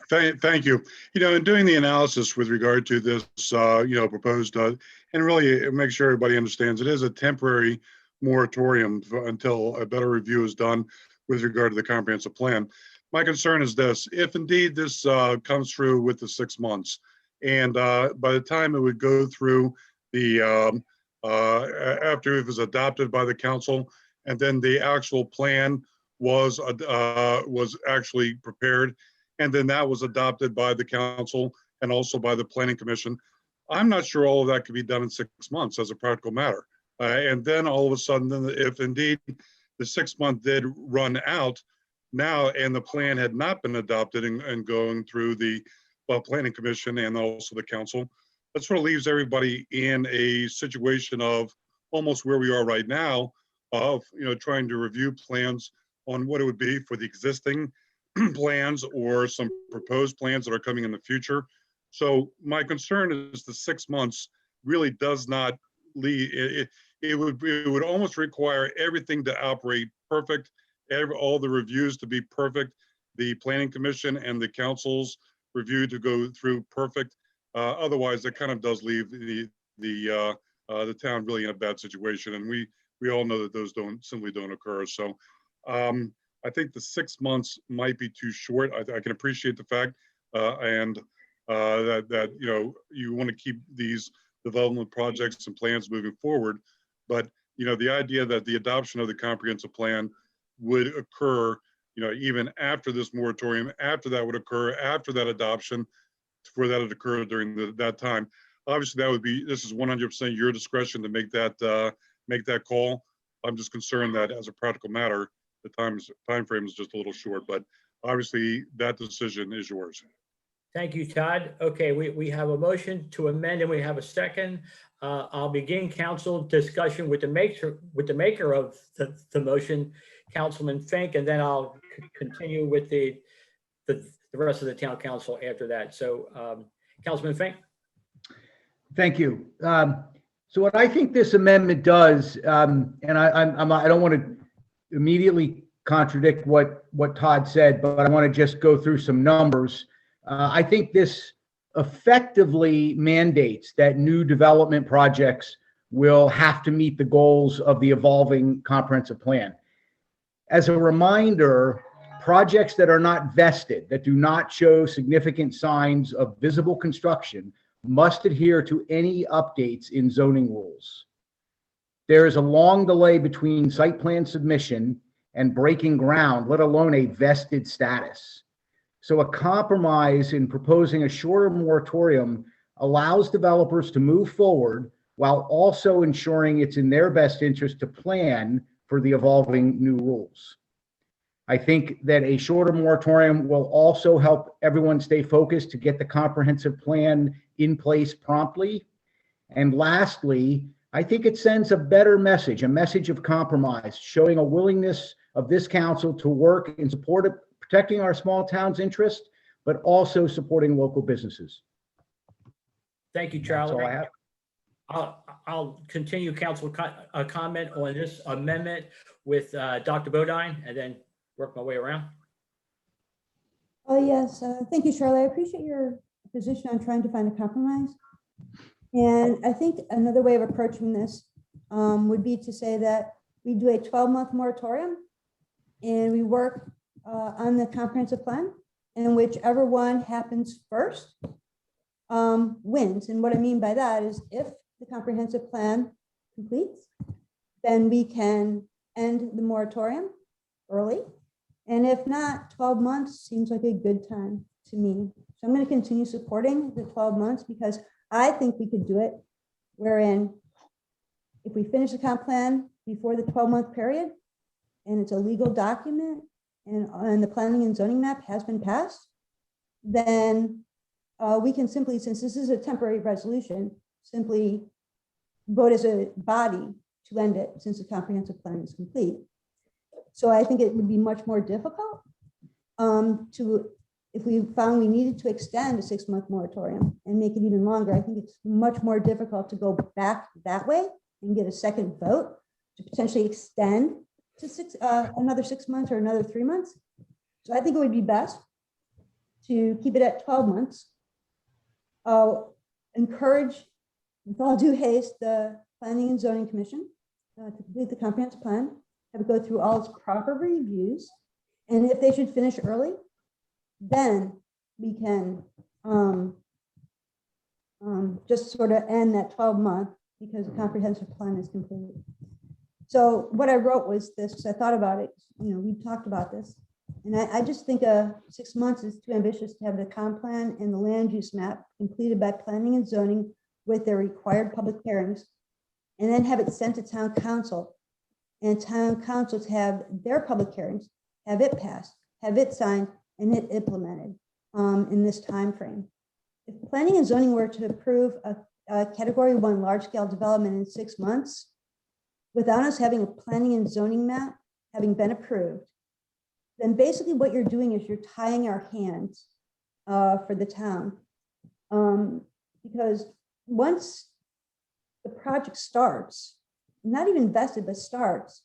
Thank you. You know, in doing the analysis with regard to this, proposed, and really make sure everybody understands, it is a temporary moratorium until a better review is done with regard to the comprehensive plan. My concern is this: if indeed this comes through with the 6 months, and by the time it would go through the after it was adopted by the council, and then the actual plan was actually prepared, and then that was adopted by the council and also by the planning commission, I'm not sure all of that could be done in 6 months as a practical matter. And then all of a sudden, if indeed the 6 month did run out now, and the plan had not been adopted and going through the planning commission and also the council, that sort of leaves everybody in a situation of almost where we are right now, of trying to review plans on what it would be for the existing plans or some proposed plans that are coming in the future. So my concern is the 6 months really does not lead. It would almost require everything to operate perfect, all the reviews to be perfect, the planning commission and the council's review to go through perfect. Otherwise, that kind of does leave the town really in a bad situation, and we all know that those simply don't occur. So I think the 6 months might be too short. I can appreciate the fact that you want to keep these development projects and plans moving forward, but the idea that the adoption of the comprehensive plan would occur, even after this moratorium, after that would occur, after that adoption, for that to occur during that time. Obviously, this is 100% your discretion to make that call. I'm just concerned that as a practical matter, the time frame is just a little short, but obviously that decision is yours. Thank you, Todd. Okay, we have a motion to amend and we have a second. I'll begin council discussion with the maker of the motion, Councilman Fink, and then I'll continue with the rest of the town council after that. So Councilman Fink. Thank you. So what I think this amendment does, and I don't want to immediately contradict what Todd said, but I want to just go through some numbers. I think this effectively mandates that new development projects will have to meet the goals of the evolving comprehensive plan. As a reminder, projects that are not vested, that do not show significant signs of visible construction, must adhere to any updates in zoning rules. There is a long delay between site plan submission and breaking ground, let alone a vested status. So a compromise in proposing a shorter moratorium allows developers to move forward while also ensuring it's in their best interest to plan for the evolving new rules. I think that a shorter moratorium will also help everyone stay focused to get the comprehensive plan in place promptly. And lastly, I think it sends a better message, a message of compromise, showing a willingness of this council to work in support of protecting our small town's interest, but also supporting local businesses. Thank you, Charlie. That's all I have. I'll continue council comment on this amendment with Dr. Bodine and then work my way around. Oh, yes. Thank you, Charlie. I appreciate your position on trying to find a compromise. And I think another way of approaching this would be to say that we do a 12-month moratorium and we work on the comprehensive plan, and whichever one happens first wins. And what I mean by that is if the comprehensive plan completes, then we can end the moratorium early. And if not, 12 months seems like a good time to me. So I'm going to continue supporting the 12 months because I think we could do it wherein if we finish the comp plan before the 12-month period and it's a legal document and the planning and zoning map has been passed, then we can simply, since this is a temporary resolution, simply vote as a body to end it since the comprehensive plan is complete. So I think it would be much more difficult if we found we needed to extend a 6-month moratorium and make it even longer. I think it's much more difficult to go back that way and get a second vote to potentially extend to another 6 months or another 3 months. So I think it would be best to keep it at 12 months. Encourage, with all due haste, the Planning and Zoning Commission to complete the comprehensive plan, have it go through all its proper reviews. And if they should finish early, then we can just sort of end that 12-month because the comprehensive plan is completed. So what I wrote was this, because I thought about it, we talked about this. And I just think 6 months is too ambitious to have the comp plan and the land use map completed by planning and zoning with their required public hearings, and then have it sent to town council, and town council to have their public hearings, have it passed, have it signed, and it implemented in this time frame. If planning and zoning were to approve a category 1 large scale development in 6 months, without us having a planning and zoning map having been approved, then basically what you're doing is you're tying our hands for the town. Because once the project starts, not even vested, but starts,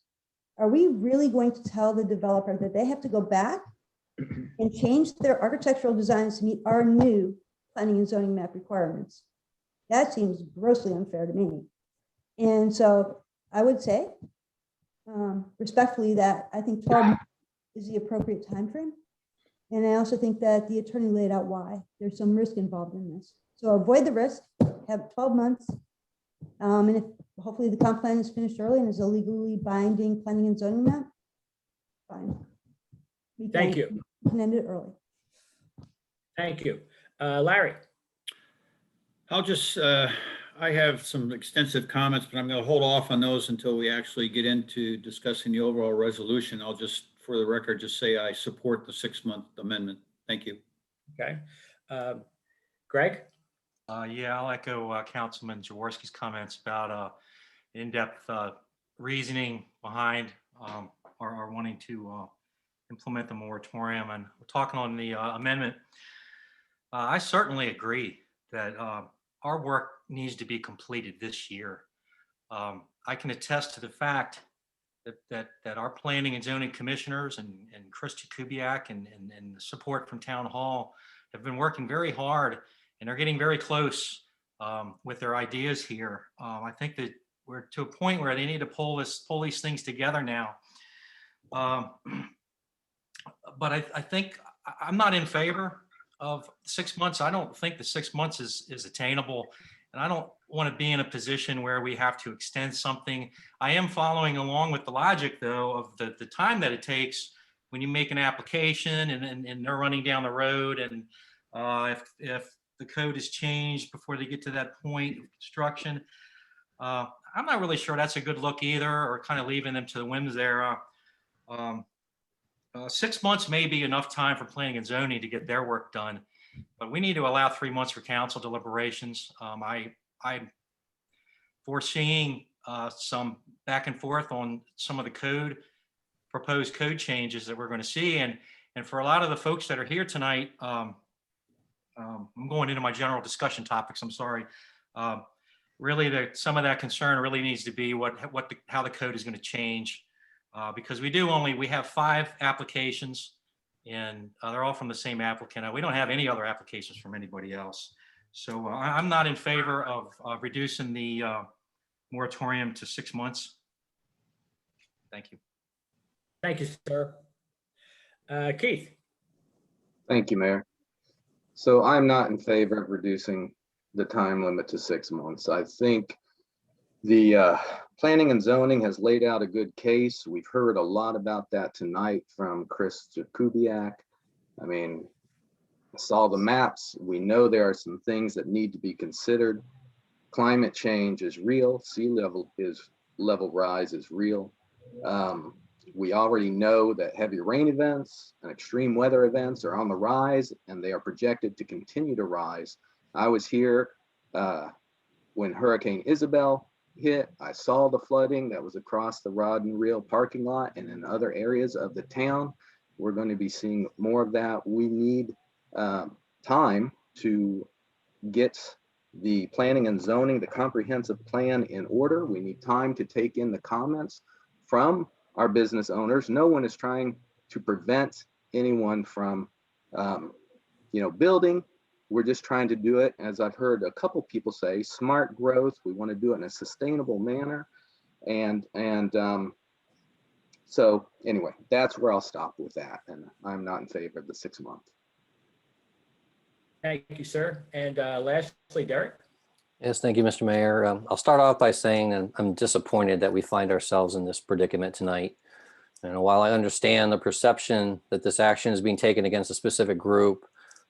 are we really going to tell the developer that they have to go back and change their architectural designs to meet our new planning and zoning map requirements? That seems grossly unfair to me. And so I would say respectfully that I think 12 months is the appropriate time frame. And I also think that the attorney laid out why. There's some risk involved in this. So avoid the risk, have 12 months. And if hopefully the comp plan is finished early and is a legally binding planning and zoning map, fine. Thank you. We can end it early. Thank you. Larry? I'll just, I have some extensive comments, but I'm going to hold off on those until we actually get into discussing the overall resolution. I'll just, for the record, just say I support the 6-month amendment. Thank you. Okay. Greg? Yeah, I'll echo Councilman Jaworski's comments about in-depth reasoning behind our wanting to implement the moratorium. And we're talking on the amendment. I certainly agree that our work needs to be completed this year. I can attest to the fact that our planning and zoning commissioners and Christy Kubiak and the support from Town Hall have been working very hard, and they're getting very close with their ideas here. I think that we're to a point where they need to pull these things together now. But I think I'm not in favor of 6 months. I don't think the 6 months is attainable. And I don't want to be in a position where we have to extend something. I am following along with the logic, though, of the time that it takes when you make an application and they're running down the road. And if the code is changed before they get to that point of construction, I'm not really sure that's a good look either, or kind of leaving them to the whims there. 6 months may be enough time for planning and zoning to get their work done, but we need to allow 3 months for council deliberations. I'm foreseeing some back and forth on some of the proposed code changes that we're going to see. And for a lot of the folks that are here tonight, I'm going into my general discussion topics, I'm sorry. Really, some of that concern really needs to be how the code is going to change. Because we have 5 applications, and they're all from the same applicant. We don't have any other applications from anybody else. So I'm not in favor of reducing the moratorium to 6 months. Thank you. Thank you, sir. Keith? Thank you, Mayor. So I'm not in favor of reducing the time limit to 6 months. I think the planning and zoning has laid out a good case. We've heard a lot about that tonight from Chris Kubiak. I mean, I saw the maps. We know there are some things that need to be considered. Climate change is real. Sea level rise is real. We already know that heavy rain events and extreme weather events are on the rise, and they are projected to continue to rise. I was here when Hurricane Isabel hit. I saw the flooding that was across the rod and reel parking lot and in other areas of the town. We're going to be seeing more of that. We need time to get the planning and zoning, the comprehensive plan in order. We need time to take in the comments from our business owners. No one is trying to prevent anyone from building. We're just trying to do it, as I've heard a couple people say, smart growth. We want to do it in a sustainable manner. So anyway, that's where I'll stop with that. And I'm not in favor of the 6 months. Thank you, sir. And lastly, Derek? Yes, thank you, Mr. Mayor. I'll start off by saying I'm disappointed that we find ourselves in this predicament tonight. And while I understand the perception that this action is being taken against a specific group,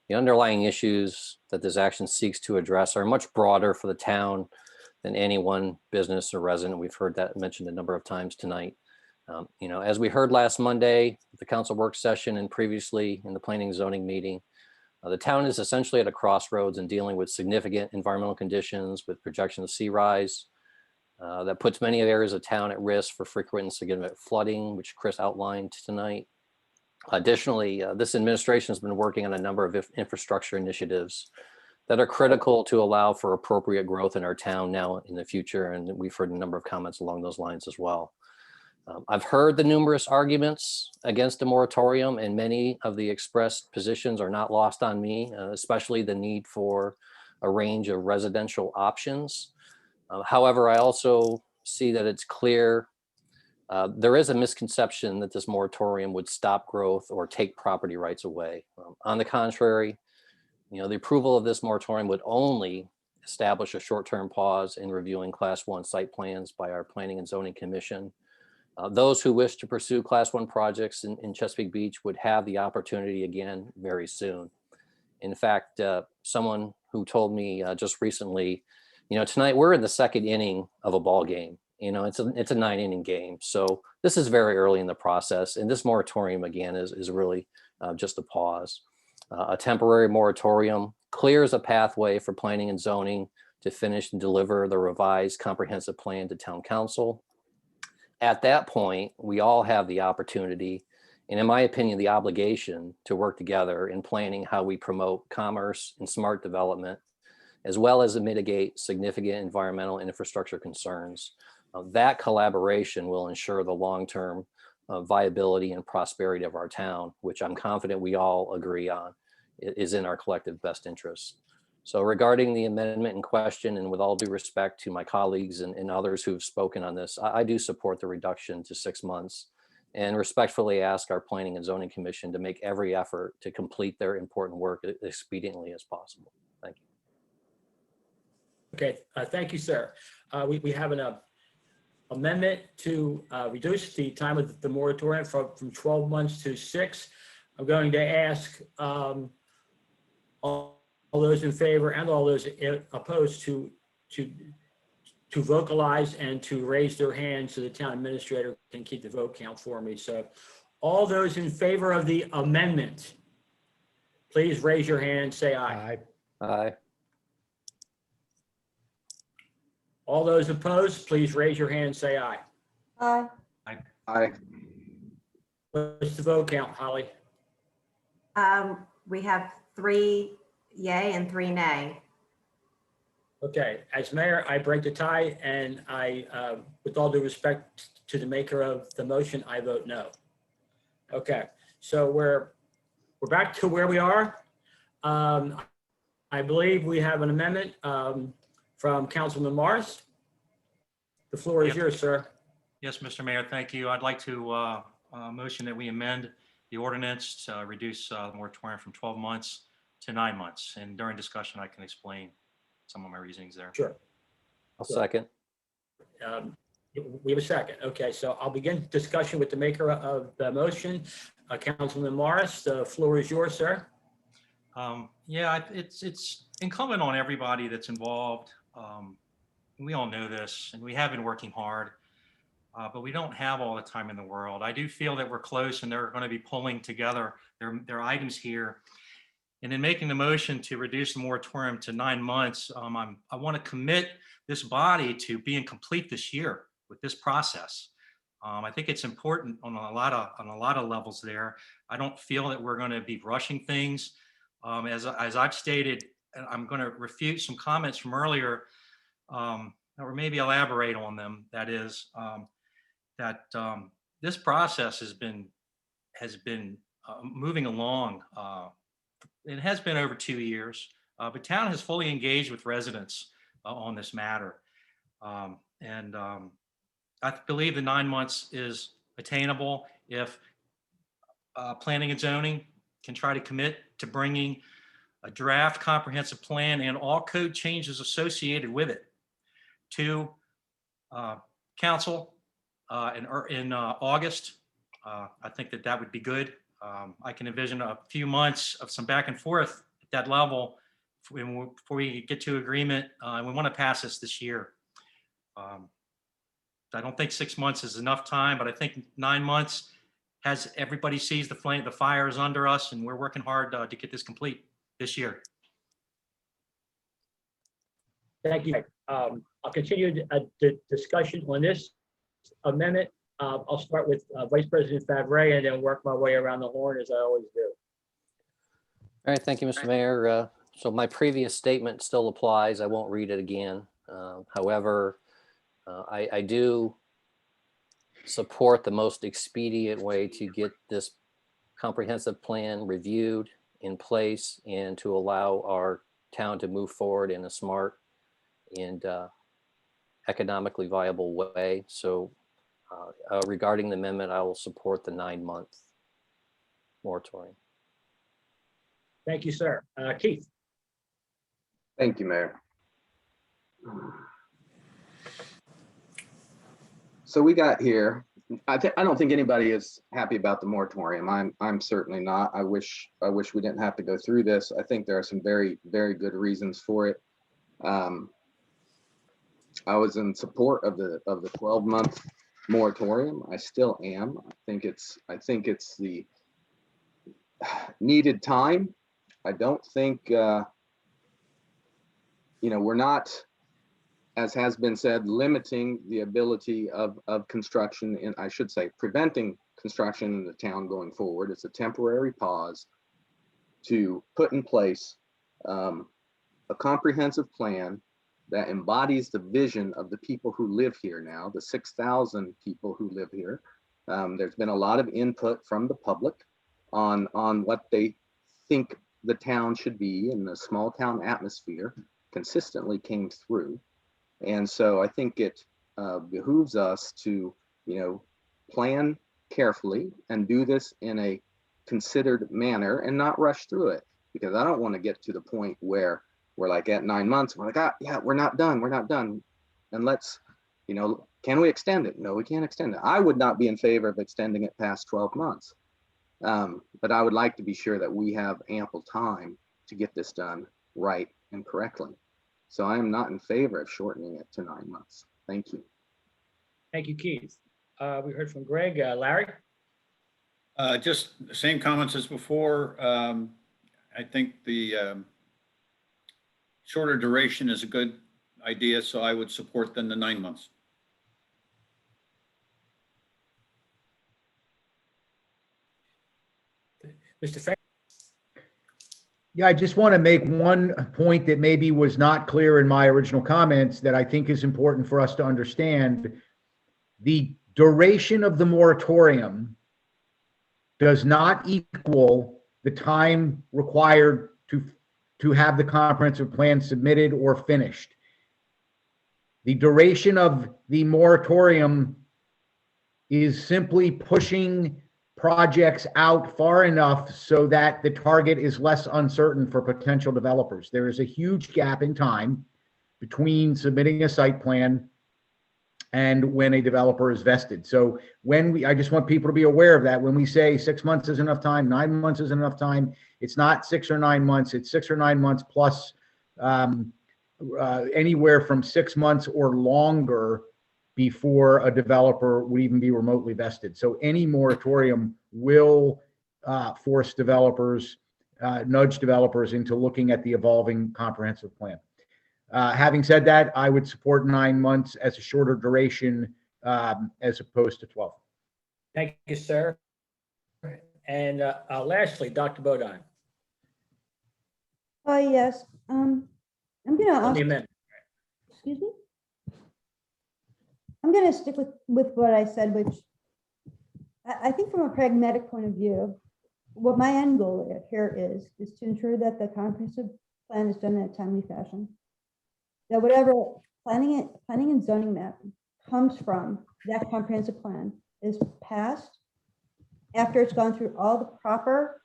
the underlying issues that this action seeks to address are much broader for the town than any one business or resident. We've heard that mentioned a number of times tonight. As we heard last Monday, at the council work session and previously in the planning and zoning meeting, the town is essentially at a crossroads in dealing with significant environmental conditions with projection of sea rise that puts many areas of town at risk for frequent and significant flooding, which Chris outlined tonight. Additionally, this administration has been working on a number of infrastructure initiatives that are critical to allow for appropriate growth in our town now in the future. And we've heard a number of comments along those lines as well. I've heard the numerous arguments against the moratorium, and many of the expressed positions are not lost on me, especially the need for a range of residential options. However, I also see that it's clear There is a misconception that this moratorium would stop growth or take property rights away. On the contrary, the approval of this moratorium would only establish a short-term pause in reviewing Class 1 site plans by our Planning and Zoning Commission. Those who wish to pursue Class 1 projects in Chesapeake Beach would have the opportunity again very soon. In fact, someone who told me just recently, tonight we're in the second inning of a ball game. It's a 9-inning game. So this is very early in the process. And this moratorium, again, is really just a pause. A temporary moratorium clears a pathway for planning and zoning to finish and deliver the revised comprehensive plan to town council. At that point, we all have the opportunity, and in my opinion, the obligation to work together in planning how we promote commerce and smart development, as well as to mitigate significant environmental and infrastructure concerns. That collaboration will ensure the long-term viability and prosperity of our town, which I'm confident we all agree on is in our collective best interests. So regarding the amendment in question, and with all due respect to my colleagues and others who've spoken on this, I do support the reduction to 6 months and respectfully ask our Planning and Zoning Commission to make every effort to complete their important work as expediently as possible. Thank you. Okay, thank you, sir. We have an amendment to reduce the time of the moratorium from 12 months to 6. I'm going to ask all those in favor and all those opposed to vocalize and to raise their hand so the town administrator can keep the vote count for me. So all those in favor of the amendment, please raise your hand and say aye. Aye. Aye. All those opposed, please raise your hand and say aye. Aye. Aye. What's the vote count, Holly? We have 3 yay and 3 nay. Okay, as mayor, I break the tie, and I, with all due respect to the maker of the motion, I vote no. Okay, so we're back to where we are. I believe we have an amendment from Councilman Morris. The floor is yours, sir. Yes, Mr. Mayor, thank you. I'd like to motion that we amend the ordinance to reduce the moratorium from 12 months to 9 months. And during discussion, I can explain some of my reasonings there. Sure. I'll second. We have a second. Okay, so I'll begin discussion with the maker of the motion. Councilman Morris, the floor is yours, sir. Yeah, it's incumbent on everybody that's involved. We all know this, and we have been working hard, but we don't have all the time in the world. I do feel that we're close, and they're going to be pulling together their items here. And in making the motion to reduce the moratorium to 9 months, I want to commit this body to being complete this year with this process. I think it's important on a lot of levels there. I don't feel that we're going to be rushing things. As I've stated, I'm going to refute some comments from earlier, or maybe elaborate on them. That is that this process has been moving along. It has been over 2 years, but town has fully engaged with residents on this matter. I believe the 9 months is attainable if planning and zoning can try to commit to bringing a draft comprehensive plan and all code changes associated with it to council in August. I think that would be good. I can envision a few months of some back and forth at that level before we get to agreement. And we want to pass this year. I don't think 6 months is enough time, but I think 9 months has everybody sees the flame, the fire is under us, and we're working hard to get this complete this year. Thank you. I'll continue the discussion on this amendment. I'll start with Vice President Favre and then work my way around the horn as I always do. All right, thank you, Mr. Mayor. So my previous statement still applies. I won't read it again. However, I do support the most expedient way to get this comprehensive plan reviewed in place and to allow our town to move forward in a smart and economically viable way. So Regarding the amendment, I will support the 9-month moratorium. Thank you, sir. Keith? Thank you, Mayor. So we got here, I don't think anybody is happy about the moratorium. I'm certainly not. I wish we didn't have to go through this. I think there are some very, very good reasons for it. I was in support of the 12-month moratorium. I still am. I think it's the needed time. I don't think we're not, as has been said, limiting the ability of construction, and I should say preventing construction in the town going forward. It's a temporary pause to put in place a comprehensive plan that embodies the vision of the people who live here now, the 6,000 people who live here. There's been a lot of input from the public on what they think the town should be, and the small town atmosphere consistently came through. And so I think it behooves us to, plan carefully and do this in a considered manner and not rush through it, because I don't want to get to the point where we're like at 9 months, we're like, yeah, we're not done. And let's, can we extend it? No, we can't extend it. I would not be in favor of extending it past 12 months. But I would like to be sure that we have ample time to get this done right and correctly. So I am not in favor of shortening it to 9 months. Thank you. Thank you, Keith. We heard from Greg. Larry? Just the same comments as before. I think the shorter duration is a good idea, so I would support then the 9 months. Mr. Frank? Yeah, I just want to make one point that maybe was not clear in my original comments that I think is important for us to understand. The duration of the moratorium does not equal the time required to have the comprehensive plan submitted or finished. The duration of the moratorium is simply pushing projects out far enough so that the target is less uncertain for potential developers. There is a huge gap in time between submitting a site plan and when a developer is vested. So I just want people to be aware of that. When we say 6 months is enough time, 9 months is enough time, it's not 6 or 9 months, it's 6 or 9 months plus anywhere from 6 months or longer before a developer would even be remotely vested. So any moratorium will force developers, nudge developers into looking at the evolving comprehensive plan. Having said that, I would support 9 months as a shorter duration as opposed to 12. Thank you, sir. And lastly, Dr. Bodine. Yes. I'm going to On the ask. amendment. Excuse me? I'm going to stick with what I said, which I think from a pragmatic point of view, what my end goal here is to ensure that the comprehensive plan is done in a timely fashion. That whatever planning and zoning map comes from that comprehensive plan is passed after it's gone through all the proper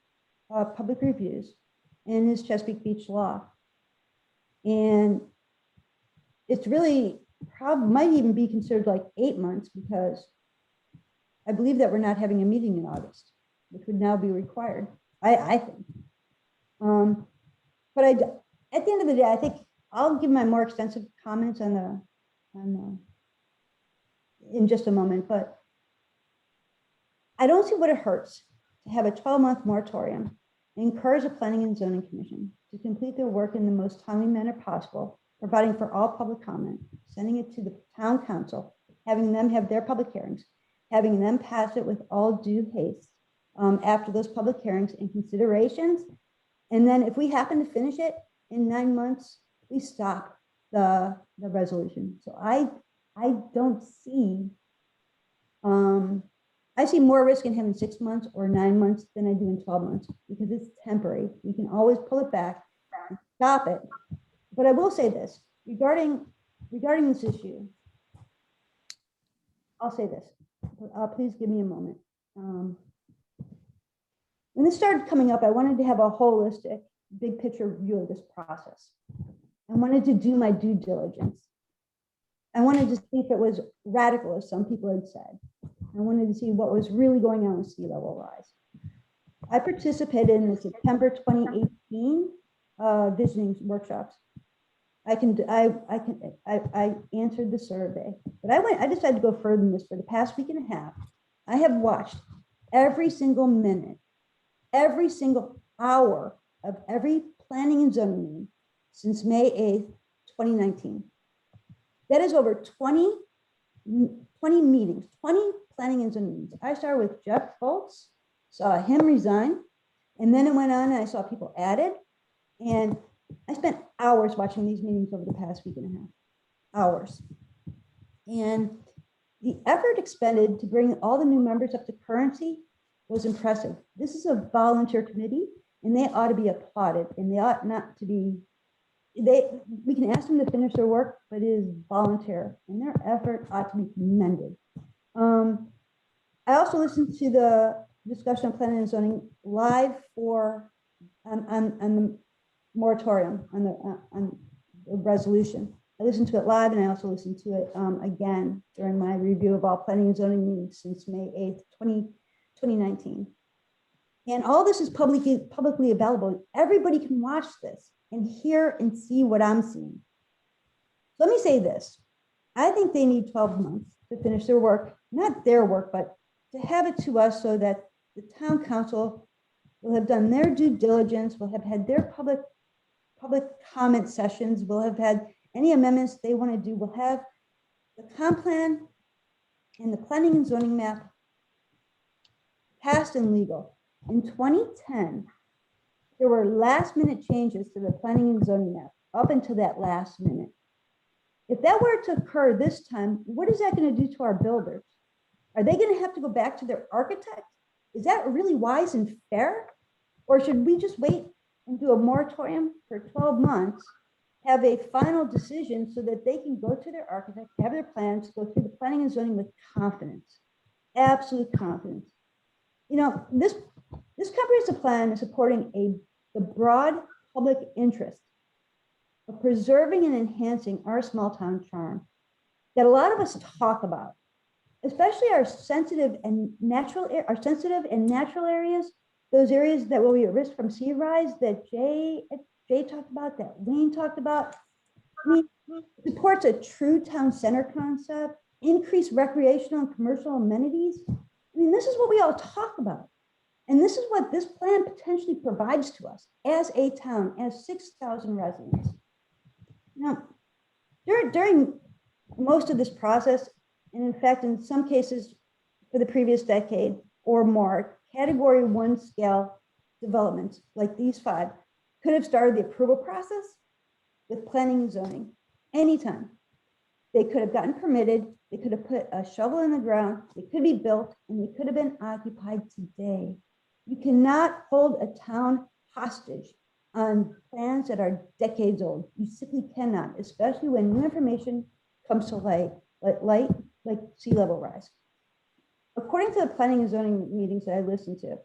public reviews and is Chesapeake Beach law. And it's really might even be considered like 8 months, because I believe that we're not having a meeting in August, which would now be required, I think. But at the end of the day, I think I'll give my more extensive comments in just a moment, but I don't see what it hurts to have a 12-month moratorium, encourage the Planning and Zoning Commission to complete their work in the most timely manner possible, providing for all public comment, sending it to the town council, having them have their public hearings, having them pass it with all due haste after those public hearings and considerations. And then if we happen to finish it in 9 months, we stop the resolution. So I don't see, I see more risk in having 6 months or 9 months than I do in 12 months, because it's temporary. We can always pull it back, stop it. But I will say this, regarding this issue, I'll say this. please give me a moment. When this started coming up, I wanted to have a holistic, big picture view of this process. I wanted to do my due diligence. I wanted to see if it was radical, as some people had said. I wanted to see what was really going on with sea level rise. I participated in the September 2018 visioning workshops. I answered the survey, but I decided to go further than this. For the past week and a half, I have watched every single minute, every single hour of every planning and zoning meeting since May 8th, 2019. That is over 20 meetings, 20 planning and zoning meetings. I started with Jeff Foltz, saw him resign, and then it went on and I saw people added, and I spent hours watching these meetings over the past week and a half, hours. And the effort expended to bring all the new members up to currency was impressive. This is a volunteer committee and they ought to be applauded, and they ought not to be, we can ask them to finish their work, but it is volunteer and their effort ought to be commended. I also listened to the discussion of planning and zoning live on the moratorium, on the resolution. I listened to it live, and I also listened to it again during my review of all planning and zoning meetings since May 8th, 2019. And all this is publicly available. Everybody can watch this and hear and see what I'm seeing. So let me say this. I think they need 12 months to finish their work, not their work, but to have it to us so that the town council will have done their due diligence, will have had their public comment sessions, will have had any amendments they want to do, will have the comp plan and the planning and zoning map passed and legal. In 2010, there were last minute changes to the planning and zoning map up until that last minute. If that were to occur this time, what is that going to do to our builders? Are they going to have to go back to their architect? Is that really wise and fair? Or should we just wait and do a moratorium for 12 months, have a final decision so that they can go to their architect, have their plans, go through the planning and zoning with confidence, absolute confidence. You know, this comprehensive plan is supporting the broad public interest of preserving and enhancing our small town charm that a lot of us talk about, especially our sensitive and natural areas, those areas that will be at risk from sea rise that Jay talked about, that Wayne talked about. I mean, it supports a true town center concept, increased recreational and commercial amenities. I mean, this is what we all talk about. And this is what this plan potentially provides to us as a town, as 6,000 residents. Now, during most of this process, and in fact, in some cases for the previous decade or more, category 1 scale developments like these 5 could have started the approval process with planning and zoning anytime. They could have gotten permitted, they could have put a shovel in the ground, they could be built, and they could have been occupied today. You cannot hold a town hostage on plans that are decades old. You simply cannot, especially when new information comes to light, like sea level rise. According to the planning and zoning meetings that I listened to,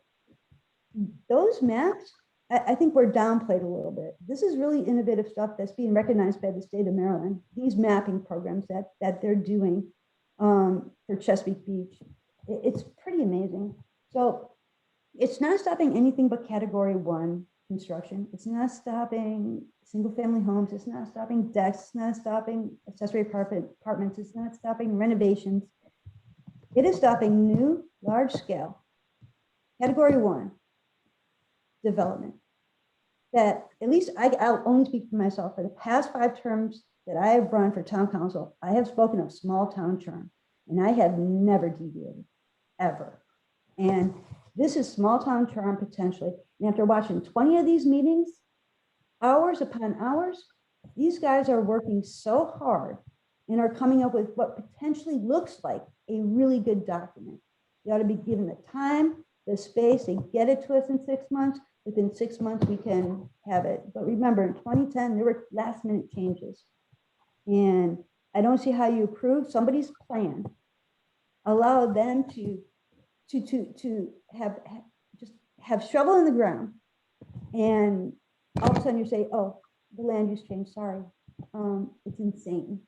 those maps, I think were downplayed a little bit. This is really innovative stuff that's being recognized by the state of Maryland. These mapping programs that they're doing for Chesapeake Beach, it's pretty amazing. So it's not stopping anything but category 1 construction. It's not stopping single family homes. It's not stopping decks. It's not stopping accessory apartments. It's not stopping renovations. It is stopping new large scale category 1 development that, at least I'll only speak for myself, for the past 5 terms that I have run for town council, I have spoken of small town charm, and I have never deviated, ever. And this is small town charm potentially. And after watching 20 of these meetings, hours upon hours, these guys are working so hard and are coming up with what potentially looks like a really good document. They ought to be given the time, the space, they get it to us in 6 months. Within 6 months, we can have it. But remember, in 2010, there were last minute changes. And I don't see how you approve somebody's plan allow them to just have shovel in the ground, and all of a sudden you say, oh, the land use change, sorry. It's insane.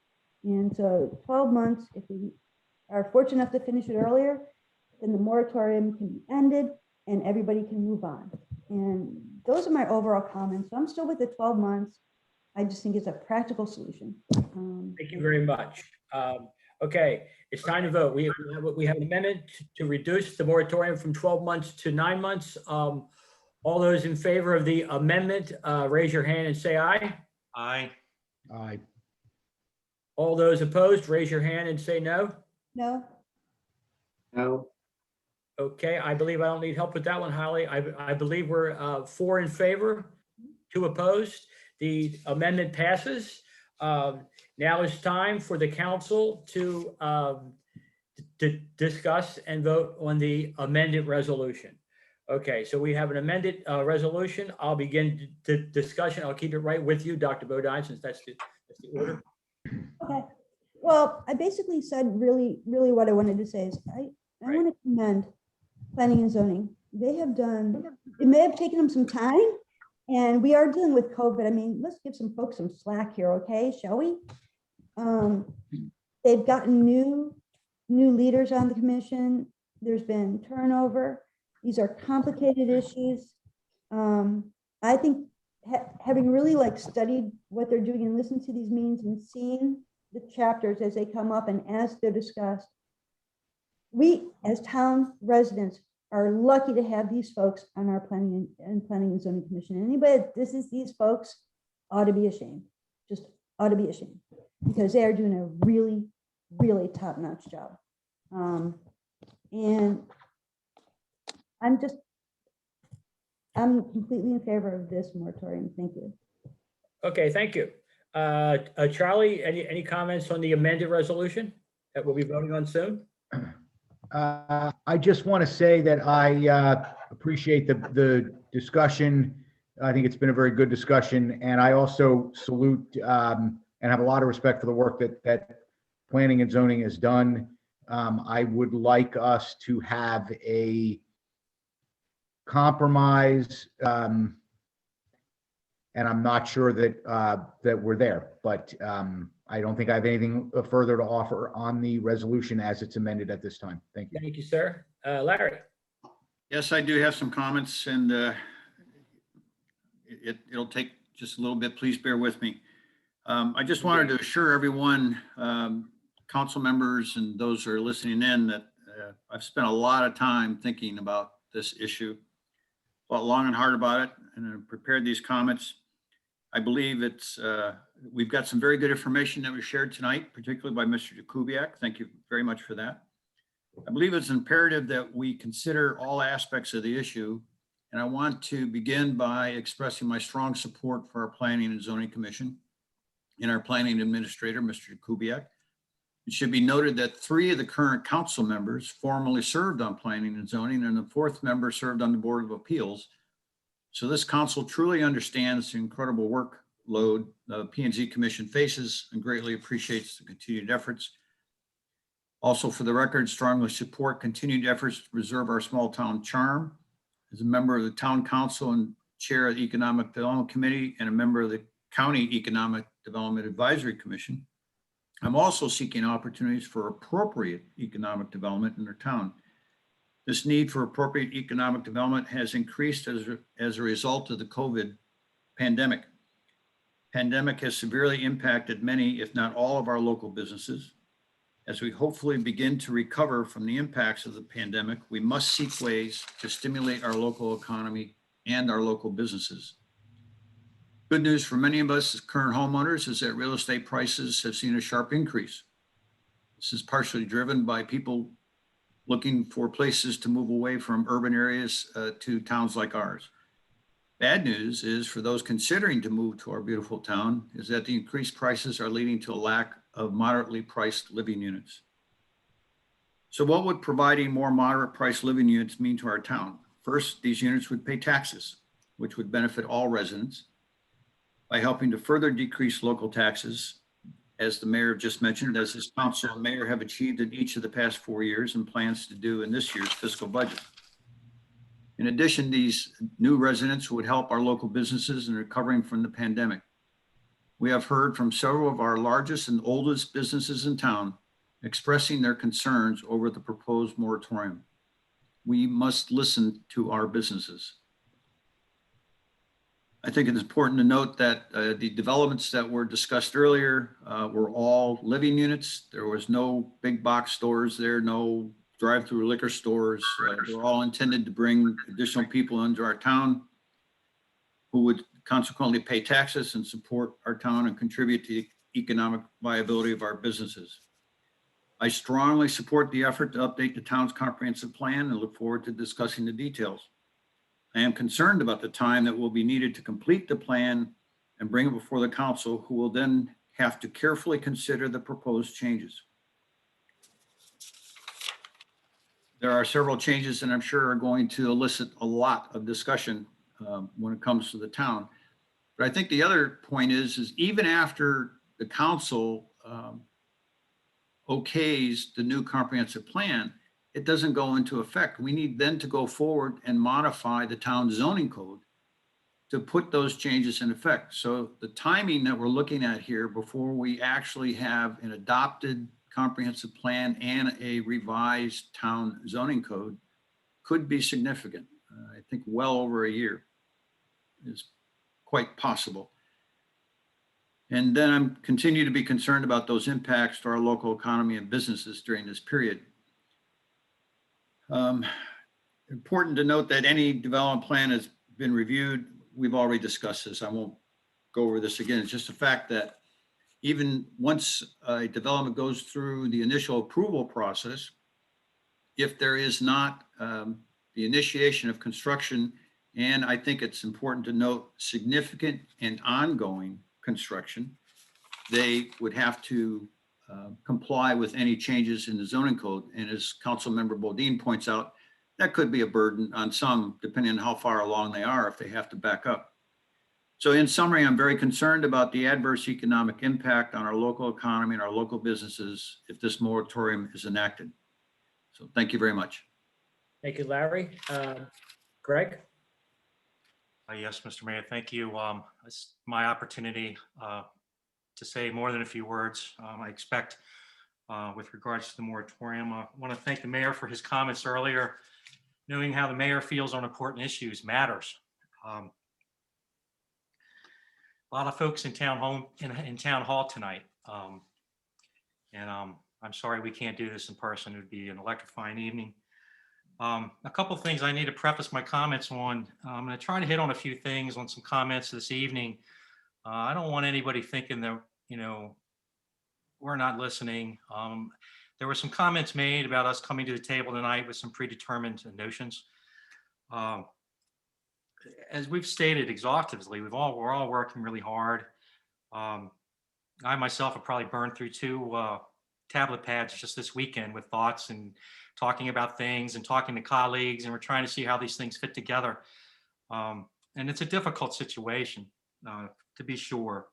And so 12 months, if we are fortunate enough to finish it earlier, then the moratorium can be ended and everybody can move on. And those are my overall comments. So I'm still with the 12 months. I just think it's a practical solution. Thank you very much. Okay, it's time to vote. We have an amendment to reduce the moratorium from 12 months to 9 months. All those in favor of the amendment, raise your hand and say aye. Aye. Aye. All those opposed, raise your hand and say no. No? No. Okay, I believe I don't need help with that one, Holly. I believe we're 4 in favor, 2 opposed. The amendment passes. Now it's time for the council to discuss and vote on the amended resolution. Okay, so we have an amended resolution. I'll begin the discussion. I'll keep it right with you, Dr. Bodine, since that's the order. Okay. Well, I basically said really what I wanted to say is I want to commend planning and zoning. They have done, it may have taken them some time, and we are dealing with COVID. I mean, let's give some folks some slack here, okay, shall we? They've gotten new leaders on the commission. There's been turnover. These are complicated issues. I think having really studied what they're doing and listened to these meetings and seeing the chapters as they come up and as they're discussed, we as town residents are lucky to have these folks on our planning and zoning commission. Anybody that these folks ought to be ashamed, just ought to be ashamed, because they are doing a really top-notch job. And I'm completely in favor of this moratorium. Thank you. Okay, thank you. Charlie, any comments on the amended resolution that we'll be voting on soon? I just want to say that I appreciate the discussion. I think it's been a very good discussion, and I also salute and have a lot of respect for the work that planning and zoning has done. I would like us to have a compromise, and I'm not sure that we're there, but I don't think I have anything further to offer on the resolution as it's amended at this time. Thank you. Thank you, sir. Larry. Yes, I do have some comments, and it'll take just a little bit. Please bear with me. I just wanted to assure everyone, council members and those who are listening in, that I've spent a lot of time thinking about this issue, thought long and hard about it, and I've prepared these comments. I believe we've got some very good information that was shared tonight, particularly by Mr. Jakubiec. Thank you very much for that. I believe it's imperative that we consider all aspects of the issue, and I want to begin by expressing my strong support for our Planning and Zoning Commission and our planning administrator, Mr. Jakubiec. It should be noted that 3 of the current council members formerly served on planning and zoning, and the 4th member served on the Board of Appeals. So this council truly understands the incredible workload the P&Z Commission faces and greatly appreciates the continued efforts. Also, for the record, strongly support continued efforts to preserve our small town charm. As a member of the Town Council and Chair of the Economic Development Committee and a member of the County Economic Development Advisory Commission, I'm also seeking opportunities for appropriate economic development in our town. This need for appropriate economic development has increased as a result of the COVID pandemic. Pandemic has severely impacted many, if not all, of our local businesses. As we hopefully begin to recover from the impacts of the pandemic, we must seek ways to stimulate our local economy and our local businesses. Good news for many of us as current homeowners is that real estate prices have seen a sharp increase. This is partially driven by people looking for places to move away from urban areas to towns like ours. Bad news is for those considering to move to our beautiful town is that the increased prices are leading to a lack of moderately priced living units. So what would providing more moderate priced living units mean to our town? First, these units would pay taxes, which would benefit all residents. By helping to further decrease local taxes, as the mayor just mentioned, as this council and mayor have achieved in each of the past 4 years and plans to do in this year's fiscal budget. In addition, these new residents would help our local businesses in recovering from the pandemic. We have heard from several of our largest and oldest businesses in town expressing their concerns over the proposed moratorium. We must listen to our businesses. I think it is important to note that the developments that were discussed earlier were all living units. There was no big box stores there, no drive-through liquor stores. They're all intended to bring additional people into our town who would consequently pay taxes and support our town and contribute to the economic viability of our businesses. I strongly support the effort to update the town's comprehensive plan and look forward to discussing the details. I am concerned about the time that will be needed to complete the plan and bring it before the council, who will then have to carefully consider the proposed changes. There are several changes that I'm sure are going to elicit a lot of discussion when it comes to the town. But I think the other point is even after the council okays the new comprehensive plan, it doesn't go into effect. We need then to go forward and modify the town zoning code to put those changes in effect. So the timing that we're looking at here before we actually have an adopted comprehensive plan and a revised town zoning code could be significant. I think well over a year is quite possible. And then I'm continue to be concerned about those impacts to our local economy and businesses during this period. Important to note that any development plan has been reviewed. We've already discussed this. I won't go over this again. It's just the fact that even once a development goes through the initial approval process, if there is not the initiation of construction, and I think it's important to note significant and ongoing construction, they would have to comply with any changes in the zoning code. And as Councilmember Bodine points out, that could be a burden on some, depending on how far along they are, if they have to back up. So in summary, I'm very concerned about the adverse economic impact on our local economy and our local businesses if this moratorium is enacted. So thank you very much. Thank you, Larry. Greg? Yes, Mr. Mayor, thank you. It's my opportunity to say more than a few words. I expect with regards to the moratorium, I want to thank the mayor for his comments earlier. Knowing how the mayor feels on important issues matters. A lot of folks in town hall tonight. I'm sorry we can't do this in person. It would be an electrifying evening. A couple of things I need to preface my comments on. I'm going to try to hit on a few things on some comments this evening. I don't want anybody thinking that, we're not listening. There were some comments made about us coming to the table tonight with some predetermined notions. As we've stated exhaustively, we're all working really hard. I myself have probably burned through 2 tablet pads just this weekend with thoughts and talking about things and talking to colleagues, and we're trying to see how these things fit together. And it's a difficult situation, to be sure.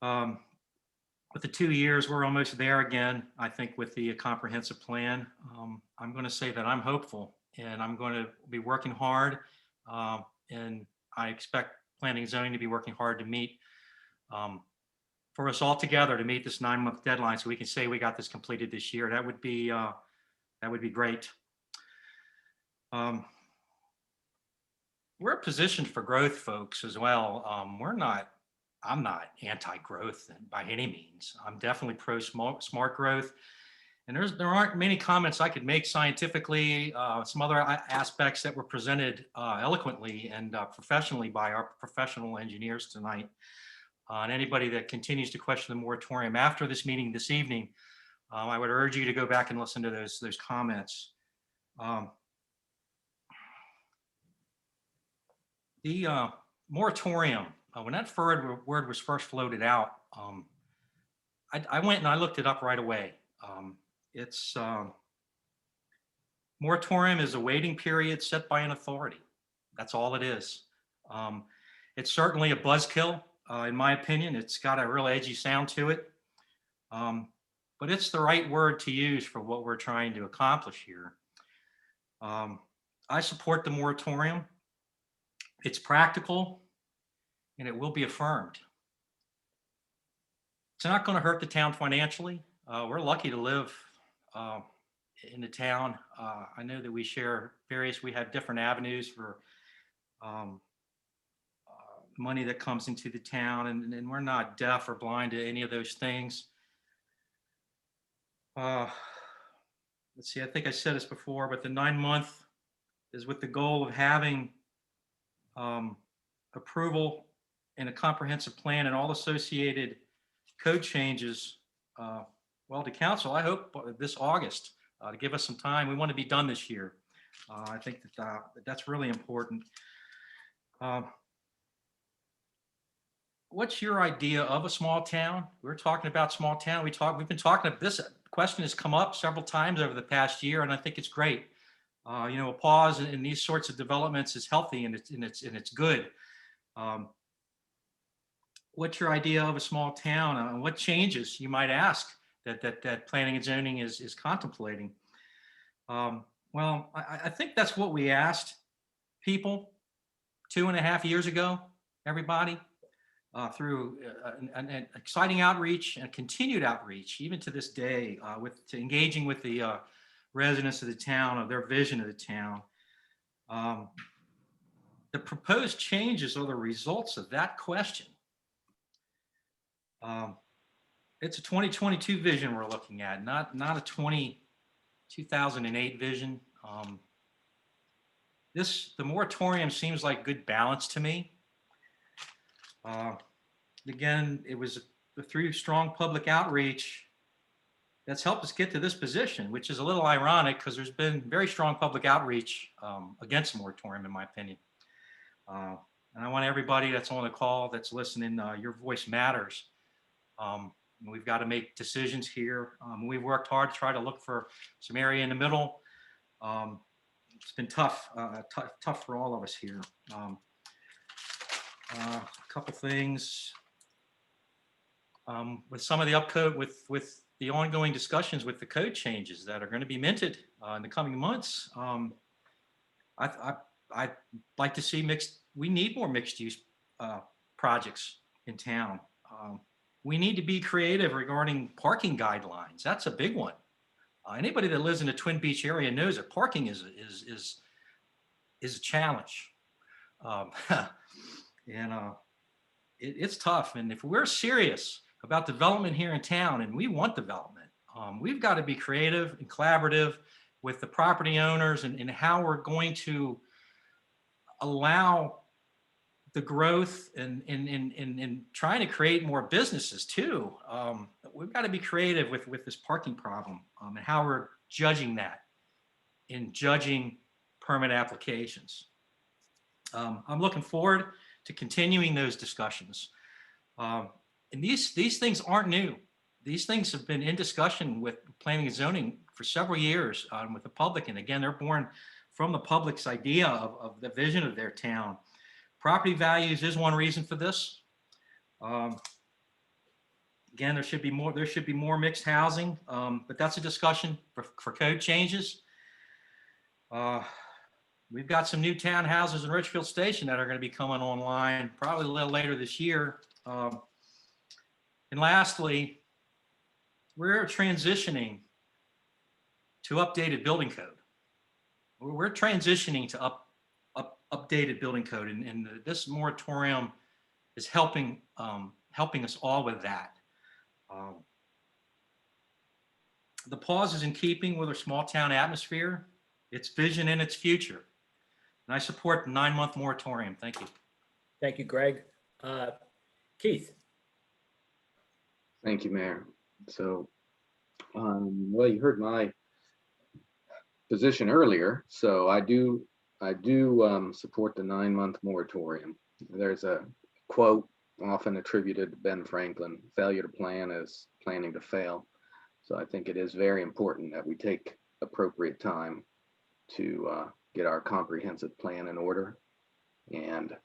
With the 2 years, we're almost there again, I think, with the comprehensive plan. I'm going to say that I'm hopeful, and I'm going to be working hard. And I expect planning and zoning to be working hard to meet, for us all together to meet this 9-month deadline so we can say we got this completed this year. That would be great. We're positioned for growth, folks, as well. I'm not anti-growth by any means. I'm definitely pro-smart growth. And there aren't many comments I could make scientifically, some other aspects that were presented eloquently and professionally by our professional engineers tonight. And anybody that continues to question the moratorium after this meeting this evening, I would urge you to go back and listen to those comments. The moratorium, when that word was first floated out, I went and I looked it up right away. It's moratorium is a waiting period set by an authority. That's all it is. It's certainly a buzzkill. in my opinion. It's got a real edgy sound to it. But it's the right word to use for what we're trying to accomplish here. I support the moratorium. It's practical and it will be affirmed. It's not going to hurt the town financially. We're lucky to live in the town. I know that we have different avenues for money that comes into the town, and we're not deaf or blind to any of those things. Let's see, I think I said this before, but the 9-month is with the goal of having approval and a comprehensive plan and all associated code changes, well, to council, I hope this August, to give us some time. We want to be done this year. I think that that's really important. What's your idea of a small town? We're talking about small town. We've been talking about this question has come up several times over the past year, and I think it's great. A pause in these sorts of developments is healthy and it's good. What's your idea of a small town? What changes, you might ask, that planning and zoning is contemplating? Well, I think that's what we asked people 2.5 years ago, everybody, through an exciting outreach and continued outreach, even to this day, to engaging with the residents of the town, of their vision of the town. The proposed changes are the results of that question. It's a 2022 vision we're looking at, not a 2008 vision. The moratorium seems like good balance to me. Again, it was through strong public outreach that's helped us get to this position, which is a little ironic because there's been very strong public outreach against the moratorium, in my opinion. And I want everybody that's on the call, that's listening, your voice matters. We've got to make decisions here. We've worked hard to try to look for some area in the middle. It's been tough for all of us here. A couple things. With some of the upcode, with the ongoing discussions with the code changes that are going to be minted in the coming months, I'd like to see we need more mixed use projects in town. We need to be creative regarding parking guidelines. That's a big one. Anybody that lives in the Twin Beach area knows that parking is a challenge. It's tough. And if we're serious about development here in town, and we want development, we've got to be creative and collaborative with the property owners and how we're going to allow the growth and trying to create more businesses too. We've got to be creative with this parking problem and how we're judging that in judging permit applications. I'm looking forward to continuing those discussions. And these things aren't new. These things have been in discussion with planning and zoning for several years with the public. And again, they're born from the public's idea of the vision of their town. Property values is one reason for this. Again, there should be more mixed housing, but that's a discussion for code changes. We've got some new townhouses in Richfield Station that are going to be coming online probably a little later this year. And lastly, we're transitioning to updated building code. We're transitioning to updated building code, and this moratorium is helping us all with that. The pause is in keeping with our small town atmosphere, its vision and its future. And I support the 9-month moratorium. Thank you. Thank you, Greg. Keith. Thank you, Mayor. So, well, you heard my position earlier. So I do support the 9-month moratorium. There's a quote often attributed to Ben Franklin: "Failure to plan is planning to fail." So I think it is very important that we take appropriate time to get our comprehensive plan in order, and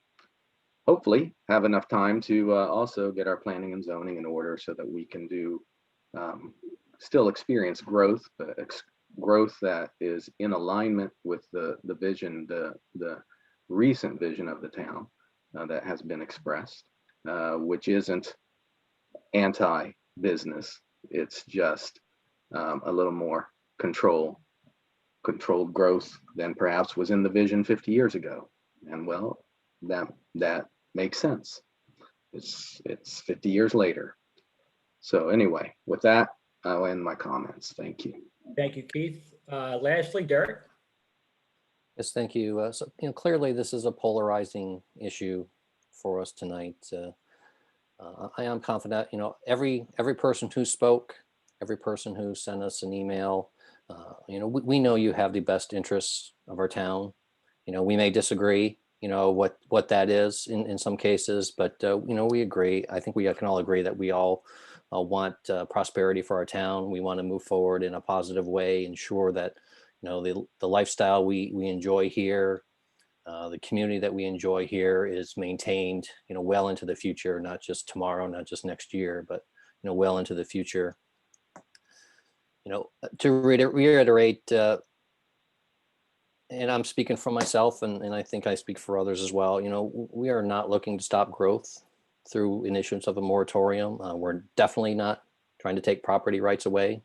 hopefully have enough time to also get our planning and zoning in order so that we can still experience growth, but growth that is in alignment with the vision, the recent vision of the town that has been expressed, which isn't anti-business. It's just a little more controlled growth than perhaps was in the vision 50 years ago. And well, that makes sense. It's 50 years later. So anyway, with that, I'll end my comments. Thank you. Thank you, Keith. Lastly, Derek. Yes, thank you. So, clearly this is a polarizing issue for us tonight. I am confident, every person who spoke, every person who sent us an email, we know you have the best interests of our town. We may disagree, what that is in some cases, but, we agree. I think we can all agree that we all want prosperity for our town. We want to move forward in a positive way, ensure that, the lifestyle we enjoy here, the community that we enjoy here is maintained, well into the future, not just tomorrow, not just next year, but, well into the future. To reiterate, and I'm speaking for myself, and I think I speak for others as well, we are not looking to stop growth through an issuance of a moratorium. We're definitely not trying to take property rights away.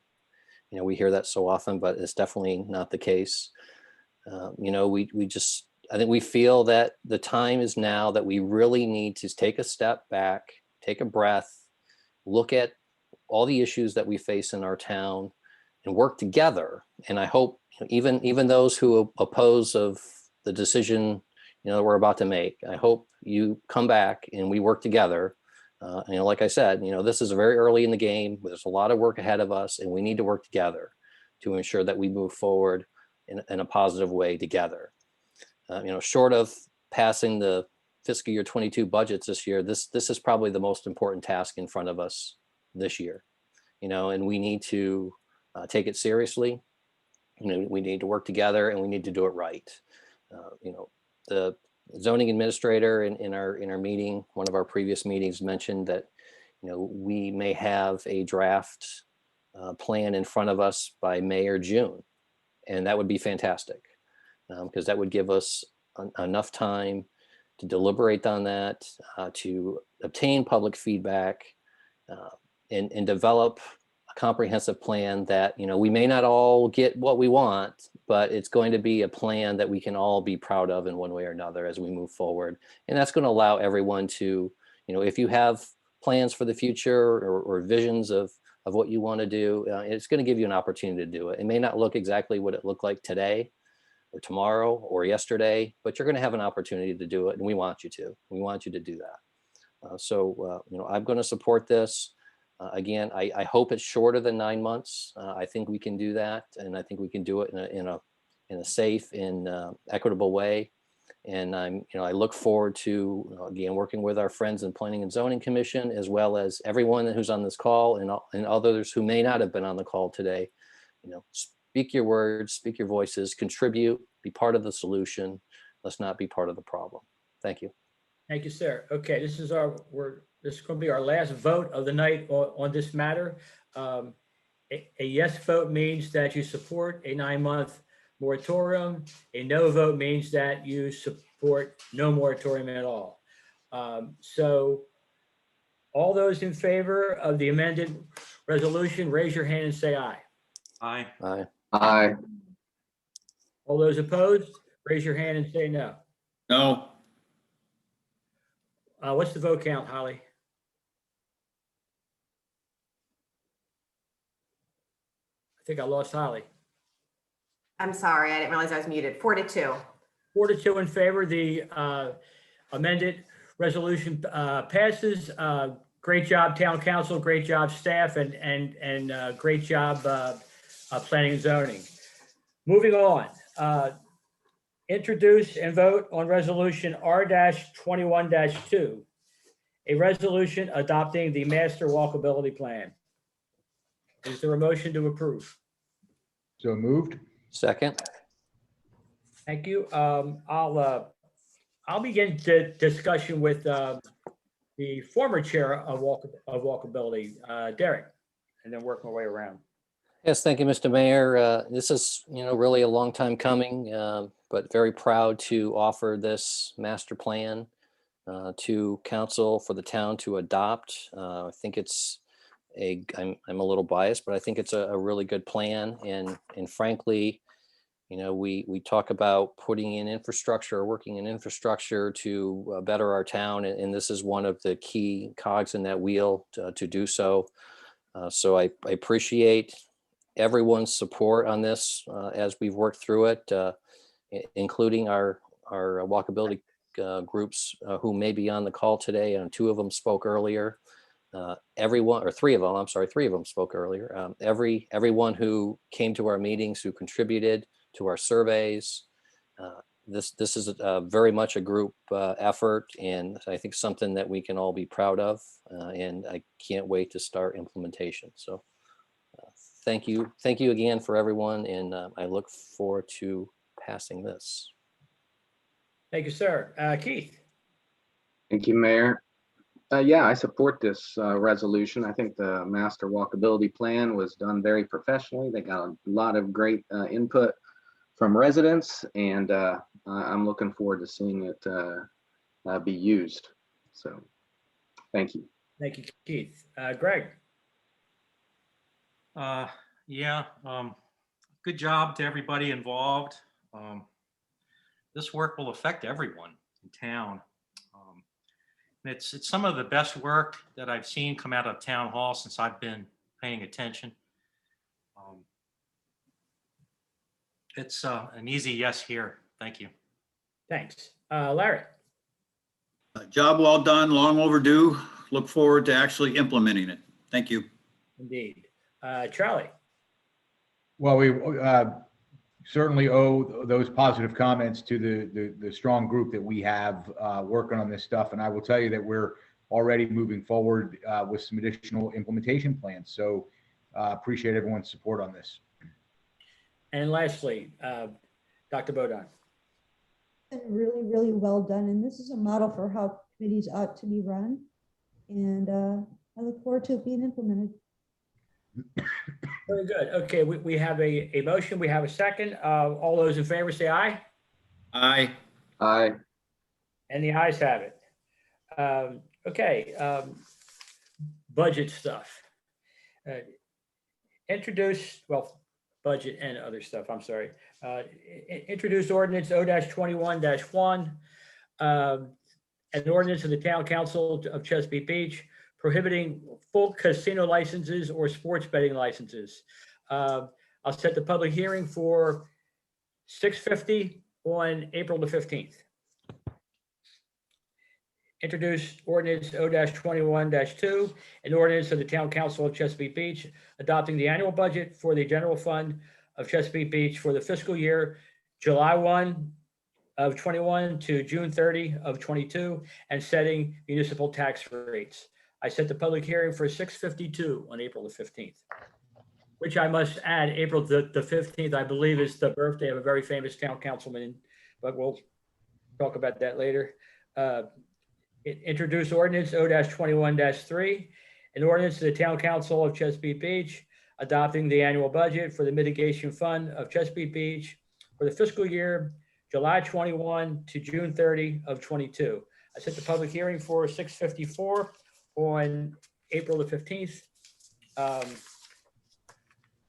We hear that so often, but it's definitely not the case. I think we feel that the time is now that we really need to take a step back, take a breath, look at all the issues that we face in our town and work together. And I hope even those who oppose of the decision, that we're about to make, I hope you come back and we work together. Like I said, this is very early in the game. There's a lot of work ahead of us, and we need to work together to ensure that we move forward in a positive way together. Short of passing the fiscal year 22 budgets this year, this is probably the most important task in front of us this year. And we need to take it seriously. We need to work together, and we need to do it right. The zoning administrator in our meeting, one of our previous meetings, mentioned that we may have a draft plan in front of us by May or June, and that would be fantastic, because that would give us enough time to deliberate on that, to obtain public feedback, and develop a comprehensive plan that we may not all get what we want, but it's going to be a plan that we can all be proud of in one way or another as we move forward. And that's going to allow everyone to, if you have plans for the future or visions of what you want to do, it's going to give you an opportunity to do it. It may not look exactly what it looked like today or tomorrow or yesterday, but you're going to have an opportunity to do it, and we want you to. We want you to do that. So I'm going to support this. Again, I hope it's shorter than 9 months. I think we can do that, and I think we can do it in a safe and equitable way. And I look forward to again working with our friends in Planning and Zoning Commission, as well as everyone who's on this call and others who may not have been on the call today. Speak your words, speak your voices, contribute, be part of the solution. Let's not be part of the problem. Thank you. Thank you, sir. Okay, this is going to be our last vote of the night on this matter. A yes vote means that you support a 9-month moratorium. A no vote means that you support no moratorium at all. So all those in favor of the amended resolution, raise your hand and say aye. Aye. Aye. Aye. All those opposed, raise your hand and say no. No. What's the vote count, Holly? I think I lost Holly. I'm sorry, I didn't realize I was muted. 4-2. 4-2 in favor. The amended resolution passes. Great job, Town Council. Great job, staff, and great job, Planning and Zoning. Moving on. Introduce and vote on resolution R-21-2, a resolution adopting the master walkability plan. Is there a motion to approve? So moved. Second. Thank you. I'll I'll begin the discussion with the former chair of walkability, Derek, and then work my way around. Yes, thank you, Mr. Mayor. This is, really a long time coming, but very proud to offer this master plan to council for the town to adopt. I think it's I'm a little biased, but I think it's a really good plan. And frankly, we talk about putting in infrastructure, working in infrastructure to better our town. And this is one of the key cogs in that wheel to do so. So I appreciate everyone's support on this as we've worked through it, including our walkability groups who may be on the call today, and two of them spoke earlier. Three of them spoke earlier. Everyone who came to our meetings, who contributed to our surveys. This is very much a group effort, and I think something that we can all be proud of. And I can't wait to start implementation. So thank you again for everyone, and I look forward to passing this. Thank you, sir. Keith. Thank you, Mayor. Yeah, I support this resolution. I think the master walkability plan was done very professionally. They got a lot of great input from residents, and I'm looking forward to seeing it be used. So thank you. Thank you, Keith. Greg. Good job to everybody involved. This work will affect everyone in town. It's some of the best work that I've seen come out of town hall since I've been paying attention. It's an easy yes here. Thank you. Thanks. Larry. Job well done, long overdue. Look forward to actually implementing it. Thank you. Indeed. Charlie. Well, we certainly owe those positive comments to the strong group that we have working on this stuff. And I will tell you that we're already moving forward with some additional implementation plans. So appreciate everyone's support on this. And lastly, Dr. Bodon. And really, really well done. And this is a model for how committees ought to be run. And I look forward to it being implemented. Very good. Okay, we have a motion. We have a second. All those in favor say aye. Aye. Aye. And the ayes have it. Okay. Budget stuff. Budget and other stuff. I'm sorry. Introduced ordinance O-21-1, an ordinance of the Town Council of Chesapeake Beach prohibiting full casino licenses or sports betting licenses. I'll set the public hearing for 6:50 on April the 15th. Introduced ordinance O-21-2, an ordinance of the Town Council of Chesapeake Beach adopting the annual budget for the general fund of Chesapeake Beach for the fiscal year July 1 of 21 to June 30 of 22, and setting municipal tax rates. I set the public hearing for 6:52 on April the 15th, which I must add, April the 15th, I believe, is the birthday of a very famous town councilman, but we'll talk about that later. Introduced ordinance O-21-3, an ordinance to the Town Council of Chesapeake Beach adopting the annual budget for the mitigation fund of Chesapeake Beach for the fiscal year July 21 to June 30 of 22. I set the public hearing for 6:54 on April the 15th.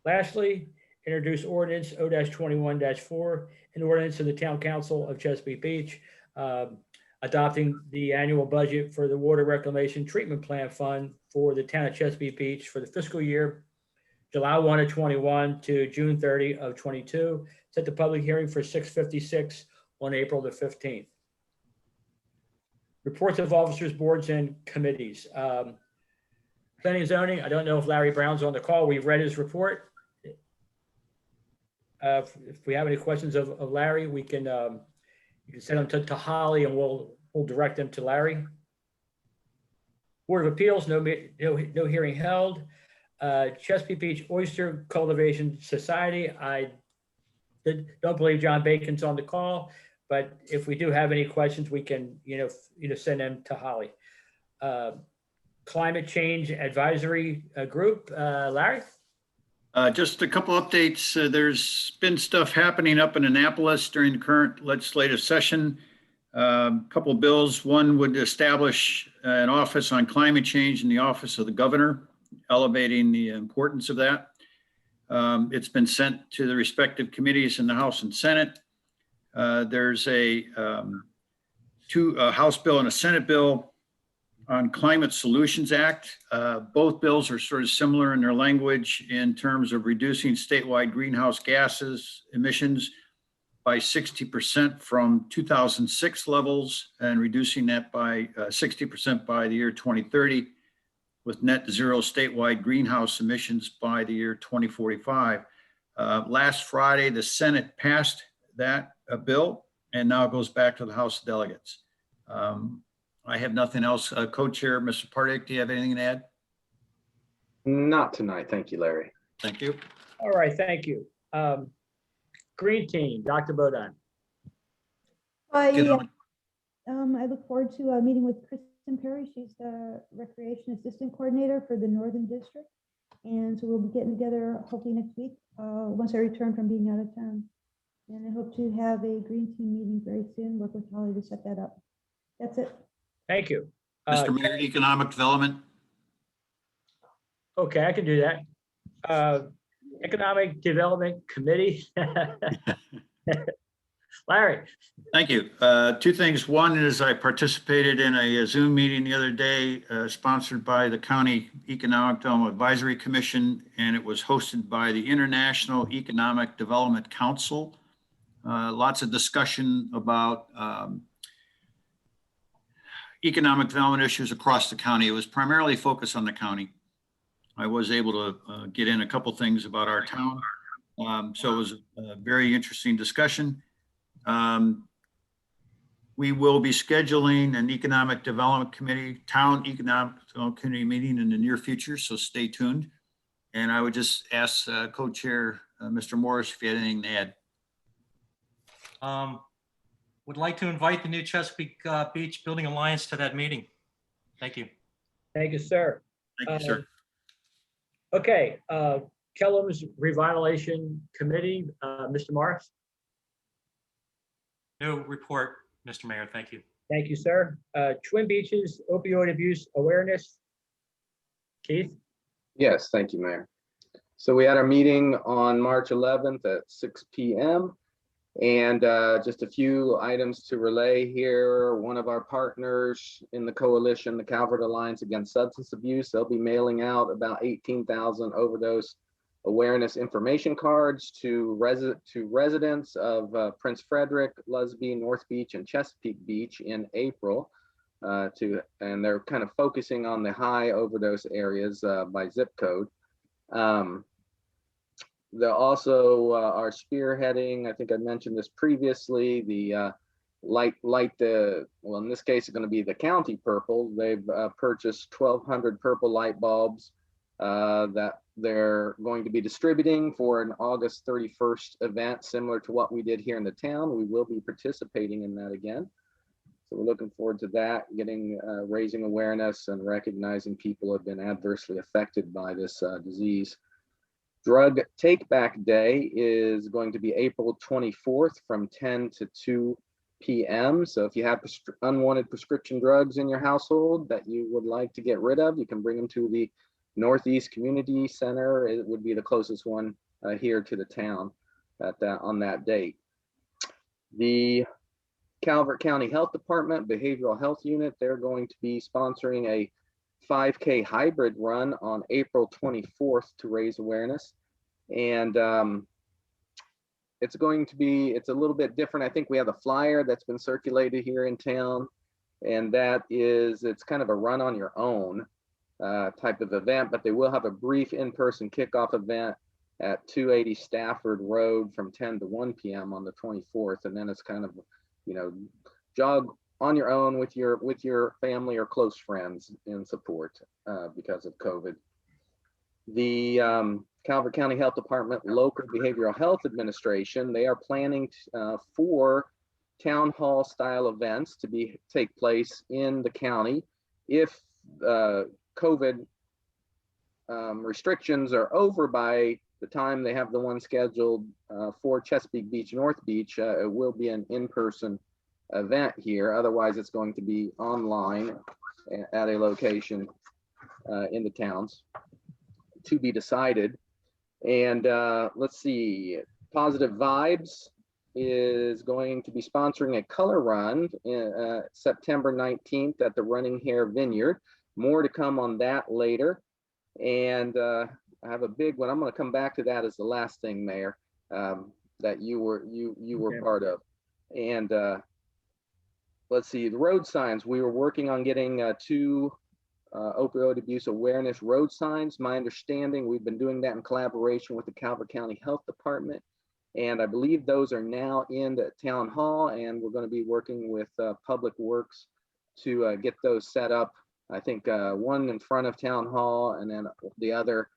Lastly, introduced ordinance O-21-4, an ordinance of the Town Council of Chesapeake Beach adopting the annual budget for the Water Reclamation Treatment Plant Fund for the town of Chesapeake Beach for the fiscal year July 1 of 21 to June 30 of 22. Set the public hearing for 6:56 on April the 15th. Reports of officers, boards, and committees. Planning and zoning, I don't know if Larry Brown's on the call. We've read his report. If we have any questions of Larry, we can you can send them to Holly, and we'll direct them to Larry. Board of Appeals, no hearing held. Chesapeake Beach Oyster Cultivation Society, I don't believe John Bacon's on the call. but if we do have any questions, we can, send them to Holly. Climate Change Advisory Group, Larry? Just a couple updates. There's been stuff happening up in Annapolis during the current legislative session. Couple of bills. One would establish an office on climate change in the office of the governor, elevating the importance of that. It's been sent to the respective committees in the House and Senate. There's a House bill and a Senate bill on Climate Solutions Act. Both bills are sort of similar in their language in terms of reducing statewide greenhouse gases emissions by 60% from 2006 levels and reducing that by 60% by the year 2030, with net zero statewide greenhouse emissions by the year 2045. Last Friday, the Senate passed that bill, and now it goes back to the House of Delegates. I have nothing else. Co-Chair, Mr. Pardick, do you have anything to add? Not tonight. Thank you, Larry. Thank you. All right, thank you. Green Team, Dr. Bodan. I look forward to meeting with Kristen Perry. She's the Recreation Assistant Coordinator for the Northern District. And so we'll be getting together hopefully next week, once I return from being out of town. And I hope to have a Green Team meeting very soon, work with Holly to set that up. That's it. Thank you. Mr. Mayor, Economic Development. Okay, I can do that. Economic Development Committee. Larry. Thank you. Two things. One is I participated in a Zoom meeting the other day, sponsored by the County Economic Development Advisory Commission, and it was hosted by the International Economic Development Council. Lots of discussion about economic development issues across the county. It was primarily focused on the county. I was able to get in a couple things about our town. So it was a very interesting discussion. We will be scheduling an Economic Development Committee, Town Economic Development Committee meeting in the near future, so stay tuned. And I would just ask Co-Chair Mr. Morris if you had anything to add. Would like to invite the new Chesapeake Beach Building Alliance to that meeting. Thank you. Thank you, sir. Thank you, sir. Okay, Kellam's Revitalization Committee, Mr. Morris. No report, Mr. Mayor. Thank you. Thank you, sir. Twin Beaches Opioid Abuse Awareness. Keith? Yes, thank you, Mayor. So we had our meeting on March 11th at 6 p.m. And just a few items to relay here. One of our partners in the coalition, the Calvert Alliance Against Substance Abuse, they'll be mailing out about 18,000 overdose awareness information cards to residents of Prince Frederick, Lusby, North Beach, and Chesapeake Beach in April. And they're kind of focusing on the high overdose areas by zip code. They also are spearheading, I think I mentioned this previously, the well, in this case, it's going to be the county purple. They've purchased 1,200 purple light bulbs that they're going to be distributing for an August 31st event, similar to what we did here in the town. We will be participating in that again. So we're looking forward to that, raising awareness and recognizing people who have been adversely affected by this disease. Drug Take Back Day is going to be April 24th from 10 to 2 p.m. So if you have unwanted prescription drugs in your household that you would like to get rid of, you can bring them to the Northeast Community Center. It would be the closest one here to the town on that date. The Calvert County Health Department Behavioral Health Unit, they're going to be sponsoring a 5K hybrid run on April 24th to raise awareness. And it's a little bit different. I think we have a flyer that's been circulated here in town, and it's kind of a run on your own type of event, but they will have a brief in-person kickoff event at 280 Stafford Road from 10 to 1 p.m. on the 24th. And then it's kind of, jog on your own with your family or close friends in support because of COVID. The Calvert County Health Department Local Behavioral Health Administration, they are planning for town hall style events to take place in the county. If COVID restrictions are over by the time they have the one scheduled for Chesapeake Beach, North Beach, it will be an in-person event here. Otherwise, it's going to be online at a location in the towns, to be decided. And let's see, Positive Vibes is going to be sponsoring a color run September 19th at the Running Hare Vineyard. More to come on that later. And I have a big one. I'm going to come back to that as the last thing, Mayor, that you were part of. And let's see, the road signs. We were working on getting 2 opioid abuse awareness road signs. My understanding, we've been doing that in collaboration with the Calvert County Health Department. And I believe those are now in the town hall, and we're going to be working with Public Works to get those set up. I think one in front of town hall and then the other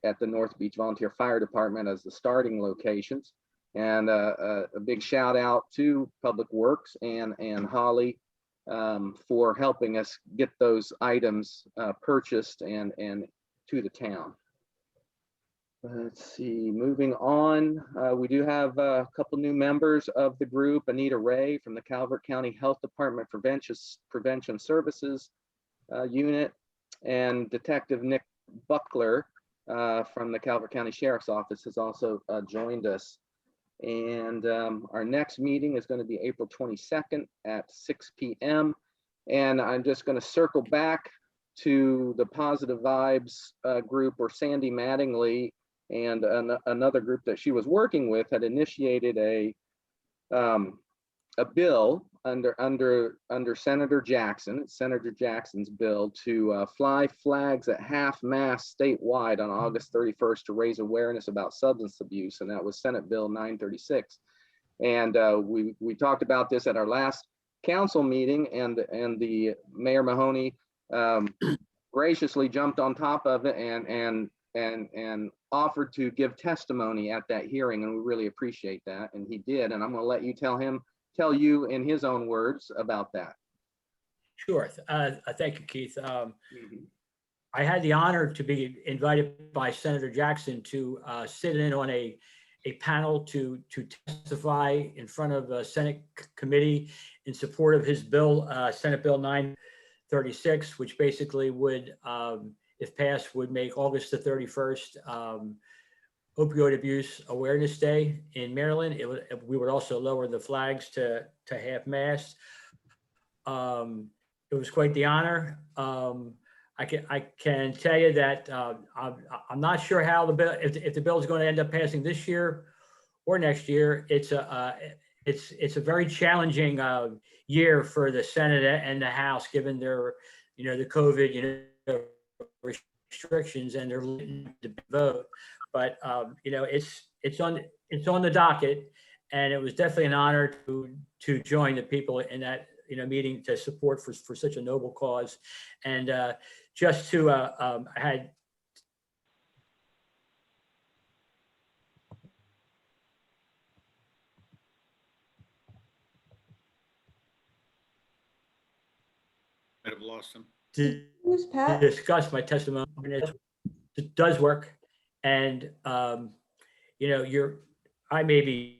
at the North Beach Volunteer Fire Department as the starting locations. And a big shout out to Public Works and Holly for helping us get those items purchased and to the town. Let's see, moving on, we do have a couple new members of the group. Anita Ray from the Calvert County Health Department Prevention Services Unit, and Detective Nick Buckler from the Calvert County Sheriff's Office has also joined us. And our next meeting is going to be April 22nd at 6 p.m. And I'm just going to circle back to the Positive Vibes group where Sandy Mattingly and another group that she was working with had initiated a bill under Senator Jackson. It's Senator Jackson's bill to fly flags at half-mast statewide on August 31st to raise awareness about substance abuse, and that was Senate Bill 936. And we talked about this at our last council meeting, and the Mayor Mahoney graciously jumped on top of it and offered to give testimony at that hearing, and we really appreciate that, and he did. And I'm going to let you tell you in his own words about that. Sure. Thank you, Keith. I had the honor to be invited by Senator Jackson to sit in on a panel to testify in front of a Senate committee in support of his bill, Senate Bill 936, which basically would, if passed, would make August the 31st Opioid Abuse Awareness Day in Maryland. We would also lower the flags to half-mast. It was quite the honor. I can tell you that I'm not sure how the bill, if the bill is going to end up passing this year or next year. It's a very challenging year for the Senate and the House, given their, the COVID, restrictions, and they're looking to vote. But it's on the docket, and it was definitely an honor to join the people in that meeting to support for such a noble cause, and just to I had. Might have lost him. Who's Pat? Discuss my testimony. It does work, and I may be.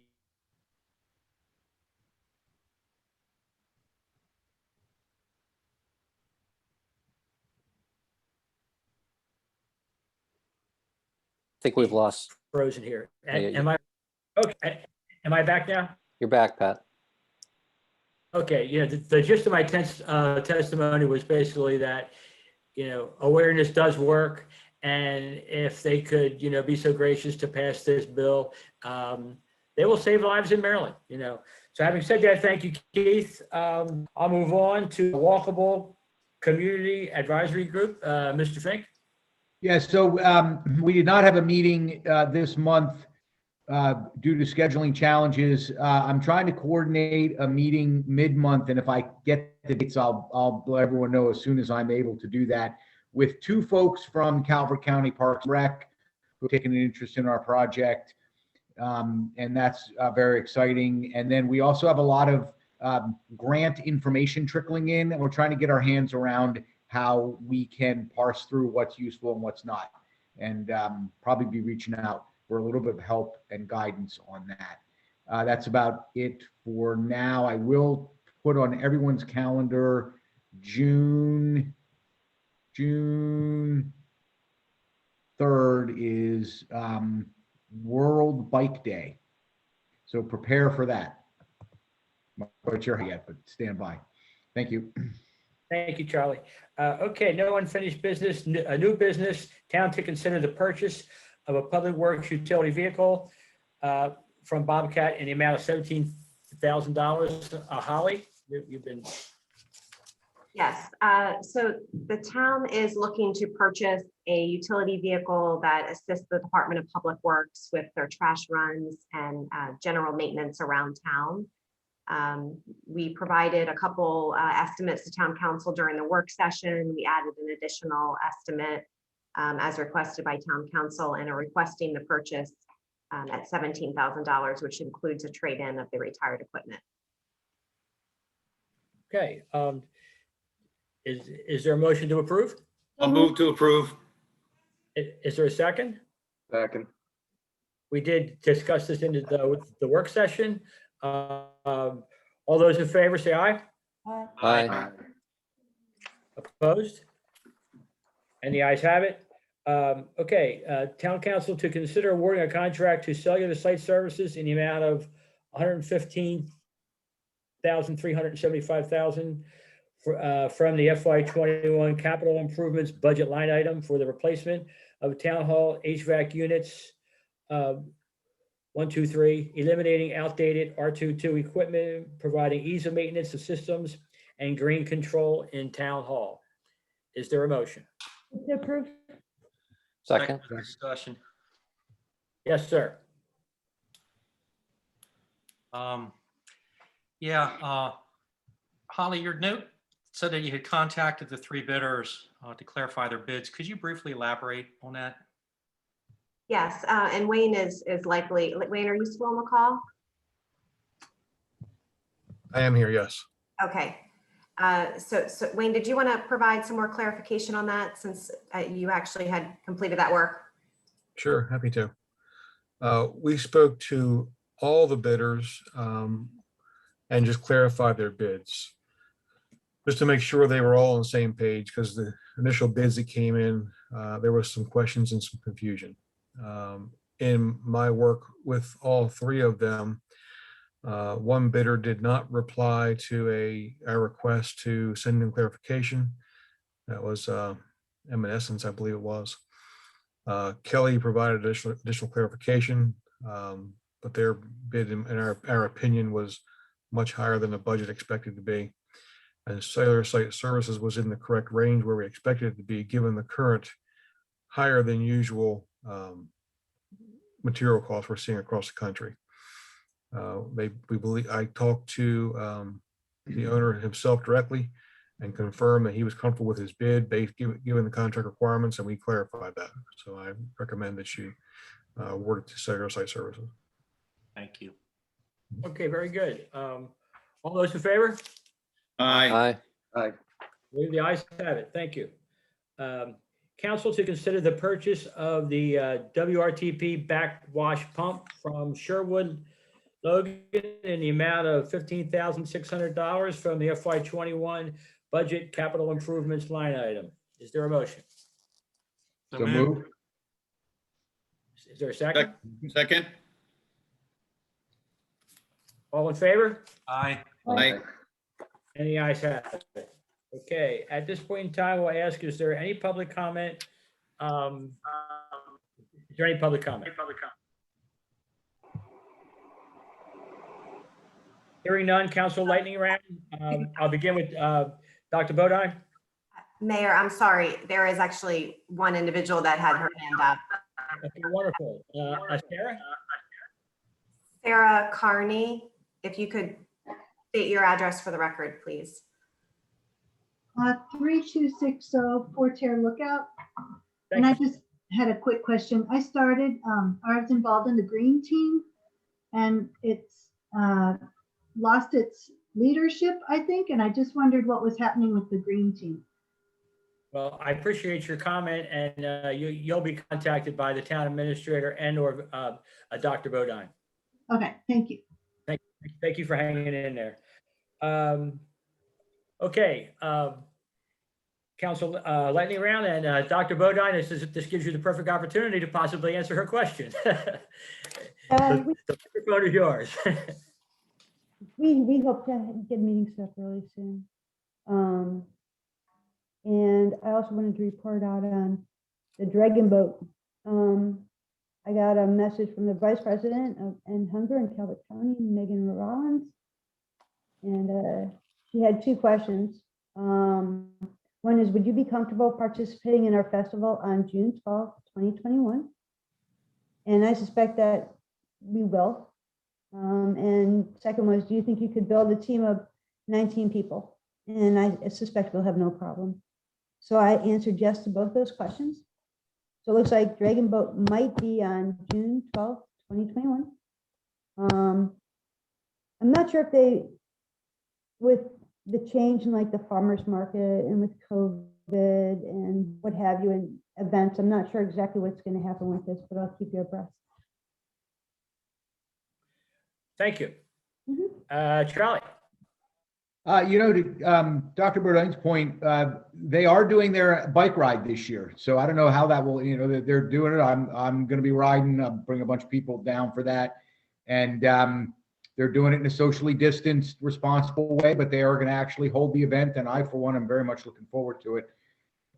I think we've lost. Frozen here. Yeah, Am I okay? Am I back now? You're back, Pat. Okay, the gist of my testimony was basically that, awareness does work, and if they could, be so gracious to pass this bill, they will save lives in Maryland. So having said that, thank you, Keith. I'll move on to Walkable Community Advisory Group. Mr. Fink. Yeah, so we did not have a meeting this month due to scheduling challenges. I'm trying to coordinate a meeting mid-month, and if I get the dates, I'll let everyone know as soon as I'm able to do that, with 2 folks from Calvert County Parks and Rec who have taken an interest in our project, and that's very exciting. And then we also have a lot of grant information trickling in, and we're trying to get our hands around how we can parse through what's useful and what's not, and probably be reaching out for a little bit of help and guidance on that. That's about it for now. I will put on everyone's calendar June 3rd is World Bike Day. So prepare for that. I'm not quite sure yet, but stand by. Thank you. Thank you, Charlie. Okay, no unfinished business, a new business, town to consider the purchase of a public works utility vehicle from Bobcat in the amount of $17,000. Holly, you've been. Yes, so the town is looking to purchase a utility vehicle that assists the Department of Public Works with their trash runs and general maintenance around town. We provided a couple estimates to town council during the work session. We added an additional estimate as requested by town council and are requesting the purchase at $17,000, which includes a trade-in of the retired equipment. Okay. Is there a motion to approve? I'll move to approve. Is there a second? Second. We did discuss this in the work session. All those in favor say aye. Aye. Aye. Opposed? And the ayes have it. Okay, town council to consider awarding a contract to Cellular Site Services in the amount of $115,375,000 from the FY21 capital improvements budget line item for the replacement of town hall HVAC units 1, 2, 3, eliminating outdated R22 equipment, providing ease of maintenance of systems and green control in town hall. Is there a motion? To approve. Second. Discussion. Yes, sir. Holly, your note said that you had contacted the 3 bidders to clarify their bids. Could you briefly elaborate on that? Yes, and Wayne is likely, Wayne, are you still on the call? I am here, yes. Okay. So Wayne, did you want to provide some more clarification on that since you actually had completed that work? Sure, happy to. We spoke to all the bidders and just clarified their bids, just to make sure they were all on the same page, because the initial bids that came in, there was some questions and some confusion. In my work with all 3 of them, one bidder did not reply to a request to send in clarification. That was Evanescence, I believe it was. Kelly provided additional clarification, but their bid, in our opinion, was much higher than the budget expected to be. And Cellular Site Services was in the correct range where we expected it to be, given the current higher than usual material costs we're seeing across the country. We believe, I talked to the owner himself directly and confirmed that he was comfortable with his bid based given the contract requirements, and we clarified that. So I recommend that you award it to Cellular Site Services. Thank you. Okay, very good. All those in favor? Aye. Aye. The ayes have it. Thank you. Council to consider the purchase of the WRTP backwash pump from Sherwood Logan in the amount of $15,600 from the FY21 budget capital improvements line item. Is there a motion? So move. Is there a second? Second. All in favor? Aye. Aye. And the ayes have it. Okay, at this point in time, we'll ask, is there any public comment? Is there any public comment? Hearing none, council lightning round. I'll begin with Dr. Bodine. Mayor, I'm sorry. There is actually one individual that had her hand up. Okay, wonderful. Sarah? Sarah Carney, if you could state your address for the record, please. 3260 Fortier Lookout. And I just had a quick question. I was involved in the green team, and it's lost its leadership, I think, and I just wondered what was happening with the green team. Well, I appreciate your comment, and you'll be contacted by the town administrator and or Dr. Bodine. Okay, thank you. Thank you for hanging in there. Okay, Council lightning round, and Dr. Bodine, this gives you the perfect opportunity to possibly answer her question. The microphone is yours. We hope to get meetings set up really soon. And I also wanted to report out on the Dragon Boat. I got a message from the Vice President of End Hunger in Calvert County, Megan Rollins. And she had two questions. One is, would you be comfortable participating in our festival on June 12th, 2021? And I suspect that we will. And second was, do you think you could build a team of 19 people? And I suspect we'll have no problem. So I answered yes to both those questions. So it looks like Dragon Boat might be on June 12th, 2021. I'm not sure if they, with the change in like the farmer's market and with COVID and what have you and events, I'm not sure exactly what's going to happen with this, but I'll keep you abreast. Thank you. Charlie. To Dr. Burdine's point, they are doing their bike ride this year. So I don't know how that will, they're doing it. I'm going to be riding, bring a bunch of people down for that. And they're doing it in a socially distanced, responsible way, but they are going to actually hold the event. And I, for one, am very much looking forward to it.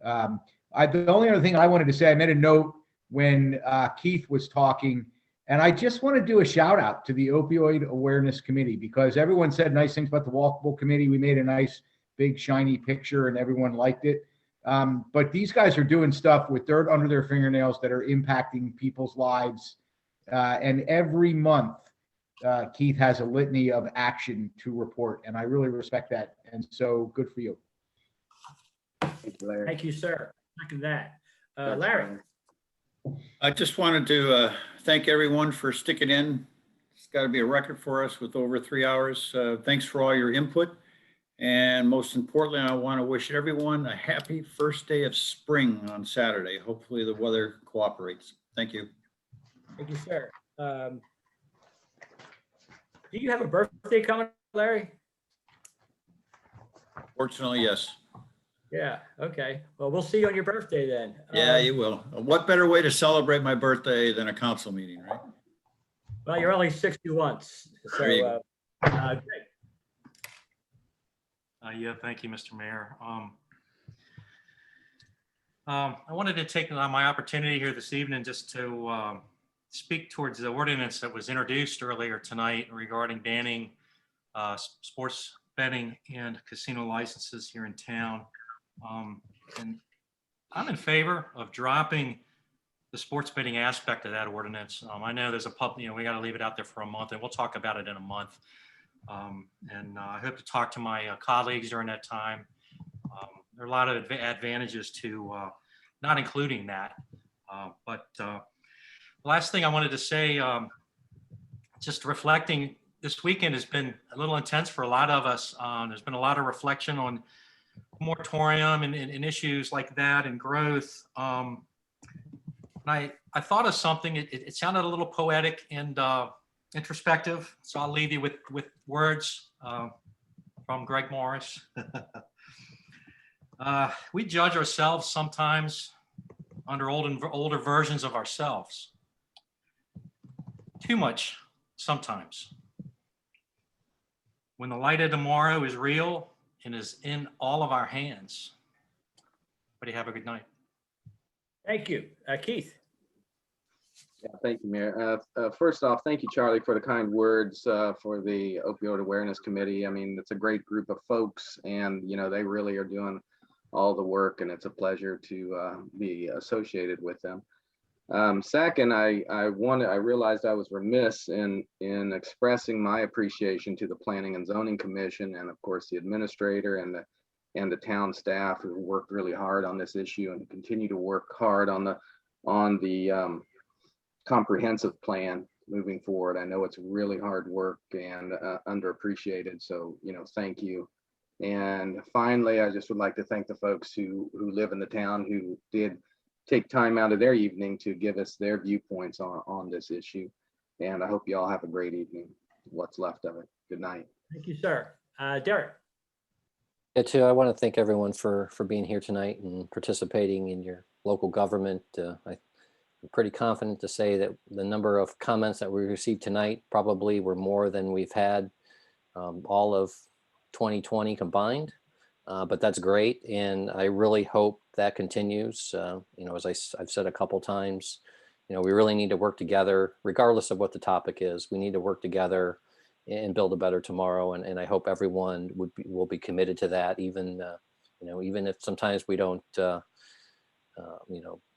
The only other thing I wanted to say, I made a note when Keith was talking, and I just want to do a shout out to the Opioid Awareness Committee, because everyone said nice things about the walkable committee. We made a nice big shiny picture and everyone liked it. But these guys are doing stuff with dirt under their fingernails that are impacting people's lives. And every month, Keith has a litany of action to report, and I really respect that. And so good for you. Thank you, Larry. Thank you, sir. Second that. Larry. I just wanted to thank everyone for sticking in. It's got to be a record for us with over 3 hours. Thanks for all your input. And most importantly, I want to wish everyone a happy first day of spring on Saturday. Hopefully the weather cooperates. Thank you. Thank you, sir. Do you have a birthday coming, Larry? Fortunately, yes. Yeah, okay. Well, we'll see you on your birthday then. Yeah, you will. What better way to celebrate my birthday than a council meeting, right? Well, you're only 60 once. So, There you go. Great. Yeah, thank you, Mr. Mayor. I wanted to take my opportunity here this evening just to speak towards the ordinance that was introduced earlier tonight regarding banning sports betting and casino licenses here in town. And I'm in favor of dropping the sports betting aspect of that ordinance. I know there's we got to leave it out there for a month, and we'll talk about it in a month. And I hope to talk to my colleagues during that time. There are a lot of advantages to not including that. But the last thing I wanted to say, just reflecting, this weekend has been a little intense for a lot of us. There's been a lot of reflection on moratorium and issues like that and growth. And I thought of something, it sounded a little poetic and introspective. So I'll leave you with words from Greg Morris. We judge ourselves sometimes under older versions of ourselves. Too much sometimes. When the light of tomorrow is real and is in all of our hands. Everybody have a good night. Thank you. Keith. Yeah, thank you, Mayor. First off, thank you, Charlie, for the kind words for the Opioid Awareness Committee. I mean, it's a great group of folks, and they really are doing all the work, and it's a pleasure to be associated with them. Second, I realized I was remiss in expressing my appreciation to the Planning and Zoning Commission, and of course the administrator and the town staff who worked really hard on this issue and continue to work hard on the comprehensive plan. moving forward. I know it's really hard work and underappreciated. So, thank you. And finally, I just would like to thank the folks who live in the town who did take time out of their evening to give us their viewpoints on this issue. And I hope you all have a great evening, what's left of it. Good night. Thank you, sir. Derek. Yeah, too, I want to thank everyone for being here tonight and participating in your local government. I'm pretty confident to say that the number of comments that we received tonight probably were more than we've had all of 2020 combined. But that's great, and I really hope that continues. As I've said a couple times, we really need to work together, regardless of what the topic is. We need to work together and build a better tomorrow. And I hope everyone will be committed to that, even if sometimes we don't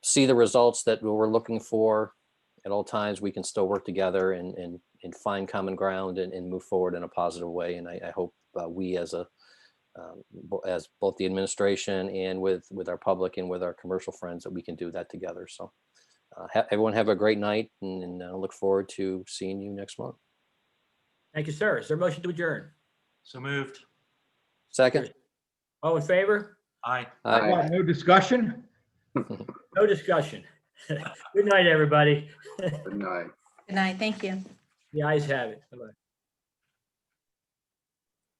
see the results that we're looking for at all times. We can still work together and find common ground and move forward in a positive way. And I hope we as both the administration and with our public and with our commercial friends, that we can do that together. So everyone have a great night, and look forward to seeing you next month. Thank you, sir. Is there a motion to adjourn? So moved. Second. All in favor? Aye. Aye. No discussion? No discussion. Good night, everybody. Good night. Good night. Thank you. The ayes have it. Bye-bye.